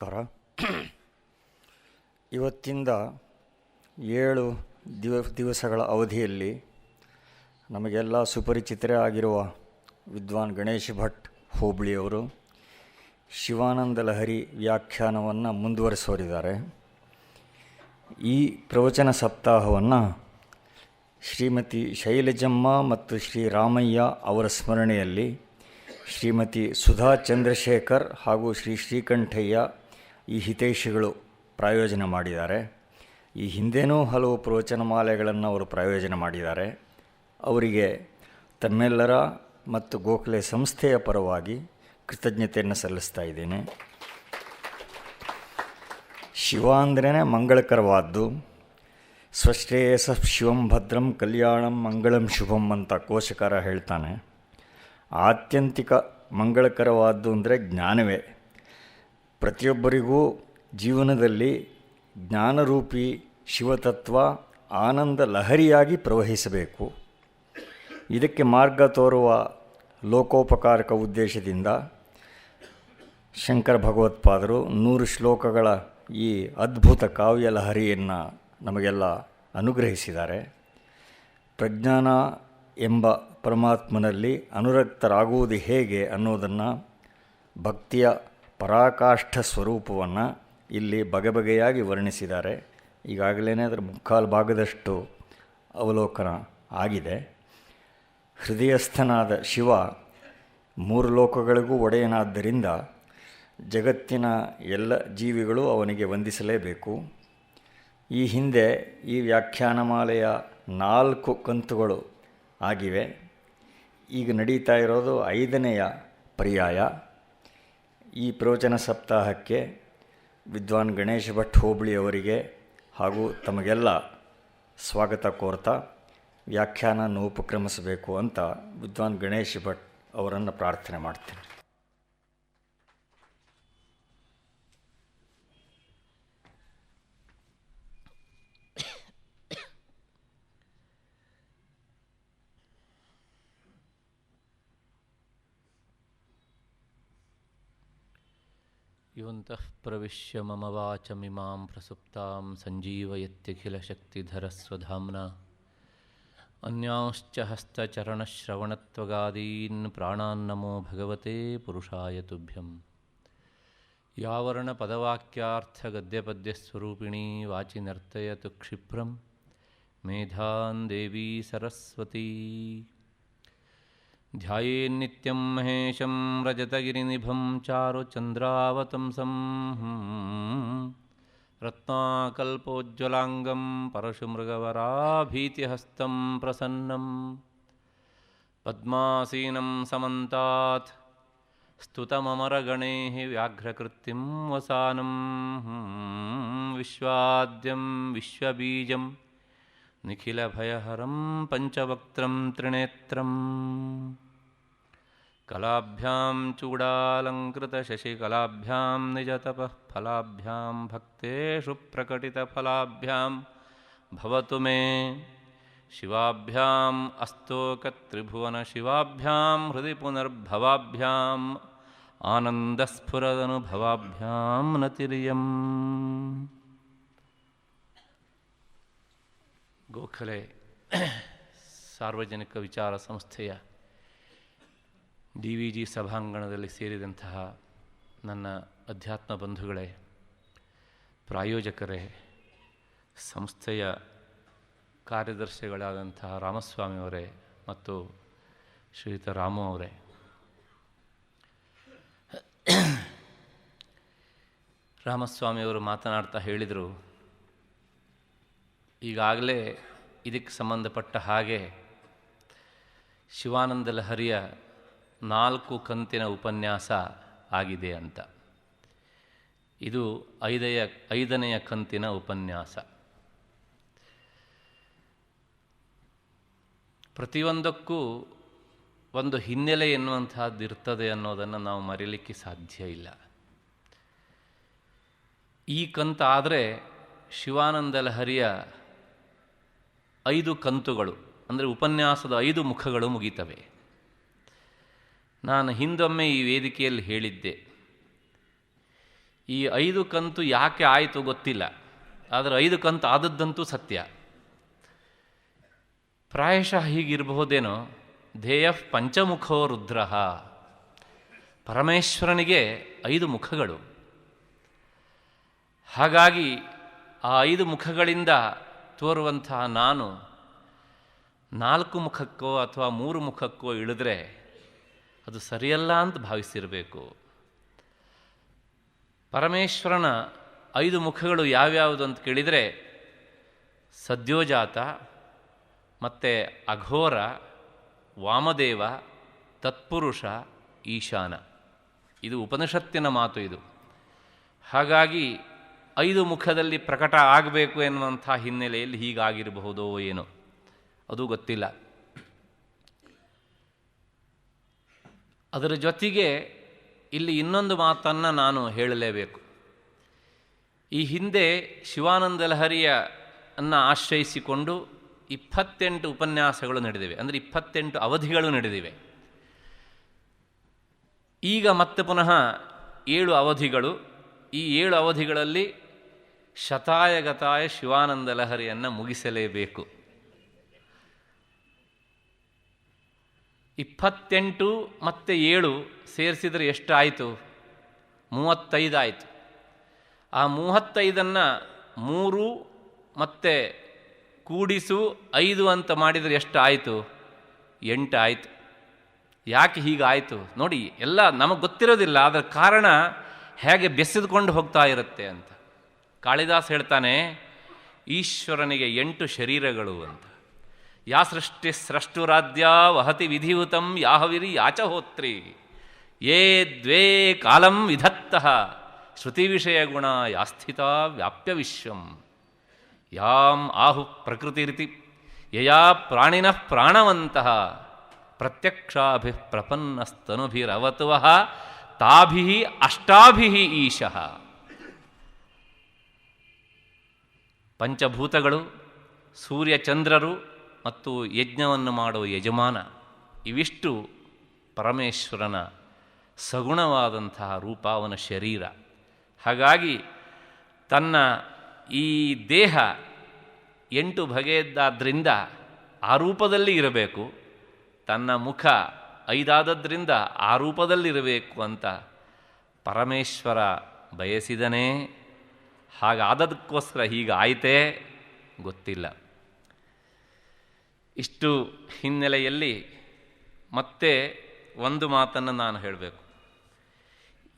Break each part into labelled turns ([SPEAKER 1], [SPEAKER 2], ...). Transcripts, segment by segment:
[SPEAKER 1] ನಮಸ್ಕಾರ. ಇವತ್ತಿಂದ 7 ದಿವಸಗಳ ಅವಧಿಯಲ್ಲಿ ನಮಗೆಲ್ಲ ಸುಪರಿಚಿತರೇ ಆಗಿರುವ ವಿದ್ವಾನ್ ಗಣೇಶ್ ಭಟ್ ಹೋಬಳಿಯವರು ಶಿವಾನಂದ ಲಹರಿ ವ್ಯಾಖ್ಯಾನವನ್ನು ಮುಂದುವರಿಸೋರಿದ್ದಾರೆ. ಈ ಪ್ರವಚನ ಸಪ್ತಾಹವನ್ನು ಶ್ರೀಮತಿ ಶೈಲಜಮ್ಮ ಮತ್ತು ಶ್ರೀ ರಾಮಯ್ಯ ಅವರ ಸ್ಮರಣೆಯಲ್ಲಿ ಶ್ರೀಮತಿ ಸುಧಾ ಚಂದ್ರಶೇಖರ್ ಹಾಗೂ ಶ್ರೀ ಶ್ರೀಕಂಠಯ್ಯ ಈ ಹಿತೈಷಿಗಳು ಪ್ರಾಯೋಜನೆ ಮಾಡಿದ್ದಾರೆ. ಈ ಹಿಂದೆನೂ ಹಲವು ಪ್ರವಚನ ಮಾಲೆಗಳನ್ನು ಅವರು ಪ್ರಾಯೋಜನೆ ಮಾಡಿದ್ದಾರೆ. ಅವರಿಗೆ ತಮ್ಮೆಲ್ಲರ ಮತ್ತು ಗೋಖಲೆ ಸಂಸ್ಥೆಯ ಪರವಾಗಿ ಕೃತಜ್ಞತೆಯನ್ನು ಸಲ್ಲಿಸ್ತಾ ಇದ್ದೇನೆ. ಶಿವ ಅಂದ್ರೇ ಮಂಗಳಕರವಾದ್ದು. ಸ್ವಶ್ರೇಯಸ ಶಿವಂ ಭದ್ರಂ ಕಲ್ಯಾಣಂ ಮಂಗಳಂ ಶುಭಂ ಅಂತ ಕೋಶಕಾರ ಹೇಳ್ತಾನೆ. ಆತ್ಯಂತಿಕ ಮಂಗಳಕರವಾದ್ದು ಅಂದರೆ ಜ್ಞಾನವೇ. ಪ್ರತಿಯೊಬ್ಬರಿಗೂ ಜೀವನದಲ್ಲಿ ಜ್ಞಾನರೂಪಿ ಶಿವತತ್ವ ಆನಂದ ಲಹರಿಯಾಗಿ ಪ್ರವಹಿಸಬೇಕು. ಇದಕ್ಕೆ ಮಾರ್ಗ ತೋರುವ ಲೋಕೋಪಕಾರಕ ಉದ್ದೇಶದಿಂದ ಶಂಕರ ಭಗವತ್ಪಾದರು 100 ಶ್ಲೋಕಗಳ ಈ ಅದ್ಭುತ ಕಾವ್ಯ ಲಹರಿಯನ್ನು ನಮಗೆಲ್ಲ ಅನುಗ್ರಹಿಸಿದ್ದಾರೆ. ಪ್ರಜ್ಞಾನ ಎಂಬ ಪರಮಾತ್ಮನಲ್ಲಿ ಅನುರಕ್ತರಾಗುವುದು ಹೇಗೆ ಅನ್ನೋದನ್ನು, ಭಕ್ತಿಯ ಪರಾಕಾಷ್ಠ ಸ್ವರೂಪವನ್ನು ಇಲ್ಲಿ ಬಗೆಬಗೆಯಾಗಿ ವರ್ಣಿಸಿದ್ದಾರೆ. ಈಗಾಗಲೇ ಅದರ ಮುಕ್ಕಾಲು ಭಾಗದಷ್ಟು ಅವಲೋಕನ ಆಗಿದೆ. ಹೃದಯಸ್ಥನಾದ ಶಿವ 3 ಲೋಕಗಳಿಗೂ ಒಡೆಯನಾದ್ದರಿಂದ ಜಗತ್ತಿನ ಎಲ್ಲ ಜೀವಿಗಳು ಅವನಿಗೆ ವಂದಿಸಲೇಬೇಕು. ಈ ಹಿಂದೆ ಈ ವ್ಯಾಖ್ಯಾನಮಾಲೆಯ 4 ಕಂತುಗಳು ಆಗಿವೆ. ಈಗ ನಡೀತಾ ಇರೋದು 5ನೆಯ ಪರ್ಯಾಯ. ಈ ಪ್ರವಚನ ಸಪ್ತಾಹಕ್ಕೆ ವಿದ್ವಾನ್ ಗಣೇಶ್ ಭಟ್ ಹೋಬಳಿಯವರಿಗೆ ಹಾಗೂ ತಮಗೆಲ್ಲ ಸ್ವಾಗತ ಕೋರ್ತಾ ವ್ಯಾಖ್ಯಾನವನ್ನು ಉಪಕ್ರಮಿಸಬೇಕು ಅಂತ ವಿದ್ವಾನ್ ಗಣೇಶ್ ಭಟ್ ಅವರನ್ನು ಪ್ರಾರ್ಥನೆ ಮಾಡ್ತೇನೆ.
[SPEAKER 2] ಯೋಂತಃ ಪ್ರವಿಶ್ಯ ಮಮ ವಾಚಮಿಮಾಂ ಪ್ರಸುಪ್ತಾಂ ಸಂಜೀವಯತ್ಯಖಿಲಶಕ್ತಿಧರಸ್ವಧಾಮ್ನಾ ಅನ್ಯಾಂಶ್ಚ ಹಸ್ತಚರಣಶ್ರವಣತ್ವಗಾದೀನ್ ಪ್ರಾಣಾನ್ನಮೋ ಭಗವತೆ ಪುರುಷಾಯ ತುಭ್ಯಂ. ಯಾವರ್ಣಪದವಾಕ್ಯಾರ್ಥಗದ್ಯಪದ್ಯಸ್ವರೂಪಿಣೀ ವಾಚಿ ನರ್ತಯತು ಕ್ಷಿಪ್ರಂ ಮೇಧಾನ್ ದೇವಿ ಸರಸ್ವತೀ. ಧ್ಯಾಯೇನ್ನಿತ್ಯಂ ಮಹೇಶಂ ರಜತಗಿರಿನಿಭಂ ಚಾರುಚಂದ್ರಾವತಂಸಂ ರತ್ನಾಕಲ್ಪೋಜ್ವಲಾಂಗಂ ಪರಶುಮೃಗವರಾಭೀತಿಹಸ್तं ಪ್ರಸನ್ನಂ ಪದ್ಮಾಸೀನಂ ಸಮಂತಾತ್ ಸ್ತುತಮಮರಗಣೈಃ ವ್ಯಾಘ್ರಕೃತ್ತಿಂ ವಸಾನಂ ವಿಶ್ವಾದ್ಯಂ ವಿಶ್ವಬೀಜಂ ನಿಖಿಲಭಯಹರಂ ಪಂಚವಕ್ತ್ರಂ ತ್ರಿನೇತ್ರಂ. ಕಲಾಭ್ಯಾಂ ಚೂಡಾಲಂಕೃತಶಶಿಕಲಾಭ್ಯಾಂ ನಿಜತಪಃ ಫಲಾಭ್ಯಾಂ ಭಕ್ತೇಷು ಪ್ರಕಟಿತಫಲಾಭ್ಯಾಂ ಭವತು ಮೇ. ಶಿವಾಭ್ಯಾಂ ಅಸ್ತೋಕತ್ರಿಭುವನಶಿವಾಭ್ಯಾಂ ಹೃದಯ ಪುನರ್ಭವಾಭ್ಯಾಂ ಆನಂದಸ್ಫುರದನುಭವಾಭ್ಯಾಂ ನತಿರ್ಯಂ. ಗೋಖಲೆ ಸಾರ್ವಜನಿಕ ವಿಚಾರ ಸಂಸ್ಥೆಯ DVG ಸಭಾಂಗಣದಲ್ಲಿ ಸೇರಿದಂತಹ ನನ್ನ ಅಧ್ಯಾತ್ಮ ಬಂಧುಗಳೇ, ಪ್ರಾಯೋಜಕರೇ, ಸಂಸ್ಥೆಯ ಕಾರ್ಯದರ್ಶಿಗಳಾದಂತಹ ರಾಮಸ್ವಾಮಿಯವರೇ ಮತ್ತು ಶ್ರೀಯುತ ರಾಮು ಅವರೇ, ರಾಮಸ್ವಾಮಿಯವರು ಮಾತನಾಡ್ತಾ ಹೇಳಿದರು, ಈಗಾಗಲೇ ಇದಕ್ಕೆ ಸಂಬಂಧಪಟ್ಟ ಹಾಗೆ ಶಿವಾನಂದ ಲಹರಿಯ 4 ಕಂತಿನ ಉಪನ್ಯಾಸ ಆಗಿದೆ ಅಂತ. ಇದು 5ನೆಯ ಕಂತಿನ ಉಪನ್ಯಾಸ. ಪ್ರತಿಯೊಂದಕ್ಕೂ ಒಂದು ಹಿನ್ನೆಲೆ ಎನ್ನುವಂತಹದ್ದು ಇರ್ತದೆ ಅನ್ನೋದನ್ನು ನಾವು ಮರೀಲಿಕ್ಕೆ ಸಾಧ್ಯ ಇಲ್ಲ. ಈ ಕಂತಾದರೆ ಶಿವಾನಂದ ಲಹರಿಯ 5 ಕಂತುಗಳು ಅಂದರೆ ಉಪನ್ಯಾಸದ 5 ಮುಖಗಳು ಮುಗಿತವೆ. ನಾನು ಹಿಂದೊಮ್ಮೆ ಈ ವೇದಿಕೆಯಲ್ಲಿ ಹೇಳಿದ್ದೆ, ಈ 5 ಕಂತು ಯಾಕೆ ಆಯಿತು ಗೊತ್ತಿಲ್ಲ, ಆದರೆ 5 ಕಂತು ಆದದ್ದಂತೂ ಸತ್ಯ. ಪ್ರಾಯಶಃ ಹೀಗಿರಬಹುದೇನೋ, ಧ್ಯೇಯ ಪಂಚಮುಖೋ ರುದ್ರ, ಪರಮೇಶ್ವರನಿಗೆ 5 ಮುಖಗಳು. ಹಾಗಾಗಿ ಆ 5 ಮುಖಗಳಿಂದ ತೋರುವಂತಹ ನಾನು 4 ಮುಖಕ್ಕೋ ಅಥವಾ 3 ಮುಖಕ್ಕೋ ಇಳಿದ್ರೆ ಅದು ಸರಿಯಲ್ಲ ಅಂತ ಭಾವಿಸಿರಬೇಕು. ಪರಮೇಶ್ವರನ 5 ಮುಖಗಳು ಯಾವ್ಯಾವುದು ಅಂತ ಕೇಳಿದರೆ ಸದ್ಯೋಜಾತ, ಮತ್ತು ಅಘೋರ, ವಾಮದೇವ, ತತ್ಪುರುಷ, ಈಶಾನ. ಇದು ಉಪನಿಷತ್ತಿನ ಮಾತು ಇದು. ಹಾಗಾಗಿ 5 ಮುಖದಲ್ಲಿ ಪ್ರಕಟ ಆಗಬೇಕು ಎನ್ನುವಂಥ ಹಿನ್ನೆಲೆಯಲ್ಲಿ ಹೀಗಾಗಿರಬಹುದೋ ಏನೋ, ಅದು ಗೊತ್ತಿಲ್ಲ. ಅದರ ಜೊತೆಗೆ ಇಲ್ಲಿ ಇನ್ನೊಂದು ಮಾತನ್ನು ನಾನು ಹೇಳಲೇಬೇಕು. ಈ ಹಿಂದೆ ಶಿವಾನಂದ ಲಹರಿಯನ್ನು ಆಶ್ರಯಿಸಿಕೊಂಡು 28 ಉಪನ್ಯಾಸಗಳು ನಡೆದಿವೆ, ಅಂದರೆ 28 ಅವಧಿಗಳು ನಡೆದಿವೆ. ಈಗ ಮತ್ತೆ ಪುನಃ 7 ಅವಧಿಗಳು. ಈ 7 ಅವಧಿಗಳಲ್ಲಿ ಶತಾಯಗತಾಯ ಶಿವಾನಂದ ಲಹರಿಯನ್ನು ಮುಗಿಸಲೇಬೇಕು. 28 ಮತ್ತು 7 ಸೇರಿಸಿದರೆ ಎಷ್ಟು ಆಯಿತು? 35 ಆಯಿತು. ಆ 35ಅನ್ನು 3 ಮತ್ತು ಕೂಡಿಸು 5 ಅಂತ ಮಾಡಿದರೆ ಎಷ್ಟು ಆಯಿತು? 8 ಆಯಿತು. ಯಾಕೆ ಹೀಗಾಯಿತು ನೋಡಿ, ಎಲ್ಲ ನಮಗೆ ಗೊತ್ತಿರೋದಿಲ್ಲ, ಅದರ ಕಾರಣ ಹೇಗೆ ಬೆಸೆದುಕೊಂಡು ಹೋಗ್ತಾ ಇರುತ್ತೆ ಅಂತ. ಕಾಳಿದಾಸ್ ಹೇಳ್ತಾನೆ, ಈಶ್ವರನಿಗೆ 8 ಶರೀರಗಳು ಅಂತ. ಯಾ ಸೃಷ್ಟಿ ಸ್ರಷ್ಟುರಾಧ್ಯ ವಹತಿ ವಿಧಿಯುತಂ ಯಾಹವಿರಿ ಯಾಚಹೋತ್ರಿ ಯೇ ದ್ವೇ ಕಾಲಂ ವಿಧತ್ತಃ ಶ್ರುತಿ ವಿಷಯ ಗುಣ ಯಾಸ್ಥಿತ ವ್ಯಾಪ್ಯ ವಿಶ್ವಂ ಯಾಂ ಆಹು ಪ್ರಕೃತಿರಿತಿ ಯಯಾ ಪ್ರಾಣಿನಃ ಪ್ರಾಣವಂತಃ ಪ್ರತ್ಯಕ್ಷಾಭಿ ಪ್ರಪನ್ನಸ್ತನುಭಿರವತುವಃ ತಾಭಿ ಅಷ್ಟಾಭಿ ಈಶಃ. ಪಂಚಭೂತಗಳು, ಸೂರ್ಯಚಂದ್ರರು ಮತ್ತು ಯಜ್ಞವನ್ನು ಮಾಡುವ ಯಜಮಾನ, ಇವಿಷ್ಟು ಪರಮೇಶ್ವರನ ಸಗುಣವಾದಂತಹ ರೂಪ, ಅವನ ಶರೀರ. ಹಾಗಾಗಿ ತನ್ನ ಈ ದೇಹ 8 ಬಗೆಯದ್ದಾದ್ದರಿಂದ ಆ ರೂಪದಲ್ಲಿ ಇರಬೇಕು, ತನ್ನ ಮುಖ 5 ಆದದ್ರಿಂದ ಆ ರೂಪದಲ್ಲಿರಬೇಕು ಅಂತ ಪರಮೇಶ್ವರ ಬಯಸಿದನೇ. ಹಾಗಾದದಕ್ಕೋಸ್ಕರ ಹೀಗಾಯಿತೇ ಗೊತ್ತಿಲ್ಲ. ಇಷ್ಟು ಹಿನ್ನೆಲೆಯಲ್ಲಿ ಮತ್ತೆ ಒಂದು ಮಾತನ್ನು ನಾನು ಹೇಳಬೇಕು.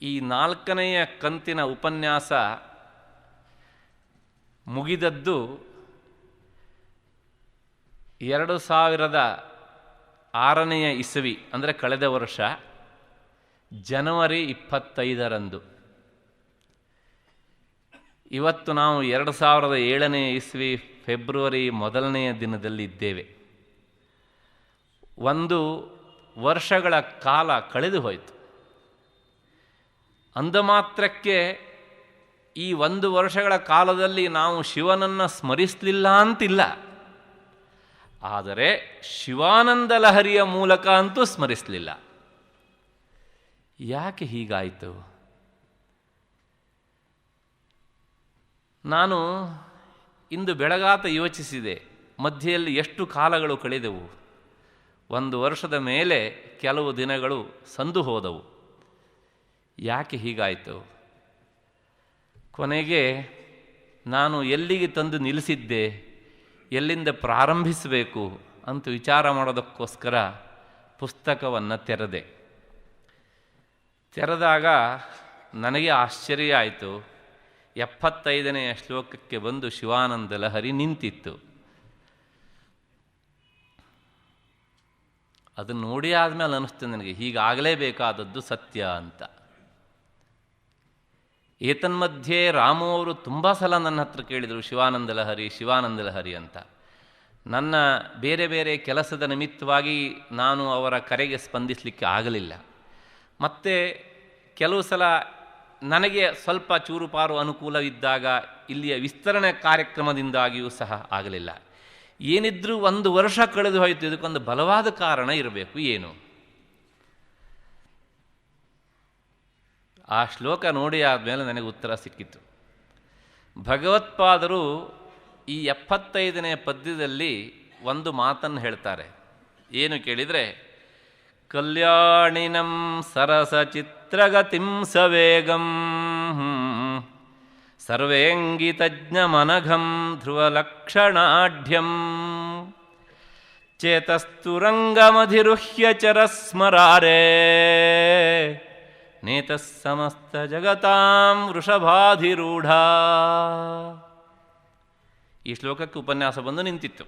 [SPEAKER 2] ಈ 4ನೆಯ ಕಂತಿನ ಉಪನ್ಯಾಸ ಮುಗಿದದ್ದು 2006ನೇ ಇಸವಿ, ಅಂದರೆ ಕಳೆದ ವರ್ಷ ಜನವರಿ 25ರಂದು. ಇವತ್ತು ನಾವು 2007ನೇ ಇಸವಿ ಫೆಬ್ರವರಿ 1ನೇ ದಿನದಲ್ಲಿ ಇದ್ದೇವೆ. 1 ವರ್ಷಗಳ ಕಾಲ ಕಳೆದು ಹೋಯಿತು. ಅಂದ ಮಾತ್ರಕ್ಕೆ ಈ 1 ವರ್ಷಗಳ ಕಾಲದಲ್ಲಿ ನಾವು ಶಿವನನ್ನು ಸ್ಮರಿಸಲಿಲ್ಲ ಅಂತಿಲ್ಲ, ಆದರೆ ಶಿವಾನಂದ ಲಹರಿಯ ಮೂಲಕ ಅಂತೂ ಸ್ಮರಿಸಲಿಲ್ಲ. ಯಾಕೆ ಹೀಗಾಯಿತು? ನಾನು ಇಂದು ಬೆಳಗಾತ ಯೋಚಿಸಿದೆ, ಮಧ್ಯೆಯಲ್ಲಿ ಎಷ್ಟು ಕಾಲಗಳು ಕಳೆದವು. 1 ವರ್ಷದ ಮೇಲೆ ಕೆಲವು ದಿನಗಳು ಸಂದು ಹೋದವು. ಯಾಕೆ ಹೀಗಾಯಿತು? ಕೊನೆಗೆ ನಾನು ಎಲ್ಲಿಗೆ ತಂದು ನಿಲ್ಲಿಸಿದ್ದೆ, ಎಲ್ಲಿಂದ ಪ್ರಾರಂಭಿಸಬೇಕು ಅಂತ ವಿಚಾರ ಮಾಡೋದಕ್ಕೋಸ್ಕರ ಪುಸ್ತಕವನ್ನು ತೆರೆದಾಗ ನನಗೆ ಆಶ್ಚರ್ಯ ಆಯಿತು. 75ನೇ ಶ್ಲೋಕಕ್ಕೆ ಬಂದು ಶಿವಾನಂದ ಲಹರಿ ನಿಂತಿತ್ತು. ಅದನ್ನು ನೋಡಿ ಆದಮೇಲೆ ಅನ್ನಿಸ್ತು ನನಗೆ, ಹೀಗಾಗಲೇಬೇಕಾದದ್ದು ಸತ್ಯ ಅಂತ. ಏತನ್ಮಧ್ಯೆ ರಾಮು ಅವರು ತುಂಬ ಸಲ ನನ್ನ ಹತ್ರ ಕೇಳಿದರು, ಶಿವಾನಂದ ಲಹರಿ ಅಂತ. ನನ್ನ ಬೇರೆ ಬೇರೆ ಕೆಲಸದ ನಿಮಿತ್ತವಾಗಿ ನಾನು ಅವರ ಕರೆಗೆ ಸ್ಪಂದಿಸಲಿಕ್ಕೆ ಆಗಲಿಲ್ಲ. ಮತ್ತು ಕೆಲವು ಸಲ ನನಗೆ ಸ್ವಲ್ಪ ಚೂರುಪಾರು ಅನುಕೂಲವಿದ್ದಾಗ ಇಲ್ಲಿಯ ವಿಸ್ತರಣೆ ಕಾರ್ಯಕ್ರಮದಿಂದಾಗಿಯೂ ಸಹ ಆಗಲಿಲ್ಲ. ಏನಿದ್ರೂ 1 ವರ್ಷ ಕಳೆದು ಹೋಯಿತು, ಇದಕ್ಕೊಂದು ಬಲವಾದ ಕಾರಣ ಇರಬೇಕು. ಏನು? ಆ ಶ್ಲೋಕ ನೋಡಿ ಆದಮೇಲೆ ನನಗೆ ಉತ್ತರ ಸಿಕ್ಕಿತು. ಭಗವತ್ಪಾದರು ಈ 75ನೇ ಪದ್ಯದಲ್ಲಿ ಒಂದು ಮಾತನ್ನು ಹೇಳ್ತಾರೆ. ಏನು ಕೇಳಿದರೆ, ಕಲ್ಯಾಣಿನಂ ಸರಸಚಿತ್ರಗತಿಂ ಸವೇಗಂ ಸರ್ವೇಂಗಿತಜ್ಞಮನಘಂ ಧ್ರುವಲಕ್ಷಣಾಢ್ಯಂ ಚೇತಸ್ತುರಂಗಮಧಿರುಹ್ಯ ಚರಸ್ಮರಾರೆ ನೇತಃ ಸಮಸ್ತ ಜಗತಾಂ ವೃಷಭಾಧಿರೂಢ. ಈ ಶ್ಲೋಕಕ್ಕೆ ಉಪನ್ಯಾಸ ಬಂದು ನಿಂತಿತ್ತು.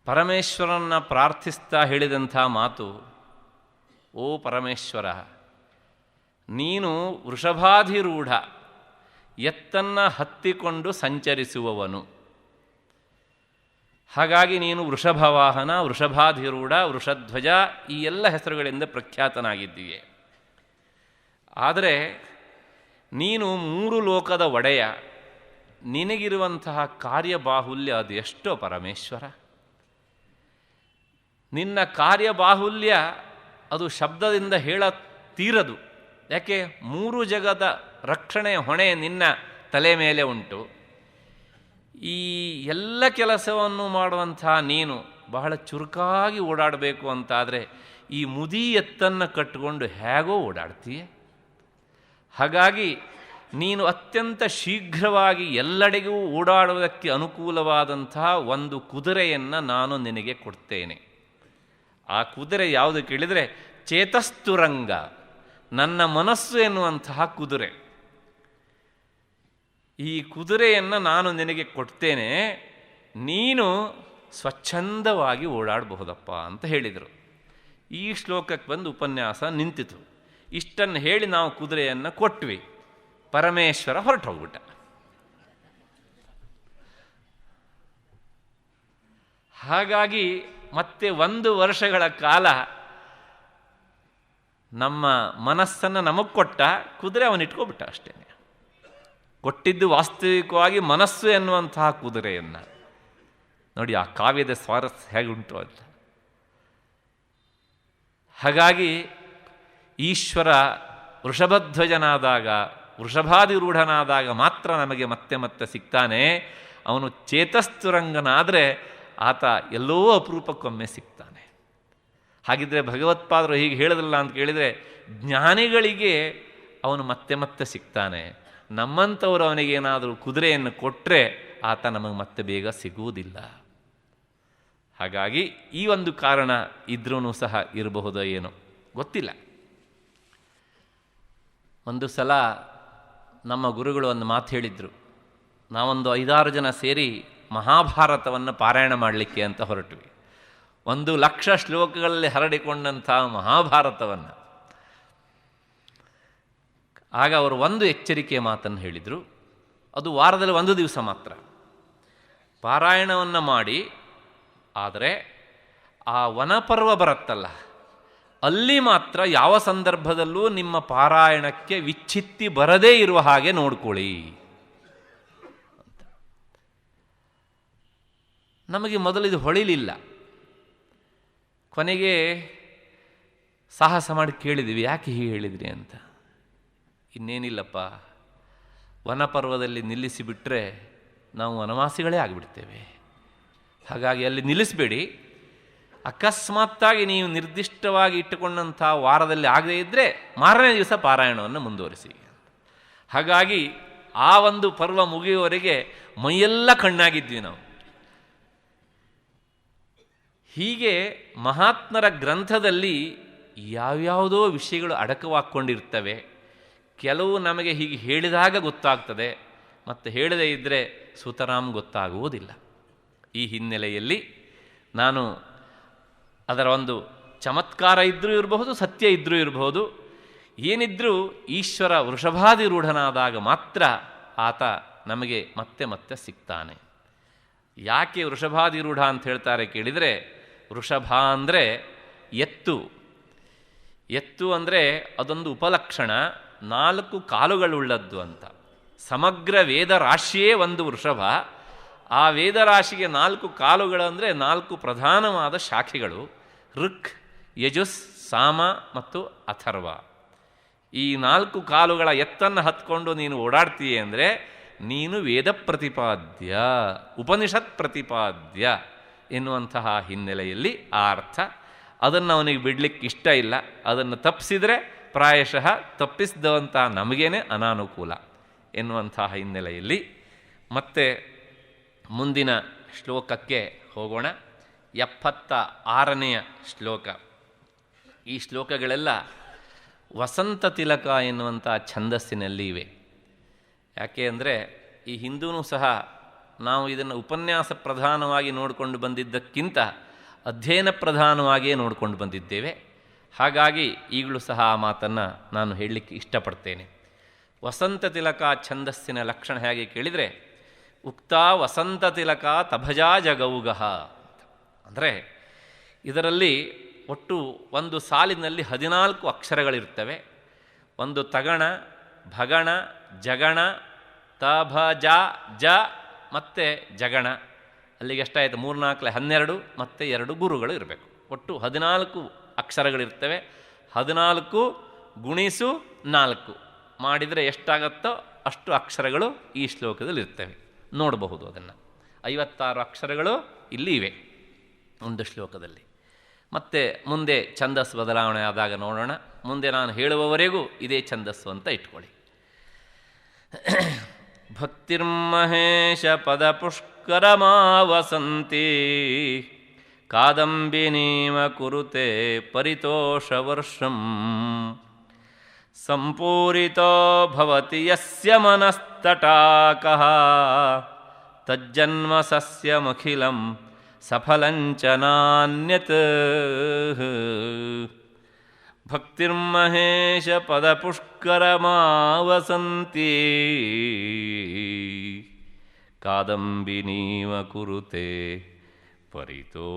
[SPEAKER 2] ಪರಮೇಶ್ವರನ್ನ ಪ್ರಾರ್ಥಿಸ್ತಾ ಹೇಳಿದಂಥ ಮಾತು, ಓ ಪರಮೇಶ್ವರ, ನೀನು ವೃಷಭಾಧಿರೂಢ, ಎತ್ತನ್ನು ಹತ್ತಿಕೊಂಡು ಸಂಚರಿಸುವವನು. ಹಾಗಾಗಿ ನೀನು ವೃಷಭವಾಹನ, ವೃಷಭಾಧಿರೂಢ, ವೃಷಧ್ವಜ ಈ ಎಲ್ಲ ಹೆಸರುಗಳಿಂದ ಪ್ರಖ್ಯಾತನಾಗಿದ್ದೀಯೆ. ಆದರೆ ನೀನು 3 ಲೋಕದ ಒಡೆಯ. ನಿನಗಿರುವಂತಹ ಕಾರ್ಯಬಾಹುಲ್ಯ ಅದು ಎಷ್ಟೋ ಪರಮೇಶ್ವರ. ನಿನ್ನ ಕಾರ್ಯಬಾಹುಲ್ಯ ಅದು ಶಬ್ದದಿಂದ ತೀರದು. ಯಾಕೆ? 3 ಜಗದ ರಕ್ಷಣೆಯ ಹೊಣೆ ನಿನ್ನ ತಲೆ ಮೇಲೆ ಉಂಟು. ಈ ಎಲ್ಲ ಕೆಲಸವನ್ನು ಮಾಡುವಂಥ ನೀನು ಬಹಳ ಚುರುಕಾಗಿ ಓಡಾಡಬೇಕು ಅಂತಾದರೆ ಈ ಮುದಿ ಎತ್ತನ್ನು ಕಟ್ಟಿಕೊಂಡು ಹೇಗೋ ಓಡಾಡ್ತೀಯ. ಹಾಗಾಗಿ ನೀನು ಅತ್ಯಂತ ಶೀಘ್ರವಾಗಿ ಎಲ್ಲೆಡೆಗೂ ಓಡಾಡುವುದಕ್ಕೆ ಅನುಕೂಲವಾದಂತಹ ಒಂದು ಕುದುರೆಯನ್ನು ನಾನು ನಿನಗೆ ಕೊಡ್ತೇನೆ. ಆ ಕುದುರೆ ಯಾವುದು ಕೇಳಿದರೆ ಚೇತಸ್ತುರಂಗ, ನನ್ನ ಮನಸ್ಸು ಎನ್ನುವಂತಹ ಕುದುರೆ. ಈ ಕುದುರೆಯನ್ನು ನಾನು ನಿನಗೆ ಕೊಡ್ತೇನೆ, ನೀನು ಸ್ವಚ್ಛಂದವಾಗಿ ಓಡಾಡಬಹುದಪ್ಪ ಅಂತ ಹೇಳಿದರು. ಈ ಶ್ಲೋಕಕ್ಕೆ ಬಂದು ಉಪನ್ಯಾಸ ನಿಂತಿತು. ಇಷ್ಟನ್ನು ಹೇಳಿ ನಾವು ಕುದುರೆಯನ್ನು ಕೊಟ್ವಿ. ಪರಮೇಶ್ವರ ಹೊರಟು ಹೋಗ್ಬಿಟ್ಟ. ಹಾಗಾಗಿ ಮತ್ತೆ 1 ವರ್ಷಗಳ ಕಾಲ ನಮ್ಮ ಮನಸ್ಸನ್ನು ನಮಗೆ ಕೊಟ್ಟ, ಕುದುರೆ ಅವನಿಟ್ಕೊಬಿಟ್ಟ ಅಷ್ಟೇ. ಕೊಟ್ಟಿದ್ದು ವಾಸ್ತವಿಕವಾಗಿ ಮನಸ್ಸು ಎನ್ನುವಂತಹ ಕುದುರೆಯನ್ನು. ನೋಡಿ ಆ ಕಾವ್ಯದ ಸ್ವಾರಸ್ಯ ಹೇಗುಂಟು ಅಂತ. ಹಾಗಾಗಿ ಈಶ್ವರ ವೃಷಭಧ್ವಜನಾದಾಗ, ವೃಷಭಾಧಿರೂಢನಾದಾಗ ಮಾತ್ರ ನಮಗೆ ಮತ್ತೆ ಮತ್ತೆ ಸಿಗ್ತಾನೆ. ಅವನು ಚೇತಸ್ತುರಂಗನಾದರೆ ಆತ ಎಲ್ಲೋ ಅಪರೂಪಕ್ಕೊಮ್ಮೆ ಸಿಗ್ತಾನೆ. ಹಾಗಿದ್ರೆ ಭಗವತ್ಪಾದರು ಹೀಗೆ ಹೇಳಿದ್ರಲ್ಲ ಅಂತ ಕೇಳಿದರೆ, ಜ್ಞಾನಿಗಳಿಗೆ ಅವನು ಮತ್ತೆ ಮತ್ತೆ ಸಿಗ್ತಾನೆ. ನಮ್ಮಂಥವರು ಅವನಿಗೇನಾದರೂ ಕುದುರೆಯನ್ನು ಕೊಟ್ಟರೆ ಆತ ನಮಗೆ ಮತ್ತೆ ಬೇಗ ಸಿಗುವುದಿಲ್ಲ. ಹಾಗಾಗಿ ಈ ಒಂದು ಕಾರಣ ಇದ್ರೂ ಸಹ ಇರಬಹುದೋ ಏನೋ ಗೊತ್ತಿಲ್ಲ. ಒಂದು ಸಲ ನಮ್ಮ ಗುರುಗಳು ಒಂದು ಮಾತು ಹೇಳಿದರು. ನಾವೊಂದು 5-6 ಜನ ಸೇರಿ ಮಹಾಭಾರತವನ್ನು ಪಾರಾಯಣ ಮಾಡಲಿಕ್ಕೆ ಅಂತ ಹೊರಟ್ವಿ. 1,00,000 ಶ್ಲೋಕಗಳಲ್ಲಿ ಹರಡಿಕೊಂಡಂಥ ಮಹಾಭಾರತವನ್ನು. ಆಗ ಅವರು ಒಂದು ಎಚ್ಚರಿಕೆಯ ಮಾತನ್ನು ಹೇಳಿದರು. ಅದು ವಾರದಲ್ಲಿ 1 ದಿವಸ ಮಾತ್ರ ಪಾರಾಯಣವನ್ನು ಮಾಡಿ, ಆದರೆ ಆ ವನಪರ್ವ ಬರುತ್ತಲ್ಲ, ಅಲ್ಲಿ ಮಾತ್ರ ಯಾವ ಸಂದರ್ಭದಲ್ಲೂ ನಿಮ್ಮ ಪಾರಾಯಣಕ್ಕೆ ವಿಚ್ಛಿತ್ತಿ ಬರದೇ ಇರುವ ಹಾಗೆ ನೋಡ್ಕೊಳ್ಳಿ. ನಮಗೆ ಮೊದಲಿದು ಹೊಳಿಲಿಲ್ಲ. ಕೊನೆಗೆ ಸಾಹಸ ಮಾಡಿ ಕೇಳಿದ್ವಿ, ಯಾಕೆ ಹೀಗೆ ಹೇಳಿದ್ರಿ ಅಂತ. ಇನ್ನೇನಿಲ್ಲಪ್ಪ, ವನಪರ್ವದಲ್ಲಿ ನಿಲ್ಲಿಸಿಬಿಟ್ರೆ ನಾವು ವನವಾಸಿಗಳೇ ಆಗಿಬಿಡ್ತೇವೆ. ಹಾಗಾಗಿ ಅಲ್ಲಿ ನಿಲ್ಲಿಸಬೇಡಿ. ಅಕಸ್ಮಾತ್ತಾಗಿ ನೀವು ನಿರ್ದಿಷ್ಟವಾಗಿ ಇಟ್ಟುಕೊಂಡಂಥ ವಾರದಲ್ಲಿ ಆಗದೇ ಇದ್ದರೆ ಮಾರನೇ ದಿವಸ ಪಾರಾಯಣವನ್ನು ಮುಂದುವರಿಸಿ. ಹಾಗಾಗಿ ಆ ಒಂದು ಪರ್ವ ಮುಗಿಯುವವರೆಗೆ ಮೈಯೆಲ್ಲ ಕಣ್ಣಾಗಿದ್ವಿ ನಾವು. ಹೀಗೆ ಮಹಾತ್ಮರ ಗ್ರಂಥದಲ್ಲಿ ಯಾವ್ಯಾವುದೋ ವಿಷಯಗಳು ಅಡಕವಾಕ್ಕೊಂಡಿರ್ತವೆ. ಕೆಲವು ನಮಗೆ ಹೀಗೆ ಹೇಳಿದಾಗ ಗೊತ್ತಾಗ್ತದೆ, ಮತ್ತು ಹೇಳದೇ ಇದ್ದರೆ ಸುತರಾಮ್ ಗೊತ್ತಾಗುವುದಿಲ್ಲ. ಈ ಹಿನ್ನೆಲೆಯಲ್ಲಿ ನಾನು ಅದರ ಒಂದು ಚಮತ್ಕಾರ ಇದ್ದರೂ ಇರಬಹುದು, ಸತ್ಯ ಇದ್ದರೂ ಇರಬಹುದು, ಏನಿದ್ರೂ ಈಶ್ವರ ವೃಷಭಾಧಿರೂಢನಾದಾಗ ಮಾತ್ರ ಆತ ನಮಗೆ ಮತ್ತೆ ಮತ್ತೆ ಸಿಗ್ತಾನೆ. ಯಾಕೆ ವೃಷಭಾಧಿರೂಢ ಅಂತ ಹೇಳ್ತಾರೆ ಕೇಳಿದರೆ, ವೃಷಭ ಅಂದರೆ ಎತ್ತು. ಎತ್ತು ಅಂದರೆ ಅದೊಂದು ಉಪಲಕ್ಷಣ, 4 ಕಾಲುಗಳುಳ್ಳದ್ದು ಅಂತ. ಸಮಗ್ರ ವೇದರಾಶಿಯೇ ಒಂದು ವೃಷಭ. ಆ ವೇದರಾಶಿಗೆ 4 ಕಾಲುಗಳು ಅಂದರೆ 4 ಪ್ರಧಾನವಾದ ಶಾಖೆಗಳು: ಋಕ್, ಯಜುಸ್, ಸಾಮ ಮತ್ತು ಅಥರ್ವ. ಈ 4 ಕಾಲುಗಳ ಎತ್ತನ್ನು ಹತ್ಕೊಂಡು ನೀನು ಓಡಾಡ್ತೀಯ ಅಂದರೆ ನೀನು ವೇದ ಪ್ರತಿಪಾದ್ಯ, ಉಪನಿಷತ್ ಪ್ರತಿಪಾದ್ಯ ಎನ್ನುವಂತಹ ಹಿನ್ನೆಲೆಯಲ್ಲಿ ಆ ಅರ್ಥ. ಅದನ್ನು ಅವನಿಗೆ ಬಿಡಲಿಕ್ಕೆ ಇಷ್ಟ ಇಲ್ಲ. ಅದನ್ನು ತಪ್ಪಿಸಿದರೆ ಪ್ರಾಯಶಃ ತಪ್ಪಿಸಿದವಂಥ ನಮಗೇನೆ ಅನಾನುಕೂಲ ಎನ್ನುವಂತಹ ಹಿನ್ನೆಲೆಯಲ್ಲಿ ಮತ್ತೆ ಮುಂದಿನ ಶ್ಲೋಕಕ್ಕೆ ಹೋಗೋಣ. 76ನೆಯ ಶ್ಲೋಕ. ಈ ಶ್ಲೋಕಗಳೆಲ್ಲ ವಸಂತ ತಿಲಕ ಎನ್ನುವಂಥ ಛಂದಸ್ಸಿನಲ್ಲಿ ಇವೆ. ಯಾಕೆ ಅಂದರೆ ಈ ಹಿಂದೂ ಸಹ ನಾವು ಇದನ್ನು ಉಪನ್ಯಾಸ ಪ್ರಧಾನವಾಗಿ ನೋಡಿಕೊಂಡು ಬಂದಿದ್ದಕ್ಕಿಂತ ಅಧ್ಯಯನ ಪ್ರಧಾನವಾಗಿಯೇ ನೋಡಿಕೊಂಡು ಬಂದಿದ್ದೇವೆ. ಹಾಗಾಗಿ ಈಗಲೂ ಸಹ ಆ ಮಾತನ್ನು ನಾನು ಹೇಳಲಿಕ್ಕೆ ಇಷ್ಟಪಡ್ತೇನೆ. ವಸಂತ ತಿಲಕ ಛಂದಸ್ಸಿನ ಲಕ್ಷಣ ಹೇಗೆ ಕೇಳಿದರೆ, ಉಕ್ತ ವಸಂತ ತಿಲಕ ತಭಜಾ ಜಗೌಗಃ. ಅಂದರೆ ಇದರಲ್ಲಿ ಒಟ್ಟು ಒಂದು ಸಾಲಿನಲ್ಲಿ 14 ಅಕ್ಷರಗಳಿರ್ತವೆ. ಒಂದು ತಗಣ, ಭಗಣ, ಜಗಣ, ತಭಜ, ಜ ಮತ್ತು ಜಗಣ. ಅಲ್ಲಿಗೆ ಎಷ್ಟಾಯಿತು? 3, 4, 12 ಮತ್ತು 2 ಗುರುಗಳು ಇರಬೇಕು. ಒಟ್ಟು 14 ಅಕ್ಷರಗಳಿರ್ತವೆ. 14 ಗುಣಿಸು 4 ಮಾಡಿದರೆ ಎಷ್ಟಾಗತ್ತೋ ಅಷ್ಟು ಅಕ್ಷರಗಳು ಈ ಶ್ಲೋಕದಲ್ಲಿ ಇರ್ತವೆ. ನೋಡಬಹುದು ಅದನ್ನು. 56 ಅಕ್ಷರಗಳು ಇಲ್ಲಿ ಇವೆ ಒಂದು ಶ್ಲೋಕದಲ್ಲಿ. ಮತ್ತು ಮುಂದೆ ಛಂದಸ್ಸು ಬದಲಾವಣೆ ಆದಾಗ ನೋಡೋಣ. ಮುಂದೆ ನಾನು ಹೇಳುವವರೆಗೂ ಇದೇ ಛಂದಸ್ಸು ಅಂತ ಇಟ್ಕೊಳ್ಳಿ. ಭಕ್ತಿರ್ಮಹೇಶ ಪದ ಪುಷ್ಕರಮಾವಸಂತಿ ಕಾದಂಬಿನೀವ ಕುರುತೆ ಪರಿತೋಷವರ್ಷಂ ಸಂಪೂರಿತೋ ಭವತಿ ಯಸ್ಯ ಮನಸ್ತಟಾಕಃ ತಜ್ಜನ್ಮ ಸಸ್ಯಮಖಿಲಂ ಸಫಲಂಚ ನಾನ್ಯತ್. ಭಕ್ತಿರ್ಮಹೇಶ ಪದ ಪುಷ್ಕರಮಾವಸಂತಿ ಕಾದಂಬಿನೀವ ಕುರುತೆ ಪರಿತೋಷವರ್ಷಂ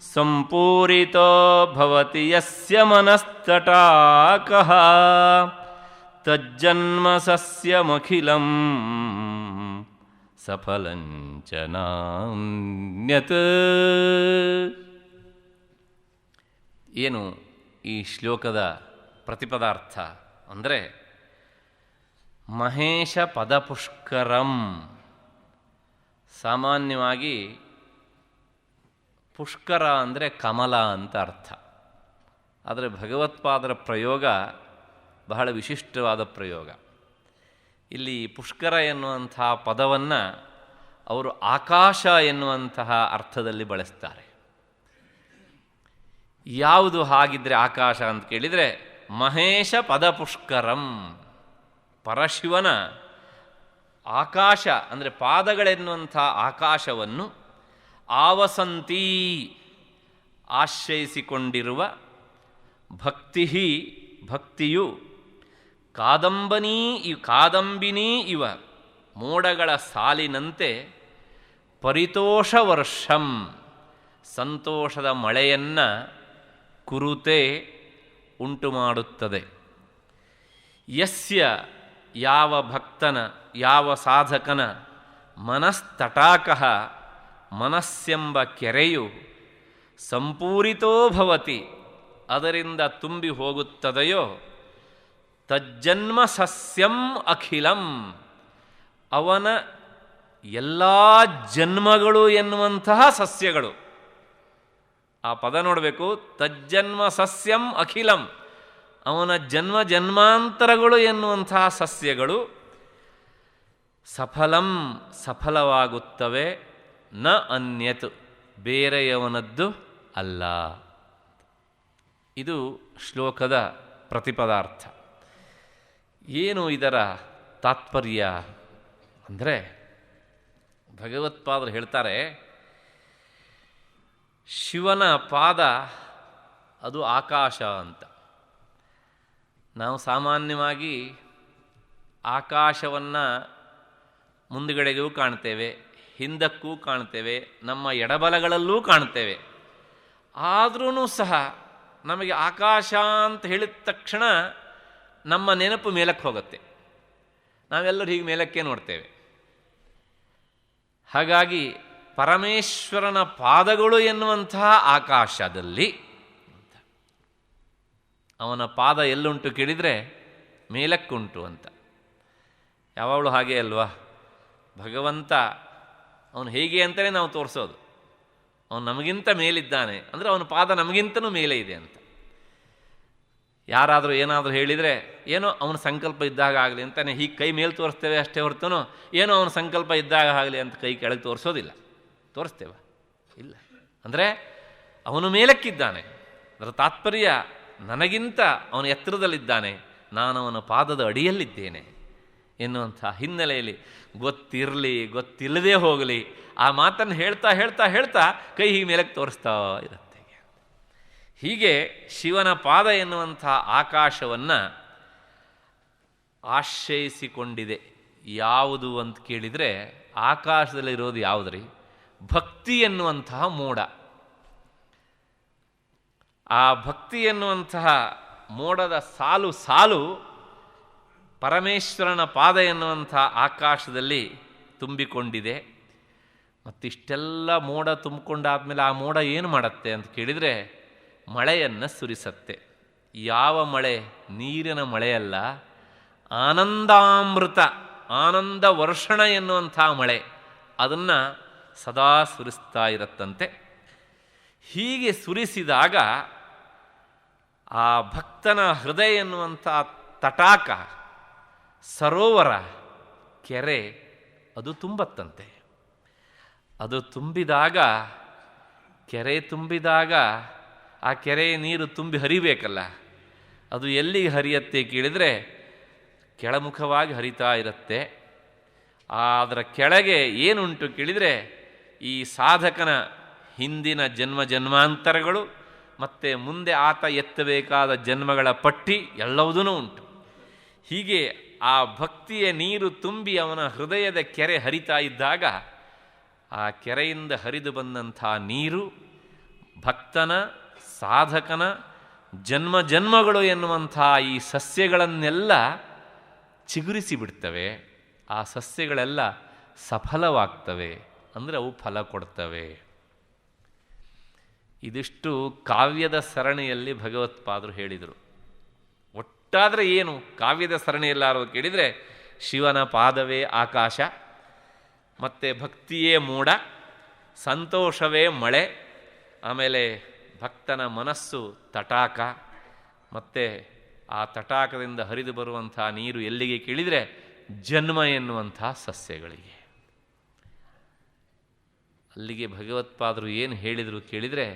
[SPEAKER 2] ಸಂಪೂರಿತೋ ಭವತಿ ಯಸ್ಯ ಮನಸ್ತಟಾಕಃ ತಜ್ಜನ್ಮ ಸಸ್ಯಮಖಿಲಂ ಸಫಲಂಚ ನಾನ್ಯತ್. ಏನು ಈ ಶ್ಲೋಕದ ಪ್ರತಿಪದಾರ್ಥ ಅಂದರೆ, ಮಹೇಶ ಪದಪುಷ್ಕರಂ. ಸಾಮಾನ್ಯವಾಗಿ ಪುಷ್ಕರ ಅಂದರೆ ಕಮಲ ಅಂತ ಅರ್ಥ. ಆದರೆ ಭಗವತ್ಪಾದರ ಪ್ರಯೋಗ ಬಹಳ ವಿಶಿಷ್ಟವಾದ ಪ್ರಯೋಗ. ಇಲ್ಲಿ ಪುಷ್ಕರ ಎನ್ನುವಂಥ ಪದವನ್ನು ಅವರು ಆಕಾಶ ಎನ್ನುವಂತಹ ಅರ್ಥದಲ್ಲಿ ಬಳಸ್ತಾರೆ. ಯಾವುದು ಹಾಗಿದ್ರೆ ಆಕಾಶ ಅಂತ ಕೇಳಿದರೆ, ಮಹೇಶ ಪದಪುಷ್ಕರಂ, ಪರಶಿವನ ಆಕಾಶ ಅಂದರೆ ಪಾದಗಳೆನ್ನುವಂಥ ಆಕಾಶವನ್ನು ಆವಸಂತಿ ಆಶ್ರಯಿಸಿಕೊಂಡಿರುವ ಭಕ್ತಿಯು ಕಾದಂಬಿನಿ ಇವ ಮೋಡಗಳ ಸಾಲಿನಂತೆ ಪರಿತೋಷ ವರ್ಷಂ ಸಂತೋಷದ ಮಳೆಯನ್ನು ಕುರುತೆ ಉಂಟು ಮಾಡುತ್ತದೆ. ಯಸ್ಯ ಯಾವ ಭಕ್ತನ, ಯಾವ ಸಾಧಕನ ಮನಸ್ತಟಾಕಃ ಮನಸ್ಸೆಂಬ ಕೆರೆಯು ಸಂಪೂರಿತೋ ಭವತಿ ಅದರಿಂದ ತುಂಬಿ ಹೋಗುತ್ತದೆಯೋ ತಜ್ಜನ್ಮ ಸಸ್ಯಂ ಅಖಿಲಂ ಅವನ ಎಲ್ಲ ಜನ್ಮಗಳು ಎನ್ನುವಂತಹ ಸಸ್ಯಗಳು. ಆ ಪದ ನೋಡಬೇಕು, ತಜ್ಜನ್ಮ ಸಸ್ಯಂ ಅಖಿಲಂ, ಅವನ ಜನ್ಮ ಜನ್ಮಾಂತರಗಳು ಎನ್ನುವಂತಹ ಸಸ್ಯಗಳು ಸಫಲವಾಗುತ್ತವೆ, ನ ಅನ್ಯತ್ ಬೇರೆಯವನದ್ದು ಅಲ್ಲ. ಇದು ಶ್ಲೋಕದ ಪ್ರತಿಪದಾರ್ಥ. ಏನು ಇದರ ತಾತ್ಪರ್ಯ ಅಂದರೆ, ಭಗವತ್ಪಾದರು ಹೇಳ್ತಾರೆ, ಶಿವನ ಪಾದ ಅದು ಆಕಾಶ ಅಂತ. ನಾವು ಸಾಮಾನ್ಯವಾಗಿ ಆಕಾಶವನ್ನು ಮುಂದುಗಡೆಗೂ ಕಾಣ್ತೇವೆ, ಹಿಂದಕ್ಕೂ ಕಾಣ್ತೇವೆ, ನಮ್ಮ ಎಡಬಲಗಳಲ್ಲೂ ಕಾಣ್ತೇವೆ. ಆದ್ರೂ ಸಹ ನಮಗೆ ಆಕಾಶ ಅಂತ ಹೇಳಿದ ತಕ್ಷಣ ನಮ್ಮ ನೆನಪು ಮೇಲಕ್ಕೆ ಹೋಗುತ್ತೆ. ನಾವೆಲ್ಲರೂ ಹೀಗೆ ಮೇಲಕ್ಕೆ ನೋಡ್ತೇವೆ. ಹಾಗಾಗಿ ಪರಮೇಶ್ವರನ ಪಾದಗಳು ಎನ್ನುವಂತಹ ಆಕಾಶದಲ್ಲಿ. ಅವನ ಪಾದ ಎಲ್ಲುಂಟು ಕೇಳಿದರೆ ಮೇಲಕ್ಕುಂಟು ಅಂತ. ಯಾವಾಗಲೂ ಹಾಗೆ ಅಲ್ವಾ? ಭಗವಂತ ಅವನು ಹೇಗೆ ಅಂತಲೇ ನಾವು ತೋರಿಸೋದು. ಅವನು ನಮಗಿಂತ ಮೇಲಿದ್ದಾನೆ ಅಂದರೆ ಅವನ ಪಾದ ನಮಗಿಂತನೂ ಮೇಲೆ ಇದೆ ಅಂತ. ಯಾರಾದರೂ ಏನಾದರೂ ಹೇಳಿದರೆ ಏನೋ ಅವನ ಸಂಕಲ್ಪ ಇದ್ದಾಗ ಆಗಲಿ ಅಂತಾನೆ ಹೀಗೆ ಕೈ ಮೇಲೆ ತೋರಿಸ್ತೇವೆ ಅಷ್ಟೇ ಹೊರತುನೋ ಏನೋ ಅವನ ಸಂಕಲ್ಪ ಇದ್ದಾಗ ಆಗಲಿ ಅಂತ ಕೈ ಕೆಳಗೆ ತೋರಿಸೋದಿಲ್ಲ. ತೋರಿಸ್ತೇವ? ಇಲ್ಲ. ಅಂದರೆ ಅವನು ಮೇಲಕ್ಕಿದ್ದಾನೆ. ಅದರ ತಾತ್ಪರ್ಯ ನನಗಿಂತ ಅವನು ಎತ್ತರದಲ್ಲಿದ್ದಾನೆ, ನಾನು ಅವನ ಪಾದದ ಅಡಿಯಲ್ಲಿದ್ದೇನೆ ಎನ್ನುವಂಥ ಹಿನ್ನೆಲೆಯಲ್ಲಿ ಗೊತ್ತಿರಲಿ ಗೊತ್ತಿಲ್ಲದೆ ಹೋಗಲಿ ಆ ಮಾತನ್ನು ಹೇಳ್ತಾ ಹೇಳ್ತಾ ಹೇಳ್ತಾ ಕೈ ಹೀಗೆ ಮೇಲಕ್ಕೆ ತೋರಿಸ್ತಾ ಇರುತ್ತೆ. ಹೀಗೆ ಶಿವನ ಪಾದ ಎನ್ನುವಂಥ ಆಕಾಶವನ್ನು ಆಶ್ರಯಿಸಿಕೊಂಡಿದೆ. ಯಾವುದು ಅಂತ ಕೇಳಿದರೆ ಆಕಾಶದಲ್ಲಿರೋದು ಯಾವುದ್ರಿ? ಭಕ್ತಿ ಎನ್ನುವಂತಹ ಮೋಡ. ಆ ಭಕ್ತಿ ಎನ್ನುವಂತಹ ಮೋಡದ ಸಾಲು ಸಾಲು ಪರಮೇಶ್ವರನ ಪಾದ ಎನ್ನುವಂಥ ಆಕಾಶದಲ್ಲಿ ತುಂಬಿಕೊಂಡಿದೆ. ಮತ್ತಿಷ್ಟೆಲ್ಲ ಮೋಡ ತುಂಬಿಕೊಂಡಾದ್ಮೇಲೆ ಆ ಮೋಡ ಏನು ಮಾಡುತ್ತೆ ಅಂತ ಕೇಳಿದರೆ ಮಳೆಯನ್ನು ಸುರಿಸತ್ತೆ. ಯಾವ ಮಳೆ? ನೀರಿನ ಮಳೆಯಲ್ಲ, ಆನಂದಾಮೃತ, ಆನಂದ ವರ್ಷಣ ಎನ್ನುವಂಥ ಮಳೆ. ಅದನ್ನು ಸದಾ ಸುರಿಸ್ತಾ ಇರತ್ತಂತೆ. ಹೀಗೆ ಸುರಿಸಿದಾಗ ಆ ಭಕ್ತನ ಹೃದಯ ಎನ್ನುವಂಥ ತಟಾಕ, ಸರೋವರ, ಕೆರೆ ಅದು ತುಂಬತ್ತಂತೆ. ಅದು ತುಂಬಿದಾಗ, ಕೆರೆ ತುಂಬಿದಾಗ ಆ ಕೆರೆಯ ನೀರು ತುಂಬಿ ಹರಿಬೇಕಲ್ಲ, ಅದು ಎಲ್ಲಿಗೆ ಹರಿಯತ್ತೆ ಕೇಳಿದರೆ ಕೆಳಮುಖವಾಗಿ ಹರಿತಾ ಇರುತ್ತೆ. ಅದರ ಕೆಳಗೆ ಏನುಂಟು ಕೇಳಿದರೆ ಈ ಸಾಧಕನ ಹಿಂದಿನ ಜನ್ಮ ಜನ್ಮಾಂತರಗಳು ಮತ್ತು ಮುಂದೆ ಆತ ಎತ್ತಬೇಕಾದ ಜನ್ಮಗಳ ಪಟ್ಟಿ ಎಲ್ಲವುದೂ ಉಂಟು. ಹೀಗೆ ಆ ಭಕ್ತಿಯ ನೀರು ತುಂಬಿ ಅವನ ಹೃದಯದ ಕೆರೆ ಹರಿತಾ ಇದ್ದಾಗ ಆ ಕೆರೆಯಿಂದ ಹರಿದು ಬಂದಂಥ ನೀರು ಭಕ್ತನ, ಸಾಧಕನ ಜನ್ಮ ಜನ್ಮಗಳು ಎನ್ನುವಂಥ ಈ ಸಸ್ಯಗಳನ್ನೆಲ್ಲ ಚಿಗುರಿಸಿ ಬಿಡ್ತವೆ. ಆ ಸಸ್ಯಗಳೆಲ್ಲ ಸಫಲವಾಗ್ತವೆ, ಅಂದರೆ ಅವು ಫಲ ಕೊಡ್ತವೆ. ಇದಿಷ್ಟು ಕಾವ್ಯದ ಸರಣಿಯಲ್ಲಿ ಭಗವತ್ಪಾದರು ಹೇಳಿದರು. ಒಟ್ಟಾದರೆ ಏನು ಕಾವ್ಯದ ಸರಣಿಯಲ್ಲಾರು ಕೇಳಿದರೆ ಶಿವನ ಪಾದವೇ ಆಕಾಶ, ಮತ್ತು ಭಕ್ತಿಯೇ ಮೋಡ, ಸಂತೋಷವೇ ಮಳೆ, ಆಮೇಲೆ ಭಕ್ತನ ಮನಸ್ಸು ತಟಾಕ, ಮತ್ತು ಆ ತಟಾಕದಿಂದ ಹರಿದು ಬರುವಂಥ ನೀರು ಎಲ್ಲಿಗೆ ಕೇಳಿದರೆ ಜನ್ಮ ಎನ್ನುವಂಥ ಸಸ್ಯಗಳಿಗೆ. ಅಲ್ಲಿಗೆ ಭಗವತ್ಪಾದರು ಏನು ಹೇಳಿದರು ಕೇಳಿದರೆ,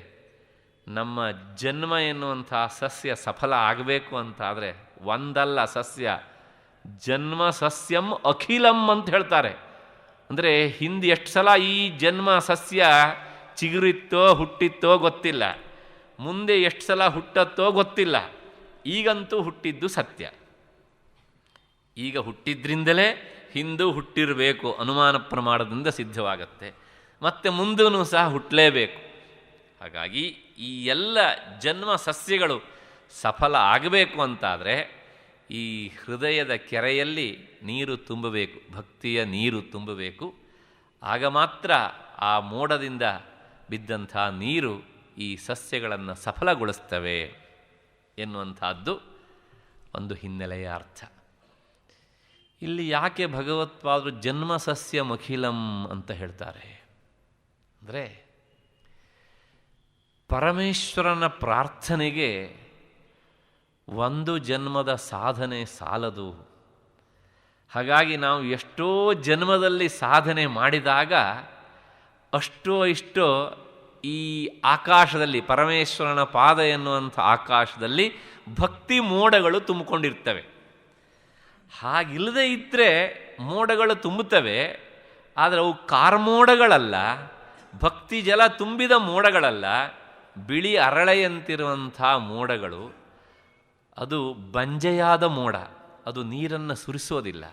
[SPEAKER 2] ನಮ್ಮ ಜನ್ಮ ಎನ್ನುವಂಥ ಸಸ್ಯ ಸಫಲ ಆಗಬೇಕು ಅಂತಾದರೆ ಒಂದಲ್ಲ ಸಸ್ಯ, ಜನ್ಮ ಸಸ್ಯಂ ಅಖಿಲಂ ಅಂತ ಹೇಳ್ತಾರೆ. ಅಂದರೆ ಹಿಂದೆ ಎಷ್ಟು ಸಲ ಈ ಜನ್ಮ ಸಸ್ಯ ಚಿಗುರಿತ್ತೋ ಹುಟ್ಟಿತ್ತೋ ಗೊತ್ತಿಲ್ಲ, ಮುಂದೆ ಎಷ್ಟು ಸಲ ಹುಟ್ಟತ್ತೋ ಗೊತ್ತಿಲ್ಲ, ಈಗಂತೂ ಹುಟ್ಟಿದ್ದು ಸತ್ಯ. ಈಗ ಹುಟ್ಟಿದ್ರಿಂದಲೇ ಹಿಂದೂ ಹುಟ್ಟಿರಬೇಕು ಅನುಮಾನ ಪ್ರಮಾಣದಿಂದ ಸಿದ್ಧವಾಗತ್ತೆ, ಮತ್ತು ಮುಂದೂ ಸಹ ಹುಟ್ಟಲೇಬೇಕು. ಹಾಗಾಗಿ ಈ ಎಲ್ಲ ಜನ್ಮ ಸಸ್ಯಗಳು ಸಫಲ ಆಗಬೇಕು ಅಂತಾದರೆ ಈ ಹೃದಯದ ಕೆರೆಯಲ್ಲಿ ನೀರು ತುಂಬಬೇಕು, ಭಕ್ತಿಯ ನೀರು ತುಂಬಬೇಕು. ಆಗ ಮಾತ್ರ ಆ ಮೋಡದಿಂದ ಬಿದ್ದಂಥ ನೀರು ಈ ಸಸ್ಯಗಳನ್ನು ಸಫಲಗೊಳಿಸ್ತವೆ ಎನ್ನುವಂಥದ್ದು ಒಂದು ಹಿನ್ನೆಲೆಯ ಅರ್ಥ. ಇಲ್ಲಿ ಯಾಕೆ ಭಗವತ್ಪಾದರು ಜನ್ಮ ಸಸ್ಯ ಮಖಿಲಂ ಅಂತ ಹೇಳ್ತಾರೆ ಅಂದರೆ, ಪರಮೇಶ್ವರನ ಪ್ರಾರ್ಥನೆಗೆ ಒಂದು ಜನ್ಮದ ಸಾಧನೆ ಸಾಲದು. ಹಾಗಾಗಿ ನಾವು ಎಷ್ಟೋ ಜನ್ಮದಲ್ಲಿ ಸಾಧನೆ ಮಾಡಿದಾಗ ಅಷ್ಟೋ ಇಷ್ಟೋ ಈ ಆಕಾಶದಲ್ಲಿ, ಪರಮೇಶ್ವರನ ಪಾದ ಎನ್ನುವಂಥ ಆಕಾಶದಲ್ಲಿ ಭಕ್ತಿ ಮೋಡಗಳು ತುಂಬಿಕೊಂಡಿರ್ತವೆ. ಹಾಗಿಲ್ಲದೆ ಇದ್ದರೆ ಮೋಡಗಳು ತುಂಬುತ್ತವೆ, ಆದರೆ ಅವು ಕಾರ್ಮೋಡಗಳಲ್ಲ, ಭಕ್ತಿ ಜಲ ತುಂಬಿದ ಮೋಡಗಳಲ್ಲ, ಬಿಳಿ ಅರಳೆಯಂತಿರುವಂಥ ಮೋಡಗಳು. ಅದು ಬಂಜೆಯಾದ ಮೋಡ, ಅದು ನೀರನ್ನು ಸುರಿಸೋದಿಲ್ಲ.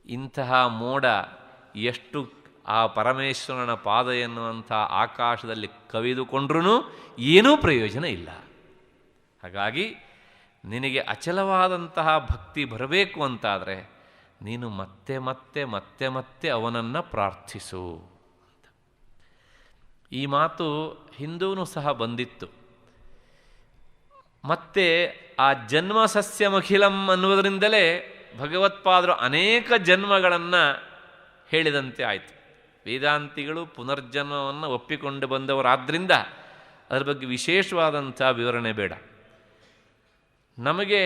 [SPEAKER 2] ಇಂತಹ ಮೋಡ ಎಷ್ಟು ಆ ಪರಮೇಶ್ವರನ ಪಾದ ಎನ್ನುವಂಥ ಆಕಾಶದಲ್ಲಿ ಕವಿದುಕೊಂಡ್ರೂ ಏನೂ ಪ್ರಯೋಜನ ಇಲ್ಲ. ಹಾಗಾಗಿ ನಿನಗೆ ಅಚಲವಾದಂತಹ ಭಕ್ತಿ ಬರಬೇಕು ಅಂತಾದರೆ ನೀನು ಮತ್ತೆ ಮತ್ತೆ ಮತ್ತೆ ಮತ್ತೆ ಅವನನ್ನು ಪ್ರಾರ್ಥಿಸು. ಈ ಮಾತು ಹಿಂದೂನೂ ಸಹ ಬಂದಿತ್ತು. ಮತ್ತು ಆ ಜನ್ಮ ಸಸ್ಯಮಖಿಲಂ ಅನ್ನುವುದರಿಂದಲೇ ಭಗವತ್ಪಾದರು ಅನೇಕ ಜನ್ಮಗಳನ್ನು ಹೇಳಿದಂತೆ ಆಯಿತು. ವೇದಾಂತಿಗಳು ಪುನರ್ಜನ್ಮವನ್ನು ಒಪ್ಪಿಕೊಂಡು ಬಂದವರಾದ್ದರಿಂದ ಅದರ ಬಗ್ಗೆ ವಿಶೇಷವಾದಂಥ ವಿವರಣೆ ಬೇಡ. ನಮಗೆ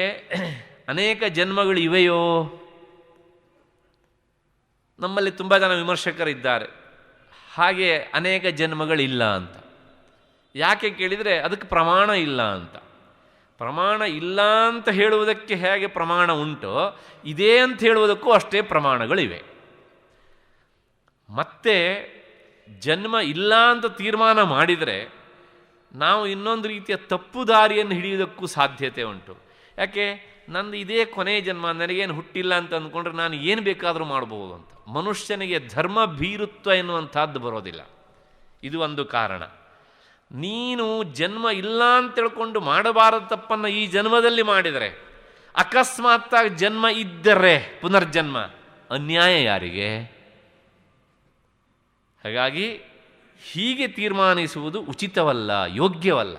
[SPEAKER 2] ಅನೇಕ ಜನ್ಮಗಳು ಇವೆಯೋ? ನಮ್ಮಲ್ಲಿ ತುಂಬ ಜನ ವಿಮರ್ಶಕರಿದ್ದಾರೆ ಹಾಗೆ ಅನೇಕ ಜನ್ಮಗಳಿಲ್ಲ ಅಂತ. ಯಾಕೆ ಕೇಳಿದರೆ ಅದಕ್ಕೆ ಪ್ರಮಾಣ ಇಲ್ಲ ಅಂತ. ಪ್ರಮಾಣ ಇಲ್ಲ ಅಂತ ಹೇಳುವುದಕ್ಕೆ ಹೇಗೆ ಪ್ರಮಾಣ ಉಂಟೋ, ಇದೇ ಅಂತ ಹೇಳುವುದಕ್ಕೂ ಅಷ್ಟೇ ಪ್ರಮಾಣಗಳಿವೆ. ಮತ್ತೆ ಜನ್ಮ ಇಲ್ಲ ಅಂತ ತೀರ್ಮಾನ ಮಾಡಿದರೆ ನಾವು ಇನ್ನೊಂದು ರೀತಿಯ ತಪ್ಪು ದಾರಿಯನ್ನು ಹಿಡಿಯುವುದಕ್ಕೂ ಸಾಧ್ಯತೆ ಉಂಟು. ಯಾಕೆ, ನಂದು ಇದೇ ಕೊನೆಯ ಜನ್ಮ, ನನಗೇನು ಹುಟ್ಟಿಲ್ಲ ಅಂತ ಅಂದ್ಕೊಂಡ್ರೆ ನಾನು ಏನು ಬೇಕಾದರೂ ಮಾಡ್ಬೋದು ಅಂತ. ಮನುಷ್ಯನಿಗೆ ಧರ್ಮ ಭೀರುತ್ವ ಎನ್ನುವಂಥದ್ದು ಬರೋದಿಲ್ಲ. ಇದು ಒಂದು ಕಾರಣ. ನೀನು ಜನ್ಮ ಇಲ್ಲ ಅಂತ ತಿಳ್ಕೊಂಡು ಮಾಡಬಾರದ ತಪ್ಪನ್ನು ಈ ಜನ್ಮದಲ್ಲಿ ಮಾಡಿದರೆ, ಅಕಸ್ಮಾತ್ತಾಗಿ ಜನ್ಮ ಇದ್ದರೆ ಪುನರ್ಜನ್ಮ, ಅನ್ಯಾಯ ಯಾರಿಗೆ? ಹಾಗಾಗಿ ಹೀಗೆ ತೀರ್ಮಾನಿಸುವುದು ಉಚಿತವಲ್ಲ, ಯೋಗ್ಯವಲ್ಲ.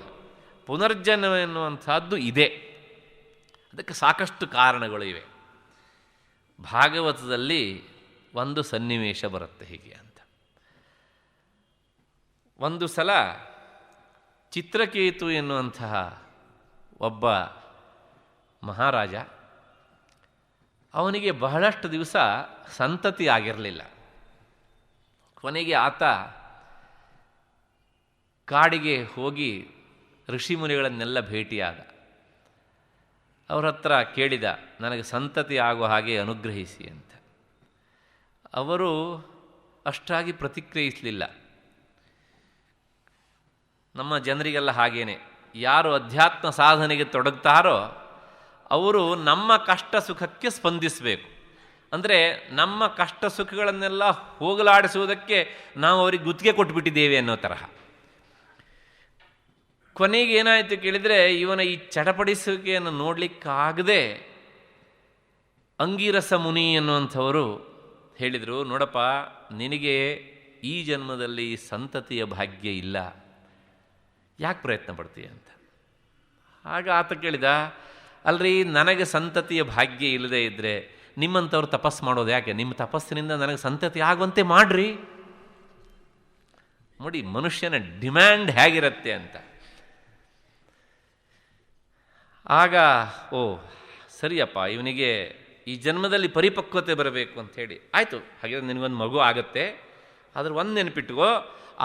[SPEAKER 2] ಪುನರ್ಜನ್ಮ ಎನ್ನುವಂಥದ್ದು ಇದೆ, ಅದಕ್ಕೆ ಸಾಕಷ್ಟು ಕಾರಣಗಳು ಇವೆ. ಭಾಗವತದಲ್ಲಿ ಒಂದು ಸನ್ನಿವೇಶ ಬರುತ್ತೆ ಹೀಗೆ ಅಂತ. ಒಂದು ಸಲ ಚಿತ್ರಕೇತು ಎನ್ನುವಂತಹ ಒಬ್ಬ ಮಹಾರಾಜ, ಅವನಿಗೆ ಬಹಳಷ್ಟು ದಿವಸ ಸಂತತಿ ಆಗಿರಲಿಲ್ಲ. ಕೊನೆಗೆ ಆತ ಕಾಡಿಗೆ ಹೋಗಿ ಋಷಿಮುನಿಗಳನ್ನೆಲ್ಲ ಭೇಟಿಯಾದ. ಅವರ ಹತ್ರ ಕೇಳಿದ, ನನಗೆ ಸಂತತಿ ಆಗುವ ಹಾಗೆ ಅನುಗ್ರಹಿಸಿ ಅಂತ. ಅವರು ಅಷ್ಟಾಗಿ ಪ್ರತಿಕ್ರಿಯಿಸಲಿಲ್ಲ. ನಮ್ಮ ಜನರಿಗೆಲ್ಲ ಹಾಗೇನೆ, ಯಾರು ಅಧ್ಯಾತ್ಮ ಸಾಧನೆಗೆ ತೊಡಗ್ತಾರೋ ಅವರು ನಮ್ಮ ಕಷ್ಟ ಸುಖಕ್ಕೆ ಸ್ಪಂದಿಸಬೇಕು. ಅಂದರೆ ನಮ್ಮ ಕಷ್ಟ ಸುಖಗಳನ್ನೆಲ್ಲ ಹೋಗಲಾಡಿಸುವುದಕ್ಕೆ ನಾವು ಅವರಿಗೆ ಗುತ್ತಿಗೆ ಕೊಟ್ಟುಬಿಟ್ಟಿದ್ದೇವೆ ಅನ್ನೋ ತರಹ. ಕೊನೆಗೆ ಏನಾಯಿತು ಕೇಳಿದರೆ, ಇವನ ಈ ಚಟಪಡಿಸುವಿಕೆಯನ್ನು ನೋಡಲಿಕ್ಕಾಗದೆ ಅಂಗೀರಸ ಮುನಿ ಎನ್ನುವಂಥವರು ಹೇಳಿದರು, ನೋಡಪ್ಪ, ನಿನಗೆ ಈ ಜನ್ಮದಲ್ಲಿ ಸಂತತಿಯ ಭಾಗ್ಯ ಇಲ್ಲ, ಯಾಕೆ ಪ್ರಯತ್ನ ಪಡ್ತೀಯ ಅಂತ. ಆಗ ಆತ ಕೇಳಿದ, ಅಲ್ರಿ, ನನಗೆ ಸಂತತಿಯ ಭಾಗ್ಯ ಇಲ್ಲದೆ ಇದ್ದರೆ ನಿಮ್ಮಂಥವ್ರು ತಪಸ್ಸು ಮಾಡೋದು ಯಾಕೆ? ನಿಮ್ಮ ತಪಸ್ಸಿನಿಂದ ನನಗೆ ಸಂತತಿ ಆಗುವಂತೆ ಮಾಡ್ರಿ. ನೋಡಿ ಮನುಷ್ಯನ ಡಿಮ್ಯಾಂಡ್ ಹೇಗಿರುತ್ತೆ ಅಂತ. ಆಗ ಓ ಸರಿಯಪ್ಪ, ಇವನಿಗೆ ಈ ಜನ್ಮದಲ್ಲಿ ಪರಿಪಕ್ವತೆ ಬರಬೇಕು ಅಂಥೇಳಿ, ಆಯಿತು, ಹಾಗೆ ನಿನಗೊಂದು ಮಗು ಆಗುತ್ತೆ, ಅದ್ರ ಒಂದು ನೆನಪಿಟ್ಟುಕೋ,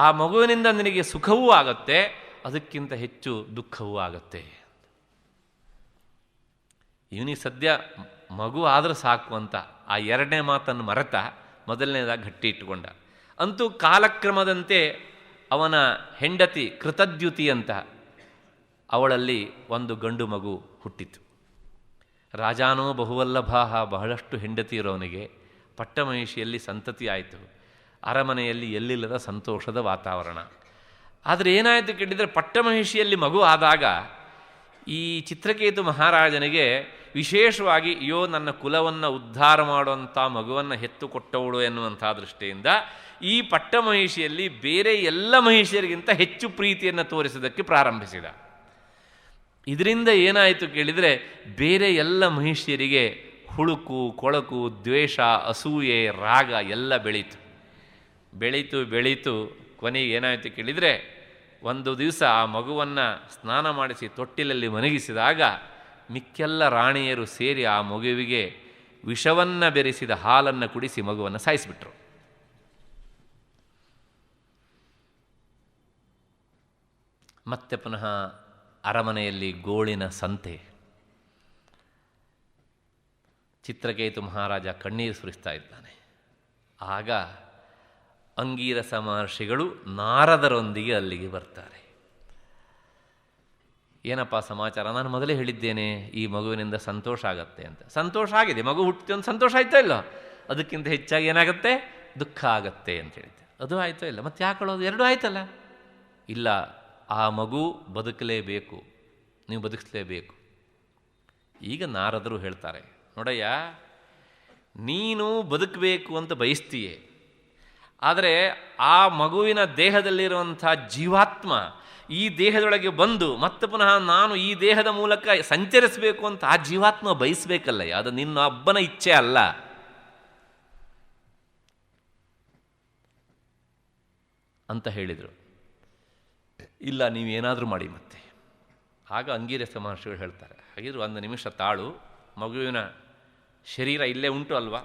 [SPEAKER 2] ಆ ಮಗುವಿನಿಂದ ನಿನಗೆ ಸುಖವೂ ಆಗುತ್ತೆ, ಅದಕ್ಕಿಂತ ಹೆಚ್ಚು ದುಃಖವೂ ಆಗುತ್ತೆ. ಇವನಿಗೆ ಸದ್ಯ ಮಗು ಆದರೂ ಸಾಕು ಅಂತ ಆ ಎರಡನೇ ಮಾತನ್ನು ಮರೆತ ಮೊದಲನೇದಾಗಿ ಗಟ್ಟಿ ಇಟ್ಟುಕೊಂಡ. ಅಂತೂ ಕಾಲಕ್ರಮದಂತೆ ಅವನ ಹೆಂಡತಿ ಕೃತದ್ಯುತಿ ಅಂತ, ಅವಳಲ್ಲಿ ಒಂದು ಗಂಡು ಮಗು ಹುಟ್ಟಿತು. ರಾಜಾನೋ ಬಹುವಲ್ಲಭಾಹ, ಬಹಳಷ್ಟು ಹೆಂಡತಿ ಇರೋವನಿಗೆ ಪಟ್ಟಮಹಿಷಿಯಲ್ಲಿ ಸಂತತಿ ಆಯಿತು. ಅರಮನೆಯಲ್ಲಿ ಎಲ್ಲಿಲ್ಲದ ಸಂತೋಷದ ವಾತಾವರಣ. ಆದರೆ ಏನಾಯಿತು ಕೇಳಿದರೆ, ಪಟ್ಟಮಹಿಷಿಯಲ್ಲಿ ಮಗು ಆದಾಗ ಈ ಚಿತ್ರಕೇತು ಮಹಾರಾಜನಿಗೆ ವಿಶೇಷವಾಗಿ, ಅಯ್ಯೋ ನನ್ನ ಕುಲವನ್ನು ಉದ್ಧಾರ ಮಾಡುವಂಥ ಮಗುವನ್ನು ಹೆತ್ತು ಕೊಟ್ಟವಳು ಎನ್ನುವಂಥ ದೃಷ್ಟಿಯಿಂದ ಈ ಪಟ್ಟಮಹಿಷಿಯಲ್ಲಿ ಬೇರೆ ಎಲ್ಲ ಮಹಿಷಿಯರಿಗಿಂತ ಹೆಚ್ಚು ಪ್ರೀತಿಯನ್ನು ತೋರಿಸೋದಕ್ಕೆ ಪ್ರಾರಂಭಿಸಿದ. ಇದರಿಂದ ಏನಾಯಿತು ಕೇಳಿದರೆ, ಬೇರೆ ಎಲ್ಲ ಮಹಿಷಿಯರಿಗೆ ಹುಳುಕು, ಕೊಳಕು, ದ್ವೇಷ, ಅಸೂಯೆ, ರಾಗ ಎಲ್ಲ ಬೆಳೀತು. ಕೊನೆಗೆ ಏನಾಯಿತು ಕೇಳಿದರೆ, ಒಂದು ದಿವಸ ಆ ಮಗುವನ್ನು ಸ್ನಾನ ಮಾಡಿಸಿ ತೊಟ್ಟಿಲಲ್ಲಿ ಮಲಗಿಸಿದಾಗ ಮಿಕ್ಕೆಲ್ಲ ರಾಣಿಯರು ಸೇರಿ ಆ ಮಗುವಿಗೆ ವಿಷವನ್ನು ಬೆರೆಸಿದ ಹಾಲನ್ನು ಕುಡಿಸಿ ಮಗುವನ್ನು ಸಾಯಿಸಿಬಿಟ್ರು. ಮತ್ತೆ ಪುನಃ ಅರಮನೆಯಲ್ಲಿ ಗೋಳಿನ ಸಂತೆ. ಚಿತ್ರಕೇತು ಮಹಾರಾಜ ಕಣ್ಣೀರು ಸುರಿಸ್ತಾ ಇದ್ದಾನೆ. ಆಗ ಅಂಗೀರಸ ಮಹರ್ಷಿಗಳು ನಾರದರೊಂದಿಗೆ ಅಲ್ಲಿಗೆ ಬರ್ತಾರೆ. ಏನಪ್ಪ ಸಮಾಚಾರ? ನಾನು ಮೊದಲೇ ಹೇಳಿದ್ದೇನೆ ಈ ಮಗುವಿನಿಂದ ಸಂತೋಷ ಆಗತ್ತೆ ಅಂತ. ಸಂತೋಷ ಆಗಿದೆ, ಮಗು ಹುಟ್ಟಿ ಒಂದು ಸಂತೋಷ ಆಯ್ತೋ ಇಲ್ಲ, ಅದಕ್ಕಿಂತ ಹೆಚ್ಚಾಗಿ ಏನಾಗುತ್ತೆ, ದುಃಖ ಆಗತ್ತೆ ಅಂತ ಹೇಳಿದ್ದೆ. ಅದು ಆಯ್ತೋ ಇಲ್ಲ, ಮತ್ತೆ ಯಾಕೆ ಹೇಳೋದು? ಎರಡೂ ಆಯ್ತಲ್ಲ. ಇಲ್ಲ, ಆ ಮಗು ಬದುಕಲೇಬೇಕು, ನೀವು ಬದುಕಿಸಲೇಬೇಕು. ಈಗ ನಾರದರು ಹೇಳ್ತಾರೆ, ನೋಡಯ್ಯ, ನೀನು ಬದುಕಬೇಕು ಅಂತ ಬಯಸ್ತೀಯೇ, ಆದರೆ ಆ ಮಗುವಿನ ದೇಹದಲ್ಲಿರುವಂಥ ಜೀವಾತ್ಮ ಈ ದೇಹದೊಳಗೆ ಬಂದು ಮತ್ತೆ ಪುನಃ ನಾನು ಈ ದೇಹದ ಮೂಲಕ ಸಂಚರಿಸಬೇಕು ಅಂತ ಆ ಜೀವಾತ್ಮ ಬಯಸಬೇಕಲ್ಲ, ಅದು ನಿನ್ನ ಒಬ್ಬನ ಇಚ್ಛೆ ಅಲ್ಲ. ಅಂತ ಹೇಳಿದರು. ಇಲ್ಲ, ನೀವೇನಾದರೂ ಮಾಡಿ ಮತ್ತೆ. ಆಗ ಅಂಗೀರಸ ಮಹರ್ಷಿಗಳು ಹೇಳ್ತಾರೆ, ಹಾಗಿದ್ರು ಒಂದು ನಿಮಿಷ ತಾಳು, ಮಗುವಿನ ಶರೀರ ಇಲ್ಲೇ ಉಂಟು ಅಲ್ವಾ,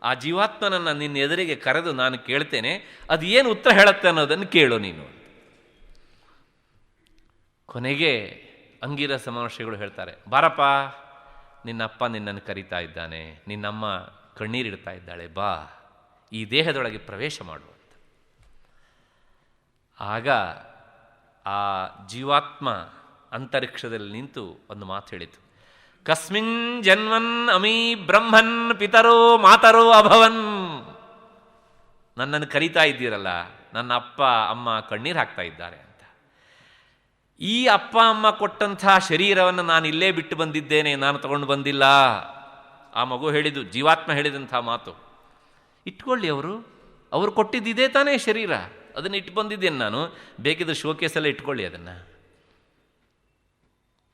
[SPEAKER 2] ಆ ಜೀವಾತ್ಮನನ್ನು ನಿನ್ನ ಎದುರಿಗೆ ಕರೆದು ನಾನು ಕೇಳ್ತೇನೆ, ಅದು ಏನು ಉತ್ತರ ಹೇಳುತ್ತೆ ಅನ್ನೋದನ್ನು ಕೇಳು ನೀನು. ಕೊನೆಗೆ ಅಂಗೀರಸ ಮಹರ್ಷಿಗಳು ಹೇಳ್ತಾರೆ, ಬಾರಪ್ಪ, ನಿನ್ನಪ್ಪ ನಿನ್ನನ್ನು ಕರೀತಾ ಇದ್ದಾನೆ, ನಿನ್ನಮ್ಮ ಕಣ್ಣೀರಿಡ್ತಾ ಇದ್ದಾಳೆ, ಬಾ ಈ ದೇಹದೊಳಗೆ ಪ್ರವೇಶ ಮಾಡು ಅಂತ. ಆಗ ಆ ಜೀವಾತ್ಮ ಅಂತರಿಕ್ಷದಲ್ಲಿ ನಿಂತು ಒಂದು ಮಾತು ಹೇಳಿತು, ಕಸ್ಮಿನ್ ಜನ್ಮನ್ ಅಮೀ ಬ್ರಹ್ಮನ್ ಪಿತರೋ ಮಾತರೋ ಅಭವನ್. ನನ್ನನ್ನು ಕರೀತಾ ಇದ್ದೀರಲ್ಲ, ನನ್ನ ಅಪ್ಪ ಅಮ್ಮ ಕಣ್ಣೀರು ಹಾಕ್ತಾ ಇದ್ದಾರೆ ಅಂತ. ಈ ಅಪ್ಪ ಅಮ್ಮ ಕೊಟ್ಟಂಥ ಶರೀರವನ್ನು ನಾನು ಇಲ್ಲೇ ಬಿಟ್ಟು ಬಂದಿದ್ದೇನೆ, ನಾನು ತಗೊಂಡು ಬಂದಿಲ್ಲ. ಆ ಮಗು ಹೇಳಿದ್ದು, ಜೀವಾತ್ಮ ಹೇಳಿದಂಥ ಮಾತು. ಇಟ್ಕೊಳ್ಳಿ, ಅವರು ಕೊಟ್ಟಿದ್ದಿದೆ ತಾನೇ ಶರೀರ, ಅದನ್ನು ಇಟ್ಟು ಬಂದಿದ್ದೇನೆ ನಾನು, ಬೇಕಿದ್ರೆ ಶೋಕೇಸೆಲ್ಲ ಇಟ್ಕೊಳ್ಳಿ ಅದನ್ನು.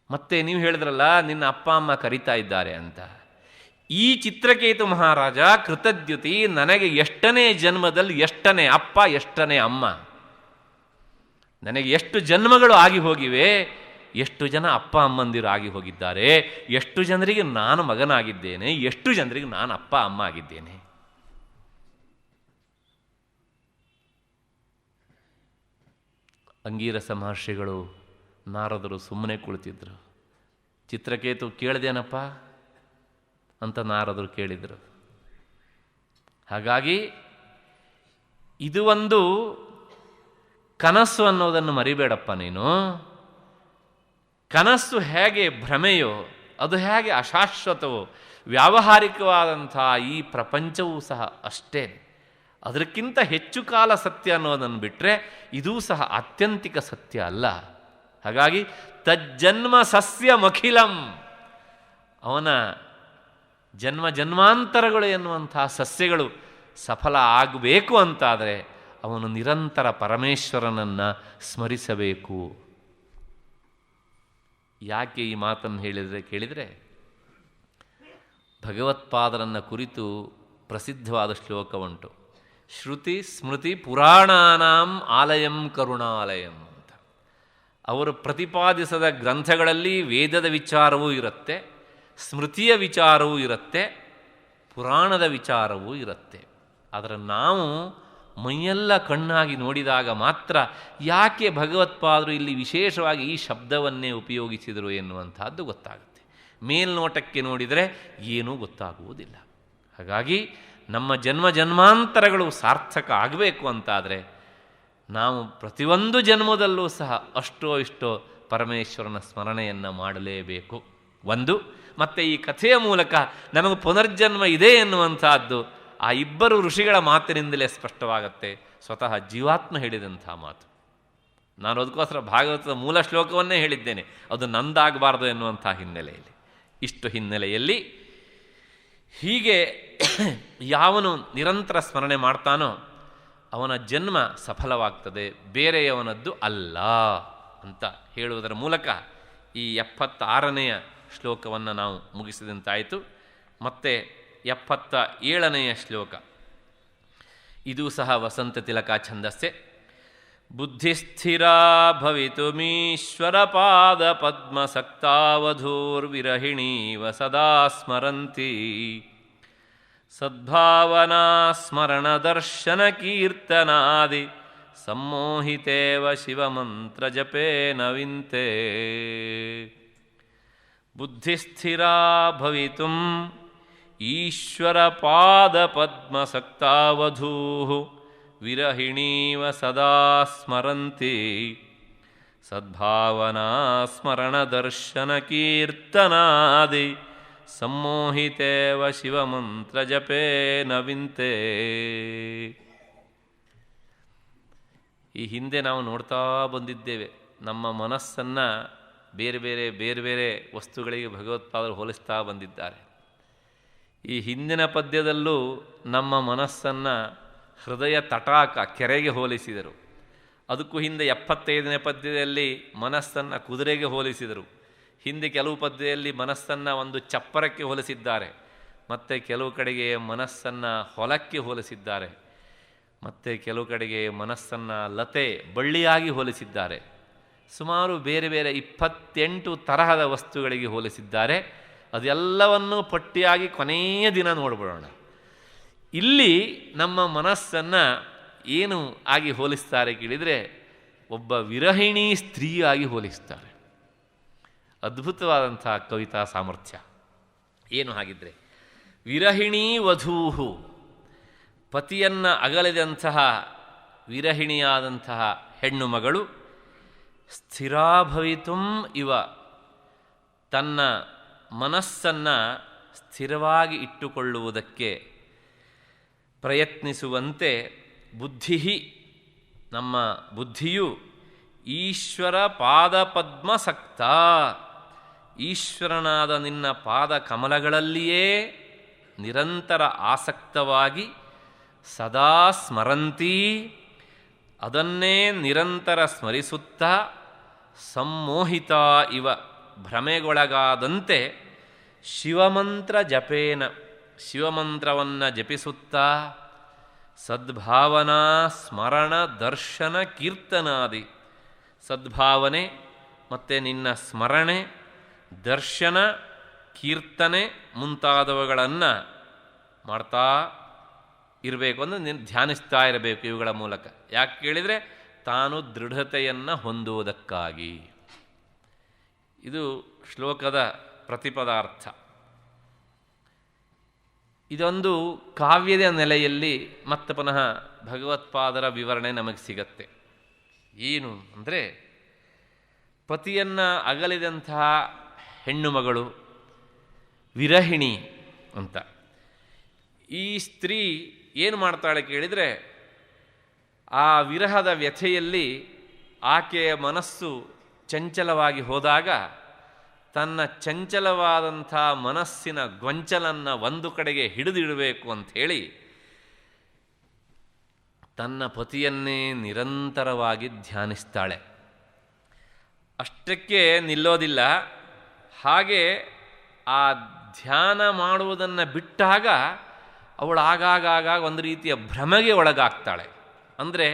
[SPEAKER 2] ಮತ್ತೆ ನೀವು ಹೇಳಿದ್ರಲ್ಲ ನಿನ್ನ ಅಪ್ಪ ಅಮ್ಮ ಕರೀತಾ ಇದ್ದಾರೆ ಅಂತ. ಈ ಚಿತ್ರಕೇತು ಮಹಾರಾಜ ಕೃತದ್ಯುತಿ ನನಗೆ ಎಷ್ಟನೇ ಜನ್ಮದಲ್ಲಿ ಎಷ್ಟನೇ ಅಪ್ಪ ಎಷ್ಟನೇ ಅಮ್ಮ, ನನಗೆ ಎಷ್ಟು ಜನ್ಮಗಳು ಆಗಿ ಹೋಗಿವೆ, ಎಷ್ಟು ಜನ ಅಪ್ಪ ಅಮ್ಮಂದಿರು ಆಗಿ ಹೋಗಿದ್ದಾರೆ, ಎಷ್ಟು ಜನರಿಗೆ ನಾನು ಮಗನಾಗಿದ್ದೇನೆ, ಎಷ್ಟು ಜನರಿಗೆ ನಾನು ಅಪ್ಪ ಅಮ್ಮ ಆಗಿದ್ದೇನೆ. ಅಂಗೀರಸ ಮಹರ್ಷಿಗಳು ನಾರದರು ಸುಮ್ಮನೆ ಕುಳಿತಿದ್ರು. ಚಿತ್ರಕೇತು ಕೇಳಿದೇನಪ್ಪ ಅಂತ ನಾರದರು ಕೇಳಿದರು. ಹಾಗಾಗಿ ಇದು ಒಂದು ಕನಸು ಅನ್ನೋದನ್ನು ಮರಿಬೇಡಪ್ಪ ನೀನು. ಕನಸು ಹೇಗೆ ಭ್ರಮೆಯೋ, ಅದು ಹೇಗೆ ಅಶಾಶ್ವತವೋ, ವ್ಯಾವಹಾರಿಕವಾದಂಥ ಈ ಪ್ರಪಂಚವೂ ಸಹ ಅಷ್ಟೇ. ಅದಕ್ಕಿಂತ ಹೆಚ್ಚು ಕಾಲ ಸತ್ಯ ಅನ್ನೋದನ್ನು ಬಿಟ್ಟರೆ ಇದೂ ಸಹ ಆತ್ಯಂತಿಕ ಸತ್ಯ ಅಲ್ಲ. ಹಾಗಾಗಿ ತಜ್ಜನ್ಮ ಸಸ್ಯಮಖಿಲಂ, ಅವನ ಜನ್ಮ ಜನ್ಮಾಂತರಗಳು ಎನ್ನುವಂಥ ಸಸ್ಯಗಳು ಸಫಲ ಆಗಬೇಕು ಅಂತಾದರೆ ಅವನು ನಿರಂತರ ಪರಮೇಶ್ವರನನ್ನು ಸ್ಮರಿಸಬೇಕು. ಯಾಕೆ ಈ ಮಾತನ್ನು ಕೇಳಿದರೆ ಭಗವತ್ಪಾದರನ್ನು ಕುರಿತು ಪ್ರಸಿದ್ಧವಾದ ಶ್ಲೋಕ ಉಂಟು, ಶ್ರುತಿ ಸ್ಮೃತಿ ಪುರಾಣಾನಾಂ ಆಲಯಂ ಕರುಣಾಲಯಂ ಅಂತ. ಅವರು ಪ್ರತಿಪಾದಿಸದ ಗ್ರಂಥಗಳಲ್ಲಿ ವೇದದ ವಿಚಾರವೂ ಇರುತ್ತೆ, ಸ್ಮೃತಿಯ ವಿಚಾರವೂ ಇರುತ್ತೆ, ಪುರಾಣದ ವಿಚಾರವೂ ಇರುತ್ತೆ. ಆದರೆ ನಾವು ಮೈಯೆಲ್ಲ ಕಣ್ಣಾಗಿ ನೋಡಿದಾಗ ಮಾತ್ರ ಯಾಕೆ ಭಗವತ್ಪಾದರು ಇಲ್ಲಿ ವಿಶೇಷವಾಗಿ ಈ ಶಬ್ದವನ್ನೇ ಉಪಯೋಗಿಸಿದರು ಎನ್ನುವಂಥದ್ದು ಗೊತ್ತಾಗುತ್ತೆ. ಮೇಲ್ನೋಟಕ್ಕೆ ನೋಡಿದರೆ ಏನೂ ಗೊತ್ತಾಗುವುದಿಲ್ಲ. ಹಾಗಾಗಿ ನಮ್ಮ ಜನ್ಮ ಜನ್ಮಾಂತರಗಳು ಸಾರ್ಥಕ ಆಗಬೇಕು ಅಂತಾದರೆ ನಾವು ಪ್ರತಿಯೊಂದು ಜನ್ಮದಲ್ಲೂ ಸಹ ಅಷ್ಟೋ ಇಷ್ಟೋ ಪರಮೇಶ್ವರನ ಸ್ಮರಣೆಯನ್ನು ಮಾಡಲೇಬೇಕು. ಒಂದು, ಮತ್ತು ಈ ಕಥೆಯ ಮೂಲಕ ನಮಗೆ ಪುನರ್ಜನ್ಮ ಇದೆ ಎನ್ನುವಂಥದ್ದು ಆ ಇಬ್ಬರು ಋಷಿಗಳ ಮಾತಿನಿಂದಲೇ ಸ್ಪಷ್ಟವಾಗತ್ತೆ, ಸ್ವತಃ ಜೀವಾತ್ಮ ಹೇಳಿದಂಥ ಮಾತು. ನಾನು ಅದಕ್ಕೋಸ್ಕರ ಭಾಗವತದ ಮೂಲ ಶ್ಲೋಕವನ್ನೇ ಹೇಳಿದ್ದೇನೆ, ಅದು ನಂದಾಗಬಾರ್ದು ಎನ್ನುವಂಥ ಹಿನ್ನೆಲೆಯಲ್ಲಿ. ಇಷ್ಟು ಹಿನ್ನೆಲೆಯಲ್ಲಿ ಹೀಗೆ ಯಾವನು ನಿರಂತರ ಸ್ಮರಣೆ ಮಾಡ್ತಾನೋ ಅವನ ಜನ್ಮ ಸಫಲವಾಗ್ತದೆ, ಬೇರೆಯವನದ್ದು ಅಲ್ಲ ಅಂತ ಹೇಳುವುದರ ಮೂಲಕ ಈ 76ನೆಯ ಶ್ಲೋಕವನ್ನು ನಾವು ಮುಗಿಸಿದಂತಾಯಿತು. ಮತ್ತು 77ನೆಯ ಶ್ಲೋಕ, ಇದೂ ಸಹ ವಸಂತ ತಿಲಕ ಛಂದಸ್ಸೆ. ಬುದ್ಧಿಸ್ಥಿರಾ ಭವಿತುಮೀಶ್ವರ ಪಾದ ಪದ್ಮಸಕ್ತಾವಧೂರ್ವಿರಹಿಣೀವ ಸದಾ ಸ್ಮರಂತಿ ಸದ್ಭಾವನಾ ಸ್ಮರಣ ದರ್ಶನ ಕೀರ್ತನಾದಿ ಸಮ್ಮೋಹಿತೇವ ಶಿವಮಂತ್ರ ಜಪೇನ ವಿಂತೆ. ಬುದ್ಧಿಸ್ಥಿರಾ ಭವಿತುಂ ಈಶ್ವರ ಪಾದ ಪದ್ಮಸಕ್ತಾವಧೂ ವಿರಹಿಣೀವ ಸದಾ ಸ್ಮರಂತಿ ಸದ್ಭಾವನಾ ಸ್ಮರಣ ದರ್ಶನ ಕೀರ್ತನಾದಿ ಸಮ್ಮೋಹಿತೇವ ಶಿವಮಂತ್ರ ಜಪೇನ ವಿಂತೆ. ಈ ಹಿಂದೆ ನಾವು ನೋಡ್ತಾ ಬಂದಿದ್ದೇವೆ, ನಮ್ಮ ಮನಸ್ಸನ್ನು ಬೇರೆ ಬೇರೆ ವಸ್ತುಗಳಿಗೆ ಭಗವತ್ಪಾದರು ಹೋಲಿಸ್ತಾ ಬಂದಿದ್ದಾರೆ. ಈ ಹಿಂದಿನ ಪದ್ಯದಲ್ಲೂ ನಮ್ಮ ಮನಸ್ಸನ್ನು ಹೃದಯ ತಟಾಕ ಕೆರೆಗೆ ಹೋಲಿಸಿದರು. ಅದಕ್ಕೂ ಹಿಂದೆ 75ನೇ ಪದ್ಯದಲ್ಲಿ ಮನಸ್ಸನ್ನು ಕುದುರೆಗೆ ಹೋಲಿಸಿದರು. ಹಿಂದೆ ಕೆಲವು ಪದ್ಯದಲ್ಲಿ ಮನಸ್ಸನ್ನು ಒಂದು ಚಪ್ಪರಕ್ಕೆ ಹೋಲಿಸಿದ್ದಾರೆ, ಮತ್ತು ಕೆಲವು ಕಡೆಗೆ ಮನಸ್ಸನ್ನು ಹೊಲಕ್ಕೆ ಹೋಲಿಸಿದ್ದಾರೆ, ಮತ್ತು ಕೆಲವು ಕಡೆಗೆ ಮನಸ್ಸನ್ನು ಲತೆ ಬಳ್ಳಿಯಾಗಿ ಹೋಲಿಸಿದ್ದಾರೆ. ಸುಮಾರು ಬೇರೆ ಬೇರೆ 28 ತರಹದ ವಸ್ತುಗಳಿಗೆ ಹೋಲಿಸಿದ್ದಾರೆ. ಅದೆಲ್ಲವನ್ನೂ ಪಟ್ಟಿಯಾಗಿ ಕೊನೆಯ ದಿನ ನೋಡ್ಬಿಡೋಣ. ಇಲ್ಲಿ ನಮ್ಮ ಮನಸ್ಸನ್ನು ಏನು ಆಗಿ ಹೋಲಿಸ್ತಾರೆ ಕೇಳಿದರೆ, ಒಬ್ಬ ವಿರಹಿಣಿ ಸ್ತ್ರೀಯಾಗಿ ಹೋಲಿಸ್ತಾರೆ. ಅದ್ಭುತವಾದಂಥ ಕವಿತಾ ಸಾಮರ್ಥ್ಯ. ಏನು ಹಾಗಿದ್ರೆ, ವಿರಹಿಣೀ ವಧೂಹು, ಪತಿಯನ್ನು ಅಗಲಿದಂತಹ ವಿರಹಿಣಿಯಾದಂತಹ ಹೆಣ್ಣು ಮಗಳು, ಸ್ಥಿರಾಭವಿತುಂ ಇವ, ತನ್ನ ಮನಸ್ಸನ್ನು ಸ್ಥಿರವಾಗಿ ಇಟ್ಟುಕೊಳ್ಳುವುದಕ್ಕೆ ಪ್ರಯತ್ನಿಸುವಂತೆ, ಬುದ್ಧಿ, ನಮ್ಮ ಬುದ್ಧಿಯು ಈಶ್ವರ ಪಾದಪದ್ಮಸಕ್ತ, ಈಶ್ವರನಾದ ನಿನ್ನ ಪಾದ ಕಮಲಗಳಲ್ಲಿಯೇ ನಿರಂತರ ಆಸಕ್ತವಾಗಿ ಸದಾ ಸ್ಮರಂತಿ, ಅದನ್ನೇ ನಿರಂತರ ಸ್ಮರಿಸುತ್ತಾ, ಸಂಮೋಹಿತ ಇವ, ಭ್ರಮೆಗೊಳಗಾದಂತೆ, ಶಿವಮಂತ್ರ ಜಪೇನ, ಶಿವಮಂತ್ರವನ್ನು ಜಪಿಸುತ್ತಾ, ಸದ್ಭಾವನಾ ಸ್ಮರಣ ದರ್ಶನ ಕೀರ್ತನಾದಿ, ಸದ್ಭಾವನೆ ಮತ್ತು ನಿನ್ನ ಸ್ಮರಣೆ, ದರ್ಶನ, ಕೀರ್ತನೆ ಮುಂತಾದವುಗಳನ್ನು ಮಾಡ್ತಾ ಇರಬೇಕು, ಅಂದರೆ ಧ್ಯಾನಿಸ್ತಾ ಇರಬೇಕು ಇವುಗಳ ಮೂಲಕ. ಯಾಕೆ ಕೇಳಿದರೆ, ತಾನು ದೃಢತೆಯನ್ನು ಹೊಂದುವುದಕ್ಕಾಗಿ. ಇದು ಶ್ಲೋಕದ ಪ್ರತಿಪದಾರ್ಥ. ಇದೊಂದು ಕಾವ್ಯದ ನೆಲೆಯಲ್ಲಿ ಮತ್ತೆ ಪುನಃ ಭಗವತ್ಪಾದರ ವಿವರಣೆ ನಮಗೆ ಸಿಗತ್ತೆ. ಏನು ಅಂದರೆ, ಪತಿಯನ್ನು ಅಗಲಿದಂತಹ ಹೆಣ್ಣು ಮಗಳು ವಿರಹಿಣಿ ಅಂತ. ಈ ಸ್ತ್ರೀ ಏನು ಮಾಡ್ತಾಳೆ ಕೇಳಿದರೆ, ಆ ವಿರಹದ ವ್ಯಥೆಯಲ್ಲಿ ಆಕೆಯ ಮನಸ್ಸು ಚಂಚಲವಾಗಿ ಹೋದಾಗ, ತನ್ನ ಚಂಚಲವಾದಂಥ ಮನಸ್ಸಿನ ಗೊಂಚಲನ್ನು ಒಂದು ಕಡೆಗೆ ಹಿಡಿದಿಡಬೇಕು ಅಂಥೇಳಿ ತನ್ನ ಪತಿಯನ್ನೇ ನಿರಂತರವಾಗಿ ಧ್ಯಾನಿಸ್ತಾಳೆ. ಅಷ್ಟಕ್ಕೆ ನಿಲ್ಲೋದಿಲ್ಲ. ಹಾಗೆ ಆ ಧ್ಯಾನ ಮಾಡುವುದನ್ನು ಬಿಟ್ಟಾಗ ಅವಳು ಆಗಾಗ ಒಂದು ರೀತಿಯ ಭ್ರಮೆಗೆ ಒಳಗಾಗ್ತಾಳೆ. ಅಂದರೆ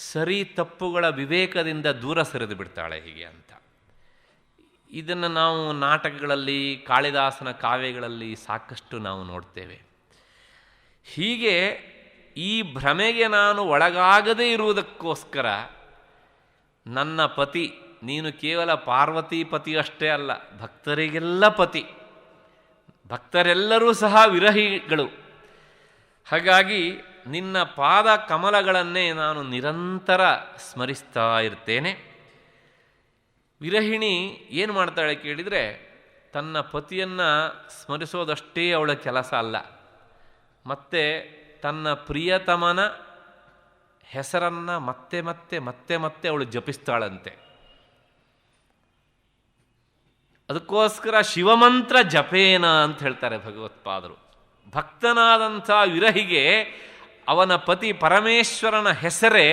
[SPEAKER 2] ಸರಿ ತಪ್ಪುಗಳ ವಿವೇಕದಿಂದ ದೂರ ಸರಿದು ಬಿಡ್ತಾಳೆ ಹೀಗೆ ಅಂತ. ಇದನ್ನು ನಾವು ನಾಟಕಗಳಲ್ಲಿ, ಕಾಳಿದಾಸನ ಕಾವ್ಯಗಳಲ್ಲಿ ಸಾಕಷ್ಟು ನಾವು ನೋಡ್ತೇವೆ. ಹೀಗೆ ಈ ಭ್ರಮೆಗೆ ನಾನು ಒಳಗಾಗದೇ ಇರುವುದಕ್ಕೋಸ್ಕರ ನನ್ನ ಪತಿ, ನೀನು ಕೇವಲ ಪಾರ್ವತಿ ಪತಿ ಅಷ್ಟೇ ಅಲ್ಲ, ಭಕ್ತರಿಗೆಲ್ಲ ಪತಿ, ಭಕ್ತರೆಲ್ಲರೂ ಸಹ ವಿರಹಿಗಳು. ಹಾಗಾಗಿ ನಿನ್ನ ಪಾದ ಕಮಲಗಳನ್ನೇ ನಾನು ನಿರಂತರ ಸ್ಮರಿಸ್ತಾ ಇರ್ತೇನೆ. ವಿರಹಿಣಿ ಏನು ಮಾಡ್ತಾಳೆ ಕೇಳಿದರೆ, ತನ್ನ ಪತಿಯನ್ನು ಸ್ಮರಿಸೋದಷ್ಟೇ ಅವಳ ಕೆಲಸ ಅಲ್ಲ, ಮತ್ತು ತನ್ನ ಪ್ರಿಯತಮನ ಹೆಸರನ್ನು ಮತ್ತೆ ಮತ್ತೆ ಮತ್ತೆ ಮತ್ತೆ ಅವಳು ಜಪಿಸ್ತಾಳಂತೆ. ಅದಕ್ಕೋಸ್ಕರ ಶಿವಮಂತ್ರ ಜಪೇನ ಅಂತ ಹೇಳ್ತಾರೆ ಭಗವತ್ಪಾದರು. ಭಕ್ತನಾದಂಥ ವಿರಹಿಗೆ ಅವನ ಪತಿ ಪರಮೇಶ್ವರನ ಹೆಸರೇ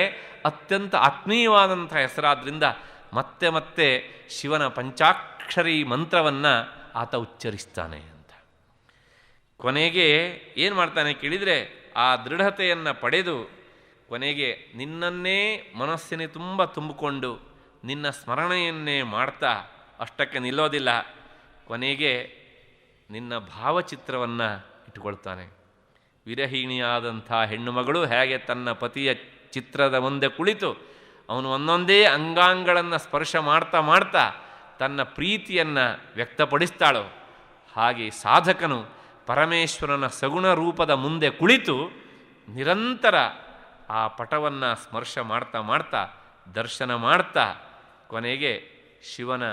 [SPEAKER 2] ಅತ್ಯಂತ ಆತ್ಮೀಯವಾದಂಥ ಹೆಸರಾದ್ದರಿಂದ ಮತ್ತೆ ಮತ್ತೆ ಶಿವನ ಪಂಚಾಕ್ಷರಿ ಮಂತ್ರವನ್ನು ಆತ ಉಚ್ಚರಿಸ್ತಾನೆ ಅಂತ. ಕೊನೆಗೆ ಏನು ಮಾಡ್ತಾನೆ ಕೇಳಿದರೆ, ಆ ದೃಢತೆಯನ್ನು ಪಡೆದು ಕೊನೆಗೆ ನಿನ್ನನ್ನೇ ಮನಸ್ಸಿನ ತುಂಬ ತುಂಬಿಕೊಂಡು ನಿನ್ನ ಸ್ಮರಣೆಯನ್ನೇ ಮಾಡ್ತಾ ಅಷ್ಟಕ್ಕೆ ನಿಲ್ಲೋದಿಲ್ಲ. ಕೊನೆಗೆ ನಿನ್ನ ಭಾವಚಿತ್ರವನ್ನು ಇಟ್ಟುಕೊಳ್ತಾನೆ. ವಿರಹಿಣಿಯಾದಂಥ ಹೆಣ್ಣು ಮಗಳು ಹೇಗೆ ತನ್ನ ಪತಿಯ ಚಿತ್ರದ ಮುಂದೆ ಕುಳಿತು ಅವನು ಒಂದೊಂದೇ ಅಂಗಾಂಗಗಳನ್ನು ಸ್ಪರ್ಶ ಮಾಡ್ತಾ ಮಾಡ್ತಾ ತನ್ನ ಪ್ರೀತಿಯನ್ನು ವ್ಯಕ್ತಪಡಿಸ್ತಾಳೋ, ಹಾಗೆ ಸಾಧಕನು ಪರಮೇಶ್ವರನ ಸಗುಣ ರೂಪದ ಮುಂದೆ ಕುಳಿತು ನಿರಂತರ ಆ ಪಟವನ್ನು ಸ್ಪರ್ಶ ಮಾಡ್ತಾ ಮಾಡ್ತಾ ದರ್ಶನ ಮಾಡ್ತಾ ಕೊನೆಗೆ ಶಿವನ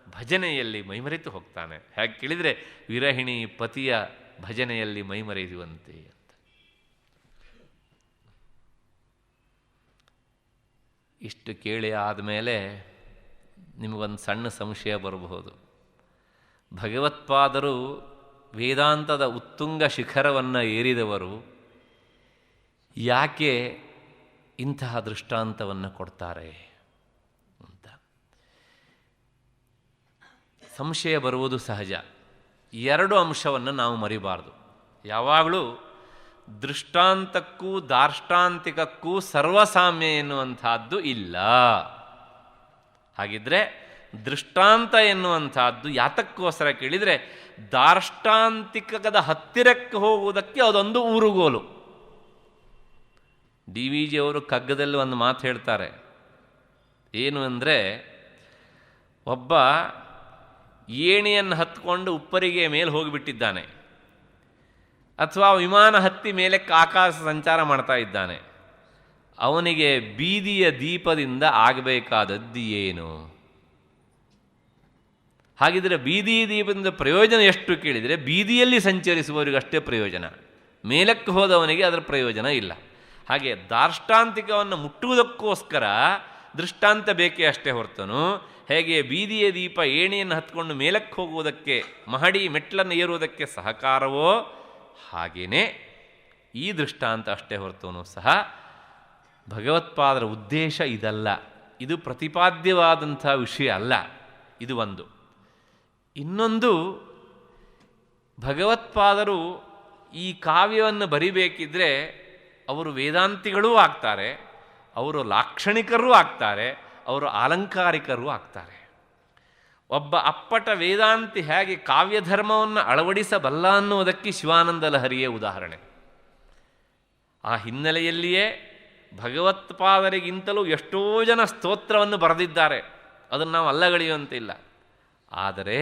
[SPEAKER 2] ಭಜನೆಯಲ್ಲಿ ಮೈಮರೆತು ಹೋಗ್ತಾನೆ. ಹೇಗೆ ಕೇಳಿದರೆ, ವಿರಹಿಣಿ ಪತಿಯ ಭಜನೆಯಲ್ಲಿ ಮೈಮರೆಯುವಂತೆ ಅಂತ. ಇಷ್ಟು ಕೇಳಿ ಆದಮೇಲೆ ನಿಮಗೊಂದು ಸಣ್ಣ ಸಂಶಯ ಬರಬಹುದು. ಭಗವತ್ಪಾದರು ವೇದಾಂತದ ಉತ್ತುಂಗ ಶಿಖರವನ್ನು ಏರಿದವರು, ಯಾಕೆ ಇಂತಹ ದೃಷ್ಟಾಂತವನ್ನು ಕೊಡ್ತಾರೆ ಅಂತ ಸಂಶಯ ಬರುವುದು ಸಹಜ. ಎರಡು ಅಂಶವನ್ನು ನಾವು ಮರಿಬಾರ್ದು. ಯಾವಾಗಲೂ ದೃಷ್ಟಾಂತಕ್ಕೂ ದಾರ್ಷ್ಟಾಂತಿಕಕ್ಕೂ ಸರ್ವಸಾಮ್ಯ ಎನ್ನುವಂಥದ್ದು ಇಲ್ಲ. ಹಾಗಿದ್ರೆ ದೃಷ್ಟಾಂತ ಎನ್ನುವಂಥದ್ದು ಯಾತಕ್ಕೋಸ್ಕರ ಕೇಳಿದರೆ, ದಾರ್ಷ್ಟಾಂತಿಕದ ಹತ್ತಿರಕ್ಕೆ ಹೋಗುವುದಕ್ಕೆ ಅದೊಂದು ಊರುಗೋಲು. ಡಿ ವಿ ಜಿಯವರು ಕಗ್ಗದಲ್ಲಿ ಒಂದು ಮಾತು ಹೇಳ್ತಾರೆ. ಏನು ಅಂದರೆ, ಒಬ್ಬ ಏಣಿಯನ್ನು ಹತ್ಕೊಂಡು ಉಪ್ಪರಿಗೆ ಮೇಲೆ ಹೋಗಿಬಿಟ್ಟಿದ್ದಾನೆ, ಅಥವಾ ವಿಮಾನ ಹತ್ತಿ ಮೇಲೆ ಆಕಾಶ ಸಂಚಾರ ಮಾಡ್ತಾ ಇದ್ದಾನೆ. ಅವನಿಗೆ ಬೀದಿಯ ದೀಪದಿಂದ ಆಗಬೇಕಾದದ್ದು ಏನು? ಹಾಗಿದ್ರೆ ಬೀದಿ ದೀಪದಿಂದ ಪ್ರಯೋಜನ ಎಷ್ಟು ಕೇಳಿದರೆ, ಬೀದಿಯಲ್ಲಿ ಸಂಚರಿಸುವವರಿಗಷ್ಟೇ ಪ್ರಯೋಜನ, ಮೇಲಕ್ಕೆ ಹೋದವನಿಗೆ ಅದರ ಪ್ರಯೋಜನ ಇಲ್ಲ. ಹಾಗೆ ದಾರ್ಷ್ಟಾಂತಿಕವನ್ನು ಮುಟ್ಟುವುದಕ್ಕೋಸ್ಕರ ದೃಷ್ಟಾಂತ ಬೇಕೇ ಅಷ್ಟೇ ಹೊರತನು, ಹೇಗೆ ಬೀದಿಯ ದೀಪ ಏಣಿಯನ್ನು ಹತ್ಕೊಂಡು ಮೇಲಕ್ಕೆ ಹೋಗುವುದಕ್ಕೆ, ಮಹಡಿ ಮೆಟ್ಲನ್ನು ಏರುವುದಕ್ಕೆ ಸಹಕಾರವೋ, ಹಾಗೆಯೇ ಈ ದೃಷ್ಟಾಂತ ಅಷ್ಟೇ ಹೊರತನು ಸಹ ಭಗವತ್ಪಾದರ ಉದ್ದೇಶ ಇದಲ್ಲ. ಇದು ಪ್ರತಿಪಾದ್ಯವಾದಂಥ ವಿಷಯ ಅಲ್ಲ. ಇದು ಒಂದು. ಇನ್ನೊಂದು, ಭಗವತ್ಪಾದರು ಈ ಕಾವ್ಯವನ್ನು ಬರಿಬೇಕಿದ್ರೆ ಅವರು ವೇದಾಂತಿಗಳೂ ಆಗ್ತಾರೆ, ಅವರು ಲಾಕ್ಷಣಿಕರೂ ಆಗ್ತಾರೆ, ಅವರು ಆಲಂಕಾರಿಕರೂ ಆಗ್ತಾರೆ. ಒಬ್ಬ ಅಪ್ಪಟ ವೇದಾಂತಿ ಹೇಗೆ ಕಾವ್ಯಧರ್ಮವನ್ನು ಅಳವಡಿಸಬಲ್ಲ ಅನ್ನುವುದಕ್ಕೆ ಶಿವಾನಂದ ಲಹರಿಯೇ ಉದಾಹರಣೆ. ಆ ಹಿನ್ನೆಲೆಯಲ್ಲಿಯೇ ಭಗವತ್ಪಾದರಿಗಿಂತಲೂ ಎಷ್ಟೋ ಜನ ಸ್ತೋತ್ರವನ್ನು ಬರೆದಿದ್ದಾರೆ, ಅದನ್ನು ನಾವು ಅಲ್ಲಗಳೆಯುವಂತಿಲ್ಲ. ಆದರೆ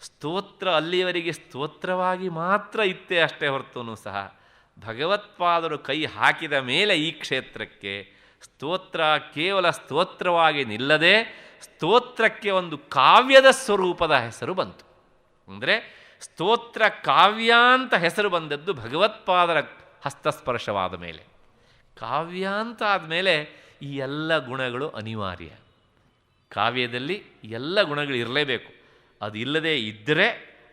[SPEAKER 2] ಸ್ತೋತ್ರ ಅಲ್ಲಿಯವರೆಗೆ ಸ್ತೋತ್ರವಾಗಿ ಮಾತ್ರ ಇತ್ತೇ ಅಷ್ಟೇ ಹೊರತೂ ಸಹ ಭಗವತ್ಪಾದರು ಕೈ ಹಾಕಿದ ಮೇಲೆ ಈ ಕ್ಷೇತ್ರಕ್ಕೆ ಸ್ತೋತ್ರ ಕೇವಲ ಸ್ತೋತ್ರವಾಗಿ ನಿಲ್ಲದೆ ಸ್ತೋತ್ರಕ್ಕೆ ಒಂದು ಕಾವ್ಯದ ಸ್ವರೂಪದ ಹೆಸರು ಬಂತು. ಅಂದರೆ ಸ್ತೋತ್ರ ಕಾವ್ಯ ಅಂತ ಹೆಸರು ಬಂದದ್ದು ಭಗವತ್ಪಾದರ ಹಸ್ತಸ್ಪರ್ಶವಾದ ಮೇಲೆ. ಕಾವ್ಯ ಅಂತ ಆದಮೇಲೆ ಈ ಎಲ್ಲ ಗುಣಗಳು ಅನಿವಾರ್ಯ. ಕಾವ್ಯದಲ್ಲಿ ಎಲ್ಲ ಗುಣಗಳು ಇರಲೇಬೇಕು. ಅದು ಇಲ್ಲದೇ ಇದ್ದರೆ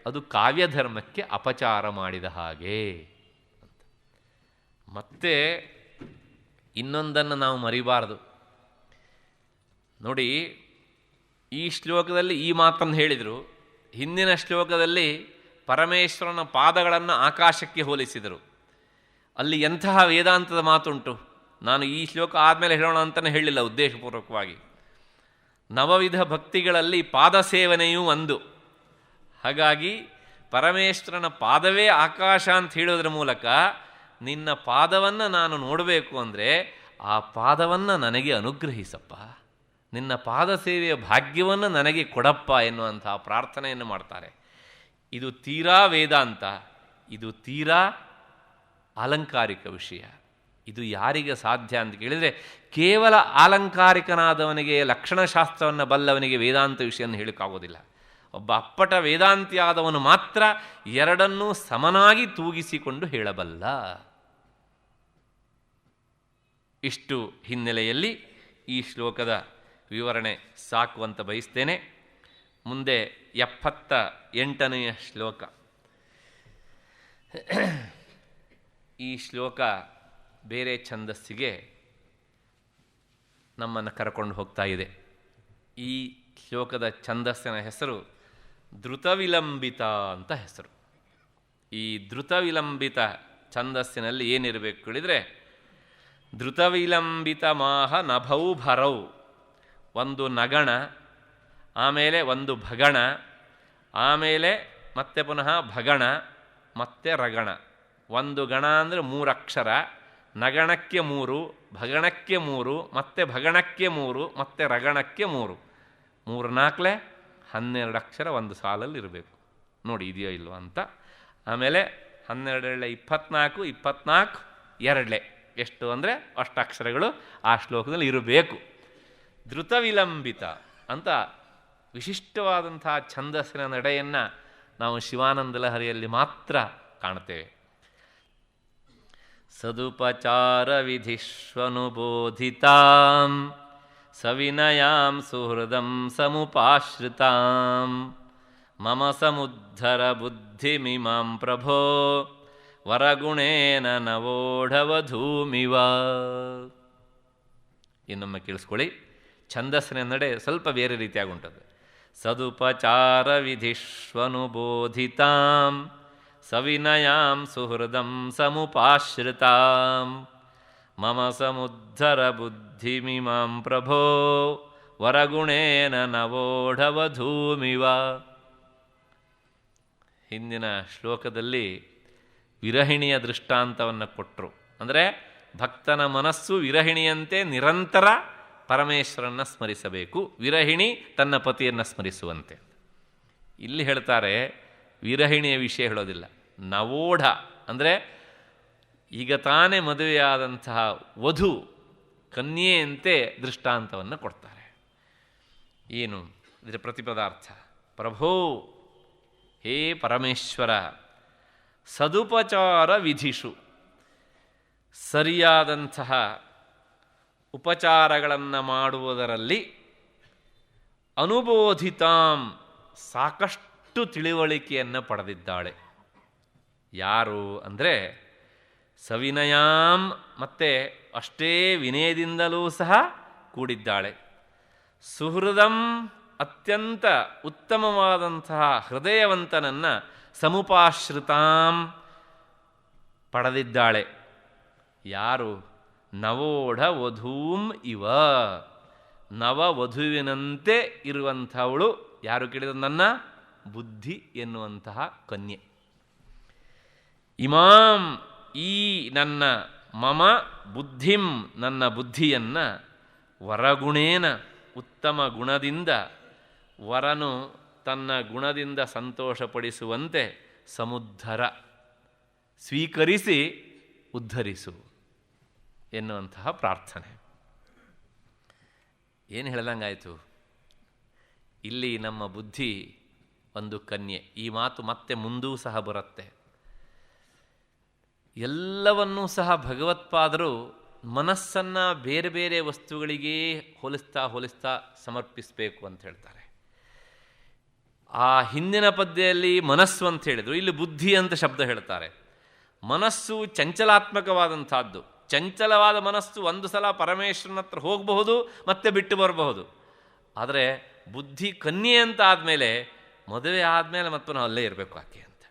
[SPEAKER 2] ಅದು ಕಾವ್ಯಧರ್ಮಕ್ಕೆ ಅಪಚಾರ ಮಾಡಿದ ಹಾಗೆ. ಮತ್ತೆ ಇನ್ನೊಂದನ್ನು ನಾವು ಮರಿಬಾರದು. ನೋಡಿ, ಈ ಶ್ಲೋಕದಲ್ಲಿ ಈ ಮಾತನ್ನು ಹೇಳಿದರು, ಹಿಂದಿನ ಶ್ಲೋಕದಲ್ಲಿ ಪರಮೇಶ್ವರನ ಪಾದಗಳನ್ನು ಆಕಾಶಕ್ಕೆ ಹೋಲಿಸಿದರು. ಅಲ್ಲಿ ಎಂತಹ ವೇದಾಂತದ ಮಾತುಂಟು. ನಾನು ಈ ಶ್ಲೋಕ ಆದಮೇಲೆ ಹೇಳೋಣ ಅಂತಲೇ ಹೇಳಿಲ್ಲ ಉದ್ದೇಶಪೂರ್ವಕವಾಗಿ. ನವವಿಧ ಭಕ್ತಿಗಳಲ್ಲಿ ಪಾದ ಸೇವನೆಯೂ ಒಂದು. ಹಾಗಾಗಿ ಪರಮೇಶ್ವರನ ಪಾದವೇ ಆಕಾಶ ಅಂತ ಹೇಳೋದ್ರ ಮೂಲಕ ನಿನ್ನ ಪಾದವನ್ನು ನಾನು ನೋಡಬೇಕು ಅಂದರೆ ಆ ಪಾದವನ್ನು ನನಗೆ ಅನುಗ್ರಹಿಸಪ್ಪ, ನಿನ್ನ ಪಾದ ಸೇವೆಯ ಭಾಗ್ಯವನ್ನು ನನಗೆ ಕೊಡಪ್ಪ ಎನ್ನುವಂಥ ಪ್ರಾರ್ಥನೆಯನ್ನು ಮಾಡ್ತಾರೆ. ಇದು ತೀರಾ ವೇದಾಂತ, ಇದು ತೀರಾ ಆಲಂಕಾರಿಕ ವಿಷಯ. ಇದು ಯಾರಿಗೆ ಸಾಧ್ಯ ಅಂತ ಕೇಳಿದರೆ, ಕೇವಲ ಆಲಂಕಾರಿಕನಾದವನಿಗೆ, ಲಕ್ಷಣಶಾಸ್ತ್ರವನ್ನು ಬಲ್ಲವನಿಗೆ ವೇದಾಂತ ವಿಷಯವನ್ನು ಹೇಳೋಕ್ಕಾಗೋದಿಲ್ಲ. ಒಬ್ಬ ಅಪ್ಪಟ ವೇದಾಂತಿಯಾದವನು ಮಾತ್ರ ಎರಡನ್ನೂ ಸಮನಾಗಿ ತೂಗಿಸಿಕೊಂಡು ಹೇಳಬಲ್ಲ. ಇಷ್ಟು ಹಿನ್ನೆಲೆಯಲ್ಲಿ ಈ ಶ್ಲೋಕದ ವಿವರಣೆ ಸಾಕು ಅಂತ ಬಯಸ್ತೇನೆ. ಮುಂದೆ 78ನೆಯ ಶ್ಲೋಕ. ಈ ಶ್ಲೋಕ ಬೇರೆ ಛಂದಸ್ಸಿಗೆ ನಮ್ಮನ್ನು ಕರ್ಕೊಂಡು ಹೋಗ್ತಾ ಇದೆ. ಈ ಶ್ಲೋಕದ ಛಂದಸ್ಸಿನ ಹೆಸರು ಧೃತವಿಲಂಬಿತ ಅಂತ ಹೆಸರು. ಈ ಧೃತವಿಲಂಬಿತ ಛಂದಸ್ಸಿನಲ್ಲಿ ಏನಿರಬೇಕು ಹೇಳಿದರೆ, ಧೃತವಿಲಂಬಿತ ಮಾಹ ನಭೌ ಭರೌ, ಒಂದು ನಗಣ, ಆಮೇಲೆ ಒಂದು ಭಗಣ, ಆಮೇಲೆ ಮತ್ತೆ ಪುನಃ ಭಗಣ, ಮತ್ತೆ ರಗಣ. ಒಂದು ಗಣ ಅಂದರೆ 3 ಅಕ್ಷರ, ನಗಣಕ್ಕೆ 3, ಭಗಣಕ್ಕೆ 3, ಮತ್ತೆ ಭಗಣಕ್ಕೆ 3, ಮತ್ತೆ ರಗಣಕ್ಕೆ 3, 3 4 12 ಅಕ್ಷರ ಒಂದು ಸಾಲಲ್ಲಿ ಇರಬೇಕು. ನೋಡಿ ಇದೆಯೋ ಇಲ್ವೋ ಅಂತ. ಆಮೇಲೆ 12 24, 24 2 ಎಷ್ಟು ಅಂದರೆ ಅಷ್ಟು ಅಕ್ಷರಗಳು ಆ ಶ್ಲೋಕದಲ್ಲಿ ಇರಬೇಕು. ಧೃತವಿಲಂಬಿತ ಅಂತ ವಿಶಿಷ್ಟವಾದಂಥ ಛಂದಸ್ಸಿನ ನಡೆಯನ್ನು ನಾವು ಶಿವಾನಂದ ಲಹರಿಯಲ್ಲಿ ಮಾತ್ರ ಕಾಣ್ತೇವೆ. ಸದುಪಚಾರ ವಿಧಿಷ್ವನುಬೋಧಿತಾಂ ಸವಿನಯಾಂ ಸುಹೃದಂ ಸಮುಪಾಶ್ರಿತಾಂ ಮಮ ಸಮುದ್ಧರ ಬುದ್ಧಿಮಿಮಾಂ ಪ್ರಭೋ ವರಗುಣೇನ ನವೋಢವಧೂಮಿವ. ಇನ್ನೊಮ್ಮೆ ಕೇಳಿಸ್ಕೊಳ್ಳಿ. ಛಂದಸ್ಸಿನ ನಡೆ ಸ್ವಲ್ಪ ಬೇರೆ ರೀತಿಯಾಗಿ ಉಂಟದು. ಸದುಪಚಾರ ವಿಧಿಷ್ವನುಬೋಧಿತಾಂ ಸವಿನಯಾಂ ಸುಹೃದಂ ಸಮುಪಾಶ್ರಿತಾಂ ಮಮ ಸಮುದ್ಧರ ಬುದ್ಧಿಮಿಮಾಂ ಪ್ರಭೋ ವರಗುಣೇನ ನವೋಢವಧೂಮಿವ. ಹಿಂದಿನ ಶ್ಲೋಕದಲ್ಲಿ ವಿರಹಿಣಿಯ ದೃಷ್ಟಾಂತವನ್ನು ಕೊಟ್ಟರು. ಅಂದರೆ ಭಕ್ತನ ಮನಸ್ಸು ವಿರಹಿಣಿಯಂತೆ ನಿರಂತರ ಪರಮೇಶ್ವರನ್ನು ಸ್ಮರಿಸಬೇಕು, ವಿರಹಿಣಿ ತನ್ನ ಪತಿಯನ್ನು ಸ್ಮರಿಸುವಂತೆ. ಇಲ್ಲಿ ಹೇಳ್ತಾರೆ ವಿರಹಿಣಿಯ ವಿಷಯ ಹೇಳೋದಿಲ್ಲ, ನವೋಢ ಅಂದರೆ ಈಗ ತಾನೇ ಮದುವೆಯಾದಂತಹ ವಧು ಕನ್ಯೆಯಂತೆ ದೃಷ್ಟಾಂತವನ್ನು ಕೊಡ್ತಾರೆ. ಏನು ಇದರ ಪ್ರತಿಪದಾರ್ಥ? ಪ್ರಭೋ, ಹೇ ಪರಮೇಶ್ವರ, ಸದುಪಚಾರ ವಿಧಿಷು, ಸರಿಯಾದಂತಹ ಉಪಚಾರಗಳನ್ನು ಮಾಡುವುದರಲ್ಲಿ ಅನುಬೋಧಿತಾಂ, ಸಾಕಷ್ಟು ತಿಳಿವಳಿಕೆಯನ್ನು ಪಡೆದಿದ್ದಾಳೆ. ಯಾರು ಅಂದರೆ ಸವಿನಯಾಂ, ಮತ್ತು ಅಷ್ಟೇ ವಿನಯದಿಂದಲೂ ಸಹ ಕೂಡಿದ್ದಾಳೆ. ಸುಹೃದಂ, ಅತ್ಯಂತ ಉತ್ತಮವಾದಂತಹ ಹೃದಯವಂತನನ್ನು ಸಮುಪಾಶ್ರಿತಾಂ ಪಡೆದಿದ್ದಾಳೆ. ಯಾರು? ನವೋಢ ವಧೂಂ ಇವ, ನವವಧುವಿನಂತೆ ಇರುವಂಥವಳು. ಯಾರು ಕೇಳಿದ? ನನ್ನ ಬುದ್ಧಿ ಎನ್ನುವಂತಹ ಕನ್ಯೆ. ಇಮಾಂ, ಈ ನನ್ನ ಮಮ ಬುದ್ಧಿಂ, ನನ್ನ ಬುದ್ಧಿಯನ್ನು ವರಗುಣೇನ, ಉತ್ತಮ ಗುಣದಿಂದ, ವರನು ತನ್ನ ಗುಣದಿಂದ ಸಂತೋಷಪಡಿಸುವಂತೆ ಸಮುದ್ಧರ, ಸ್ವೀಕರಿಸಿ ಉದ್ಧರಿಸು ಎನ್ನುವಂತಹ ಪ್ರಾರ್ಥನೆ. ಏನು ಹೇಳ್ದಂಗಾಯಿತು? ಇಲ್ಲಿ ನಮ್ಮ ಬುದ್ಧಿ ಒಂದು ಕನ್ಯೆ. ಈ ಮಾತು ಮತ್ತೆ ಮುಂದೂ ಸಹ ಬರುತ್ತೆ. ಎಲ್ಲವನ್ನೂ ಸಹ ಭಗವತ್ಪಾದರು ಮನಸ್ಸನ್ನು ಬೇರೆ ಬೇರೆ ವಸ್ತುಗಳಿಗೇ ಹೋಲಿಸ್ತಾ ಸಮರ್ಪಿಸಬೇಕು ಅಂತ ಹೇಳ್ತಾರೆ. ಆ ಹಿಂದಿನ ಪದ್ಯದಲ್ಲಿ ಮನಸ್ಸು ಅಂತ ಹೇಳಿದರು, ಇಲ್ಲಿ ಬುದ್ಧಿ ಅಂತ ಶಬ್ದ ಹೇಳ್ತಾರೆ. ಮನಸ್ಸು ಚಂಚಲಾತ್ಮಕವಾದಂಥದ್ದು. ಚಂಚಲವಾದ ಮನಸ್ಸು ಒಂದು ಸಲ ಪರಮೇಶ್ವರನ ಹತ್ರ ಹೋಗಬಹುದು, ಮತ್ತೆ ಬಿಟ್ಟು ಬರಬಹುದು. ಆದರೆ ಬುದ್ಧಿ ಕನ್ಯೆ ಅಂತ ಆದಮೇಲೆ, ಮದುವೆ ಆದಮೇಲೆ ಮತ್ತು ನಾವು ಅಲ್ಲೇ ಇರಬೇಕು ಆಕೆ ಅಂತ.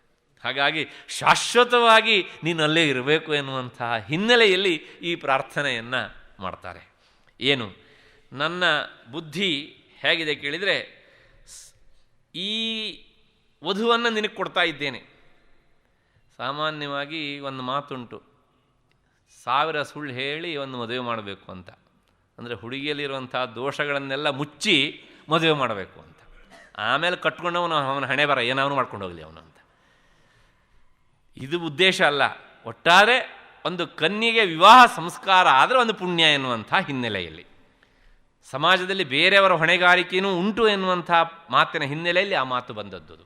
[SPEAKER 2] ಹಾಗಾಗಿ ಶಾಶ್ವತವಾಗಿ ನೀನು ಅಲ್ಲೇ ಇರಬೇಕು ಎನ್ನುವಂತಹ ಹಿನ್ನೆಲೆಯಲ್ಲಿ ಈ ಪ್ರಾರ್ಥನೆಯನ್ನು ಮಾಡ್ತಾರೆ. ಏನು? ನನ್ನ ಬುದ್ಧಿ ಹೇಗಿದೆ ಕೇಳಿದರೆ, ಈ ವಧುವನ್ನು ನಿನಗೆ ಕೊಡ್ತಾ ಇದ್ದೇನೆ. ಸಾಮಾನ್ಯವಾಗಿ ಒಂದು ಮಾತುಂಟು, 1000 ಸುಳ್ಳು ಹೇಳಿ ಒಂದು ಮದುವೆ ಮಾಡಬೇಕು ಅಂತ. ಅಂದರೆ ಹುಡುಗಿಯಲ್ಲಿರುವಂಥ ದೋಷಗಳನ್ನೆಲ್ಲ ಮುಚ್ಚಿ ಮದುವೆ ಮಾಡಬೇಕು ಅಂತ. ಆಮೇಲೆ ಕಟ್ಕೊಂಡವನು ಅವನ ಹಣೆ ಬರ ಏನಾವನು ಮಾಡ್ಕೊಂಡು ಹೋಗಲಿ ಅವನು ಅಂತ. ಇದು ಉದ್ದೇಶ ಅಲ್ಲ. ಒಟ್ಟಾರೆ ಒಂದು ಕನ್ಯೆಗೆ ವಿವಾಹ ಸಂಸ್ಕಾರ ಆದರೆ ಒಂದು ಪುಣ್ಯ ಎನ್ನುವಂಥ ಹಿನ್ನೆಲೆಯಲ್ಲಿ, ಸಮಾಜದಲ್ಲಿ ಬೇರೆಯವರ ಹೊಣೆಗಾರಿಕೆಯೂ ಉಂಟು ಎನ್ನುವಂಥ ಮಾತಿನ ಹಿನ್ನೆಲೆಯಲ್ಲಿ ಆ ಮಾತು ಬಂದದ್ದು.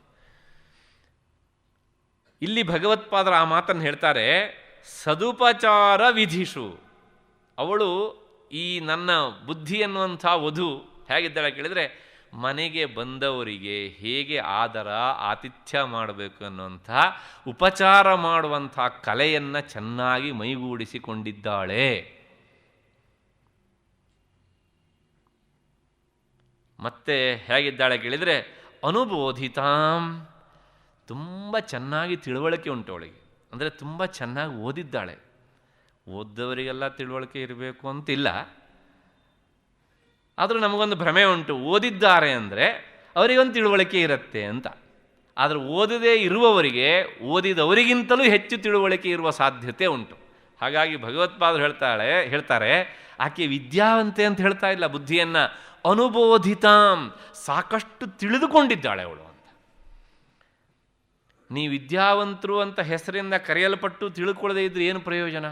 [SPEAKER 2] ಇಲ್ಲಿ ಭಗವತ್ಪಾದರು ಆ ಮಾತನ್ನು ಹೇಳ್ತಾರೆ, ಸದುಪಚಾರ ವಿಧಿಷು. ಅವಳು, ಈ ನನ್ನ ಬುದ್ಧಿ ಎನ್ನುವಂಥ ವಧು ಹೇಗಿದ್ದಾಳೆ ಕೇಳಿದರೆ, ಮನೆಗೆ ಬಂದವರಿಗೆ ಹೇಗೆ ಆದರ ಆತಿಥ್ಯ ಮಾಡಬೇಕು ಅನ್ನುವಂಥ ಉಪಚಾರ ಮಾಡುವಂಥ ಕಲೆಯನ್ನು ಚೆನ್ನಾಗಿ ಮೈಗೂಡಿಸಿಕೊಂಡಿದ್ದಾಳೆ. ಮತ್ತೆ ಹೇಗಿದ್ದಾಳೆ ಕೇಳಿದರೆ, ಅನುಬೋಧಿತಾಂ, ತುಂಬ ಚೆನ್ನಾಗಿ ತಿಳುವಳಿಕೆ ಉಂಟು ಅವಳಿಗೆ. ಅಂದರೆ ತುಂಬ ಚೆನ್ನಾಗಿ ಓದಿದ್ದಾಳೆ. ಓದ್ದವರಿಗೆಲ್ಲ ತಿಳುವಳಿಕೆ ಇರಬೇಕು ಅಂತಿಲ್ಲ, ಆದರೂ ನಮಗೊಂದು ಭ್ರಮೆ ಉಂಟು, ಓದಿದ್ದಾರೆ ಅಂದರೆ ಅವರಿಗೊಂದು ತಿಳುವಳಿಕೆ ಇರುತ್ತೆ ಅಂತ. ಆದರೆ ಓದದೇ ಇರುವವರಿಗೆ ಓದಿದವರಿಗಿಂತಲೂ ಹೆಚ್ಚು ತಿಳುವಳಿಕೆ ಇರುವ ಸಾಧ್ಯತೆ ಉಂಟು. ಹಾಗಾಗಿ ಭಗವತ್ಪಾದರು ಹೇಳ್ತಾರೆ ಆಕೆ ವಿದ್ಯಾವಂತೆ ಅಂತ ಹೇಳ್ತಾ ಇಲ್ಲ, ಬುದ್ಧಿಯನ್ನು ಅನುಬೋಧಿತಾಂ, ಸಾಕಷ್ಟು ತಿಳಿದುಕೊಂಡಿದ್ದಾಳೆ ಅವಳು ಅಂತ. ನೀ ವಿದ್ಯಾವಂತರು ಅಂತ ಹೆಸರಿಂದ ಕರೆಯಲ್ಪಟ್ಟು ತಿಳ್ಕೊಳ್ಳದೇ ಇದ್ರೆ ಏನು ಪ್ರಯೋಜನ?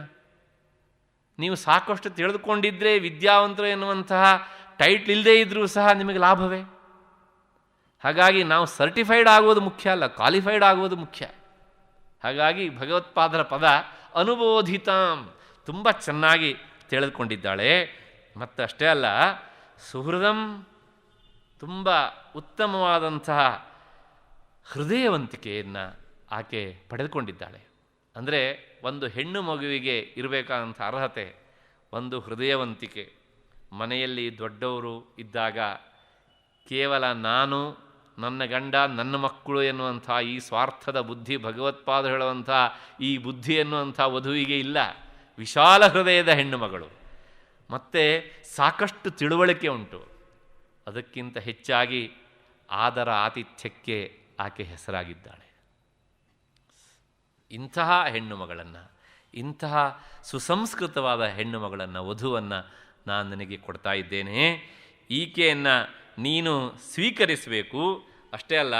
[SPEAKER 2] ನೀವು ಸಾಕಷ್ಟು ತಿಳಿದುಕೊಂಡಿದ್ದರೆ ವಿದ್ಯಾವಂತರು ಎನ್ನುವಂತಹ ಟೈಟ್ಲ್ ಇಲ್ಲದೇ ಇದ್ದರೂ ಸಹ ನಿಮಗೆ ಲಾಭವೇ? ಹಾಗಾಗಿ ನಾವು ಸರ್ಟಿಫೈಡ್ ಆಗೋದು ಮುಖ್ಯ ಅಲ್ಲ, ಕ್ವಾಲಿಫೈಡ್ ಆಗೋದು ಮುಖ್ಯ. ಹಾಗಾಗಿ ಭಗವತ್ಪಾದರ ಪದ ಅನುಬೋಧಿತಾಂ, ತುಂಬ ಚೆನ್ನಾಗಿ ತಿಳಿದುಕೊಂಡಿದ್ದಾಳೆ. ಮತ್ತು ಅಷ್ಟೇ ಅಲ್ಲ, ಸುಹೃದಂ, ತುಂಬ ಉತ್ತಮವಾದಂತಹ ಹೃದಯವಂತಿಕೆಯನ್ನು ಆಕೆ ಪಡೆದುಕೊಂಡಿದ್ದಾಳೆ. ಅಂದರೆ ಒಂದು ಹೆಣ್ಣು ಮಗುವಿಗೆ ಇರಬೇಕಾದಂಥ ಅರ್ಹತೆ ಒಂದು ಹೃದಯವಂತಿಕೆ. ಮನೆಯಲ್ಲಿ ದೊಡ್ಡವರು ಇದ್ದಾಗ ಕೇವಲ ನಾನು, ನನ್ನ ಗಂಡ, ನನ್ನ ಮಕ್ಕಳು ಎನ್ನುವಂಥ ಈ ಸ್ವಾರ್ಥದ ಬುದ್ಧಿ, ಭಗವತ್ಪಾದ ಹೇಳುವಂಥ ಈ ಬುದ್ಧಿ ಎನ್ನುವಂಥ ವಧುವಿಗೆ ಇಲ್ಲ. ವಿಶಾಲ ಹೃದಯದ ಹೆಣ್ಣು ಮಗಳು, ಮತ್ತು ಸಾಕಷ್ಟು ತಿಳುವಳಿಕೆ ಉಂಟು. ಅದಕ್ಕಿಂತ ಹೆಚ್ಚಾಗಿ ಆದರ ಆತಿಥ್ಯಕ್ಕೆ ಆಕೆ ಹೆಸರಾಗಿದ್ದಾಳೆ. ಇಂತಹ ಹೆಣ್ಣು ಮಗಳನ್ನು, ಇಂತಹ ಸುಸಂಸ್ಕೃತವಾದ ಹೆಣ್ಣು ಮಗಳನ್ನು, ವಧುವನ್ನು ನಾನು ನಿನಗೆ ಕೊಡ್ತಾ ಇದ್ದೇನೆ. ಈಕೆಯನ್ನು ನೀನು ಸ್ವೀಕರಿಸಬೇಕು. ಅಷ್ಟೇ ಅಲ್ಲ,